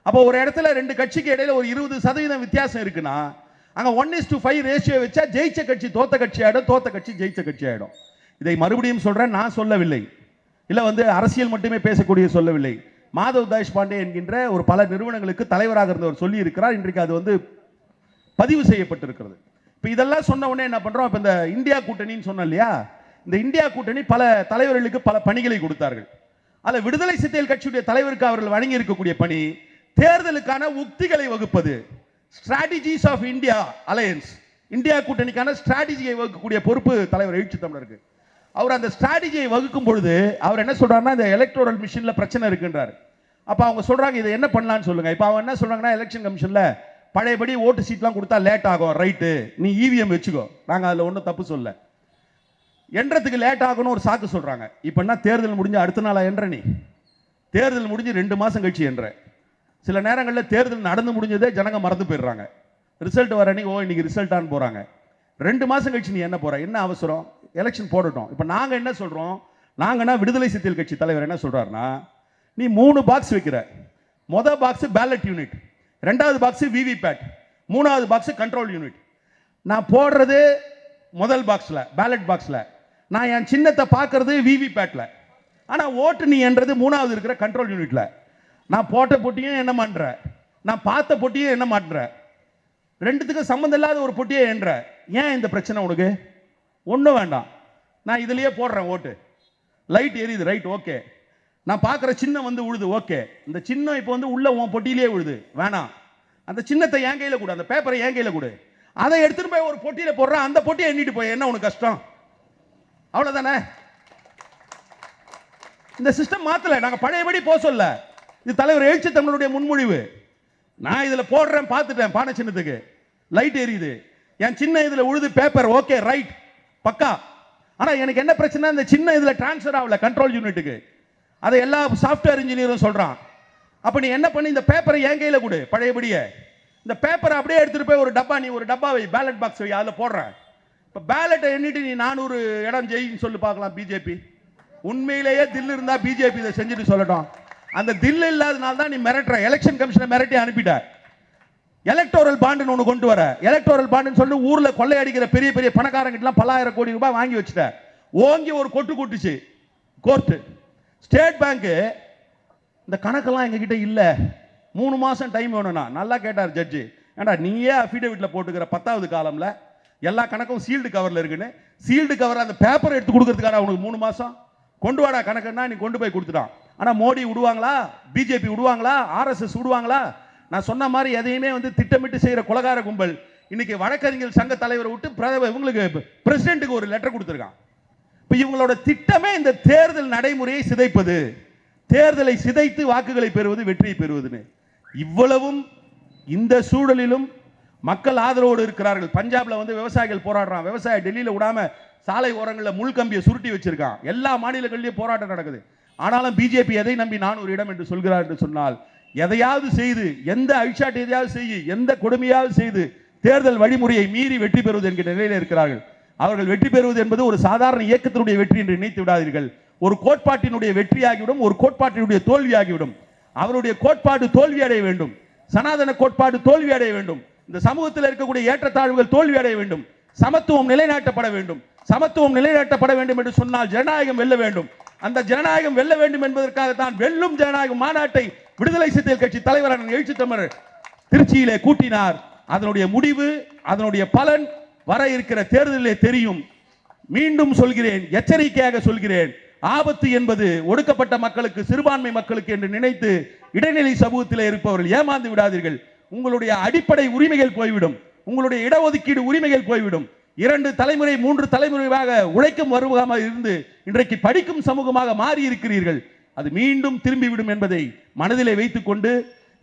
அப்போ ஒரு இடத்துல 2 கட்சிக்கு இடையில ஒரு 20% வித்தியாசம் இருக்குன்னா, அங்கே 1:5 ரேஷியோ வச்சா ஜெயிச்ச கட்சி தோத்த கட்சி ஆகிடும், தோத்த கட்சி ஜெயிச்ச கட்சி ஆகிடும். இதை மறுபடியும் சொல்றேன், நான் சொல்லவில்லை, இல்லை வந்து அரசியல் மட்டுமே பேசக்கூடிய சொல்லவில்லை. மாதவ் தேஷ்பாண்டே என்கின்ற ஒரு பல நிறுவனங்களுக்கு தலைவராக இருந்தவர் சொல்லி இருக்கிறார். இன்றைக்கு அது வந்து பதிவு செய்யப்பட்டிருக்கிறது. இப்போ இதெல்லாம் சொன்ன உடனே என்ன பண்றோம், இப்போ இந்த இந்தியா கூட்டணின்னு சொன்னோம் இல்லையா, இந்த இந்தியா கூட்டணி பல தலைவர்களுக்கு பல பணிகளை கொடுத்தார்கள். அதில் விடுதலை சிறுத்தைகள் கட்சியுடைய தலைவருக்கு அவர்கள் வழங்கி இருக்கக்கூடிய பணி தேர்தலுக்கான உக்திகளை வகுப்பது. Strategies of India alliance, India கூட்டணிக்கான ஸ்ட்ராட்டஜியை வகுக்கக்கூடிய பொறுப்பு தலைவர் எழுச்சி தமிழருக்கு. அவர் அந்த ஸ்ட்ராட்டஜியை வகுக்கும் பொழுது அவர் என்ன சொல்றாருன்னா, இந்த எலக்டோரல் மிஷின்ல பிரச்சனை இருக்குன்றார். அப்ப அவங்க சொல்றாங்க, இதை என்ன பண்ணலாம்னு சொல்லுங்க. இப்ப அவங்க என்ன சொல்றாங்கன்னா, எலெக்ஷன் கமிஷன்ல பழையபடி ஓட்டு சீட்லாம் கொடுத்தா லேட் ஆகும், ரைட்டு, நீ இவிஎம் வச்சுக்கோ, நாங்க அதுல ஒன்றும் தப்பு சொல்ல, எண்றதுக்கு லேட் ஆகணும் ஒரு சாக்கு சொல்றாங்க. இப்ப என்ன, தேர்தல் முடிஞ்சு அடுத்த நாளா என்ற, நீ தேர்தல் முடிஞ்சு 2 மாசம் கழிச்சு என்ற. சில நேரங்களில் தேர்தல் நடந்து முடிஞ்சதே ஜனங்க மறந்து போயிடுறாங்க. ரிசல்ட் வர அன்னைக்கு, ஓ இன்னைக்கு ரிசல்ட்டான்னு போறாங்க. 2 மாசம் கழிச்சு நீ என்ன போற, என்ன அவசரம், எலெக்ஷன் போடட்டும். இப்போ நாங்க என்ன சொல்றோம், நாங்கன்னா விடுதலை சிறுத்தைகள் கட்சி தலைவர் என்ன சொல்றாருன்னா, நீ 3 பாக்ஸ் வைக்கிற, மொதல் பாக்ஸ் பேலட் யூனிட், 2வது பாக்ஸ் விவிபேட், 3வது பாக்ஸ் கண்ட்ரோல் யூனிட். நான் போடுறது முதல் பாக்ஸ்ல பேலட் பாக்ஸ்ல, நான் என் சின்னத்தை பார்க்கறது விவிபேட்ல, ஆனா ஓட்டு நீ என்றது 3வது இருக்கிற கண்ட்ரோல் யூனிட்ல. நான் போட்ட பொட்டியும் என்ன மாட்டுற, நான் பார்த்த பொட்டியும் என்ன மாட்டுற, ரெண்டுத்துக்கும் சம்பந்தம் இல்லாத ஒரு பொட்டியை என்ற. ஏன் இந்த பிரச்சனை உனக்கு? ஒன்றும் வேண்டாம், நான் இதுலயே போடுறேன் ஓட்டு, லைட் எரியுது, ரைட், ஓகே, நான் பார்க்குற சின்னம் வந்து உழுது, ஓகே, இந்த சின்னம் இப்போ வந்து உள்ள உன் பொட்டியிலே உழுது, வேணாம், அந்த சின்னத்தை என் கையில் கொடு, அந்த பேப்பரை என் கையில் கொடு, அதை எடுத்துட்டு போய் ஒரு பொட்டியில போடுறேன், அந்த பொட்டியை எண்ணிட்டு போய், என்ன உனக்கு கஷ்டம்? அவ்வளவுதானே. இந்த சிஸ்டம் மாத்தல, நாங்க பழையபடி போக சொல்ல, இது தலைவர் எழுச்சி தமிழருடைய முன்மொழிவு. நான் இதுல போடுறேன், பார்த்துட்டேன், பானை சின்னத்துக்கு லைட் எரியுது, என் சின்ன இதுல உழுது, பேப்பர் ஓகே, ரைட், பக்கா. ஆனா எனக்கு என்ன பிரச்சனை, இந்த சின்ன இதுல டிரான்ஸ்ஃபர் ஆகல கண்ட்ரோல் யூனிட்டுக்கு, அதை எல்லா சாஃப்ட்வேர் இன்ஜினியரும் சொல்றான். அப்ப நீ என்ன பண்ணி, இந்த பேப்பரை என் கையில கொடு, பழையபடியே இந்த பேப்பரை அப்படியே எடுத்துட்டு போய் ஒரு டப்பா, நீ ஒரு டப்பா வை, பேலட் பாக்ஸ் வை, அதுல போடுறேன். இப்ப பேலட்டை எண்ணிட்டு நீ 400 இடம் ஜெயின்னு சொல்லி பார்க்கலாம். பிஜேபி உண்மையிலேயே தில் இருந்தா பிஜேபி இதை செஞ்சுட்டு சொல்லட்டும். அந்த தில் இல்லாதனால தான் நீ மிரட்டுற, எலெக்ஷன் கமிஷனை மிரட்டி அனுப்பிட்ட. எலக்டோரல் பாண்டுன்னு ஒன்று கொண்டு வர, எலக்டோரல் பாண்டுன்னு சொல்லி ஊர்ல கொள்ளையடிக்கிற பெரிய பெரிய பணக்காரங்கிட்டலாம் பல்லாயிரம் கோடி ரூபாய் வாங்கி வச்சுட்ட. ஓங்கி ஒரு கொட்டு கொட்டுச்சு கோர்ட்டு. ஸ்டேட் பேங்க் இந்த கணக்கெல்லாம் எங்ககிட்ட இல்ல, 3 மாசம் டைம் வேணும்னா. நல்லா கேட்டார் ஜட்ஜி, ஏண்டா நீயே அஃபிடேவிட்ல போட்டுக்கிற 10வது காலம்ல எல்லா கணக்கும் சீல்டு கவர்ல இருக்குன்னு, சீல்டு கவர் அந்த பேப்பர் எடுத்து கொடுக்கறதுக்கான உனக்கு 3 மாசம் கொண்டு வாடா கணக்குன்னா நீ கொண்டு போய் கொடுத்துட்டான். ஆனா மோடி விடுவாங்களா, பிஜேபி விடுவாங்களா, ஆர்எஸ்எஸ் விடுவாங்களா? நான் சொன்ன மாதிரி எதையுமே வந்து திட்டமிட்டு செய்யற கொலகார கும்பல் இன்னைக்கு வழக்கறிஞர் சங்க தலைவரை விட்டு இவங்களுக்கு பிரசிடென்ட்டுக்கு ஒரு லெட்டர் கொடுத்திருக்கான். இப்ப இவங்களோட திட்டமே இந்த தேர்தல் நடைமுறையை சிதைப்பது, தேர்தலை சிதைத்து வாக்குகளை பெறுவது, வெற்றியை பெறுவதுன்னு. இவ்வளவும் இந்த சூழலிலும் மக்கள் ஆதரவோடு இருக்கிறார்கள். பஞ்சாப்ல வந்து விவசாயிகள் போராடுறான், விவசாய டெல்லியில விடாம சாலை ஓரங்களில் முள்கம்பியை சுருட்டி வச்சிருக்கான். எல்லா மாநிலங்களிலும் போராட்டம் நடக்குது. ஆனாலும் பிஜேபி எதை நம்பி 400 இடம் என்று சொல்கிறார் என்று சொன்னால், எதையாவது செய்து, எந்த அழிச்சாட்டு எதையாவது செய்து, எந்த கொடுமையாவது செய்து தேர்தல் வழிமுறையை மீறி வெற்றி பெறுவது என்கிற நிலையில் இருக்கிறார்கள். அவர்கள் வெற்றி பெறுவது என்பது ஒரு சாதாரண இயக்கத்தினுடைய வெற்றி என்று நினைத்து விடாதீர்கள். ஒரு கோட்பாட்டினுடைய வெற்றியாகிவிடும், ஒரு கோட்பாட்டினுடைய தோல்வியாகிவிடும். அவருடைய கோட்பாடு தோல்வி அடைய வேண்டும், சனாதன கோட்பாடு தோல்வி அடைய வேண்டும், இந்த சமூகத்தில் இருக்கக்கூடிய ஏற்றத்தாழ்வுகள் தோல்வி அடைய வேண்டும், சமத்துவம் நிலைநாட்டப்பட வேண்டும். சமத்துவம் நிலைநாட்டப்பட வேண்டும் என்று சொன்னால் ஜனநாயகம் வெல்ல வேண்டும். அந்த ஜனநாயகம் வெல்ல வேண்டும் என்பதற்காகத்தான் வெல்லும் ஜனநாயகம் மாநாட்டை விடுதலை சிறுத்தைகள் கட்சி தலைவரான எழுச்சி தமிழர் திருச்சியிலே கூட்டினார். அதனுடைய முடிவு, அதனுடைய பலன் வர இருக்கிற தேர்தலிலே தெரியும். மீண்டும் சொல்கிறேன், எச்சரிக்கையாக சொல்கிறேன், ஆபத்து என்பது ஒடுக்கப்பட்ட மக்களுக்கு, சிறுபான்மை மக்களுக்கு என்று நினைத்து இடைநிலை சமூகத்தில் இருப்பவர்கள் ஏமாந்து விடாதீர்கள். உங்களுடைய அடிப்படை உரிமைகள் போய்விடும், உங்களுடைய இடஒதுக்கீடு உரிமைகள் போய்விடும். 2 தலைமுறை 3 தலைமுறையாக உழைக்கும் வருவமாக இருந்து இன்றைக்கு படிக்கும் சமூகமாக மாறி இருக்கிறீர்கள். அது மீண்டும் திரும்பிவிடும் என்பதை மனதிலே வைத்துக் கொண்டு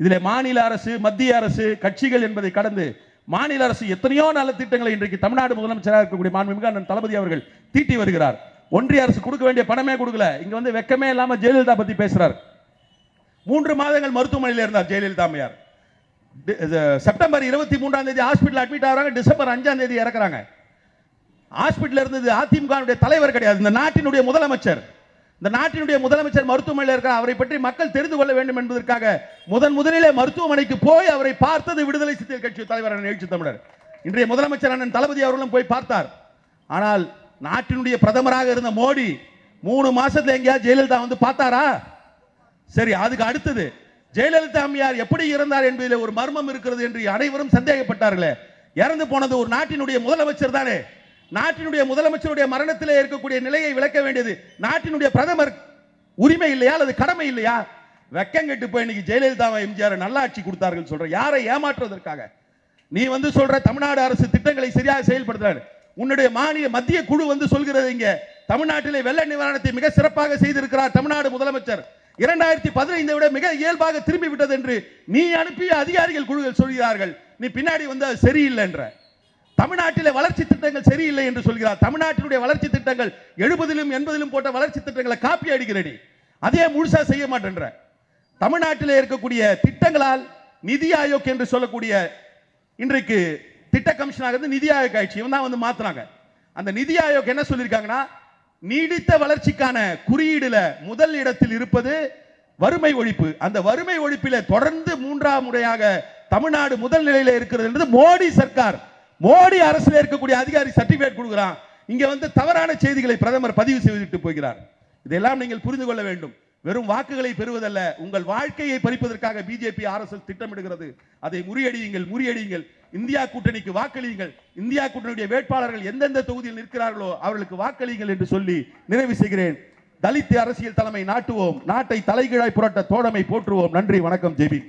இதிலே மாநில அரசு, மத்திய அரசு, கட்சிகள் என்பதை கடந்து மாநில அரசு எத்தனையோ நல்ல திட்டங்களை இன்றைக்கு தமிழ்நாடு முதலமைச்சராக இருக்கக்கூடிய மாண்புமிகு அண்ணன் தளபதி அவர்கள் தீட்டி வருகிறார். ஒன்றிய அரசு கொடுக்க வேண்டிய பணமே கொடுக்கல. இங்க வந்து வெக்கமே இல்லாம ஜெயலலிதா பத்தி பேசுறார். 3 மாதங்கள் மருத்துவமனையில் இருந்தார் ஜெயலலிதா அம்மையார். செப்டம்பர் 23ஆம் தேதி ஹாஸ்பிட்டல் அட்மிட் ஆகிறாங்க. டிசம்பர் 5ஆம் தேதி இறக்குறாங்க. ஹாஸ்பிட்டல் இருந்தது அதிமுக தலைவர் கிடையாது, இந்த நாட்டினுடைய முதலமைச்சர். இந்த நாட்டினுடைய முதலமைச்சர் மருத்துவமனையில் இருக்கிற அவரை பற்றி மக்கள் தெரிந்து கொள்ள வேண்டும் என்பதற்காக முதலிலே மருத்துவமனைக்கு போய் அவரை பார்த்தது விடுதலை சிறுத்தைகள் கட்சி தலைவர் எழுச்சி தமிழர். இன்றைய முதலமைச்சர் அண்ணன் தளபதி அவர்களும் போய் பார்த்தார். ஆனால் நாட்டினுடைய பிரதமராக இருந்த மோடி 3 மாசத்துல எங்கேயாவது ஜெயலலிதா வந்து பார்த்தாரா? சரி, அதுக்கு அடுத்தது ஜெயலலிதா அம்மையார் எப்படி இறந்தார் என்பதில் ஒரு மர்மம் இருக்கிறது என்று அனைவரும் சந்தேகப்பட்டார்களே. இறந்து போனது ஒரு நாட்டினுடைய முதலமைச்சர் தானே. நாட்டினுடைய முதலமைச்சருடைய மரணத்திலே இருக்கக்கூடிய நிலையை விளக்க வேண்டியது நாட்டினுடைய பிரதமர் உரிமை இல்லையா அல்லது கடமை இல்லையா? வெக்கங்கெட்டு போய் இன்னைக்கு ஜெயலலிதா எம்ஜிஆர் நல்லாட்சி கொடுத்தார்கள் சொல்ற. யாரை ஏமாற்றுவதற்காக? நீ வந்து சொல்ற தமிழ்நாடு அரசு திட்டங்களை சரியாக செயல்படுத்துறாரு. உன்னுடைய மத்திய குழு வந்து சொல்கிறது இங்க தமிழ்நாட்டிலே வெள்ள நிவாரணத்தை மிக சிறப்பாக செய்திருக்கிறார் தமிழ்நாடு முதலமைச்சர். 2015 விட மிக இயல்பாக திரும்பி விட்டது என்று நீ அனுப்பிய அதிகாரிகள் குழுக்கள் சொல்கிறார்கள். நீ பின்னாடி வந்து சரியில்லை என்ற. தமிழ்நாட்டிலே வளர்ச்சி திட்டங்கள் சரியில்லை என்று சொல்கிறார். தமிழ்நாட்டினுடைய வளர்ச்சி திட்டங்கள் 70லும் 80லும் போட்ட வளர்ச்சி திட்டங்களை காப்பி அடிக்கிறடி, அதே முழுசா செய்ய மாட்டேன்ற. தமிழ்நாட்டிலே இருக்கக்கூடிய திட்டங்களால் நிதி ஆயோக் என்று சொல்லக்கூடிய இன்றைக்கு திட்ட கமிஷனாக இருந்து நிதி ஆயோக் ஆயிடுச்சு. இவன் தான் வந்து மாத்துறாங்க. அந்த நிதி ஆயோக் என்ன சொல்லியிருக்காங்கன்னா, நீடித்த வளர்ச்சிக்கான குறியீடுல முதல் இடத்தில் இருப்பது வறுமை ஒழிப்பு. அந்த வறுமை ஒழிப்பில தொடர்ந்து 3ஆம் முறையாக தமிழ்நாடு முதல் நிலையில இருக்கிறது என்று மோடி சர்க்கார், மோடி அரசில் இருக்கக்கூடிய அதிகாரி சர்டிபிகேட் கொடுக்கிறான். இங்க வந்து தவறான செய்திகளை பிரதமர் பதிவு செய்துவிட்டு போகிறார். இதெல்லாம் நீங்கள் புரிந்து கொள்ள வேண்டும். வெறும் வாக்குகளை பெறுவதல்ல, உங்கள் வாழ்க்கையை பறிப்பதற்காக பிஜேபி RSS திட்டமிடுகிறது. அதை முறியடியுங்கள். இந்தியா கூட்டணிக்கு வாக்களியுங்கள். இந்தியா கூட்டணியுடைய வேட்பாளர்கள் எந்தெந்த தொகுதியில் நிற்கிறார்களோ அவர்களுக்கு வாக்களியுங்கள் என்று சொல்லி நிறைவு செய்கிறேன். தலித் அரசியல் தலைமை நாட்டுவோம், நாட்டை தலைகீழாய் புரட்ட தோழமை போற்றுவோம். நன்றி, வணக்கம், ஜெய்பி.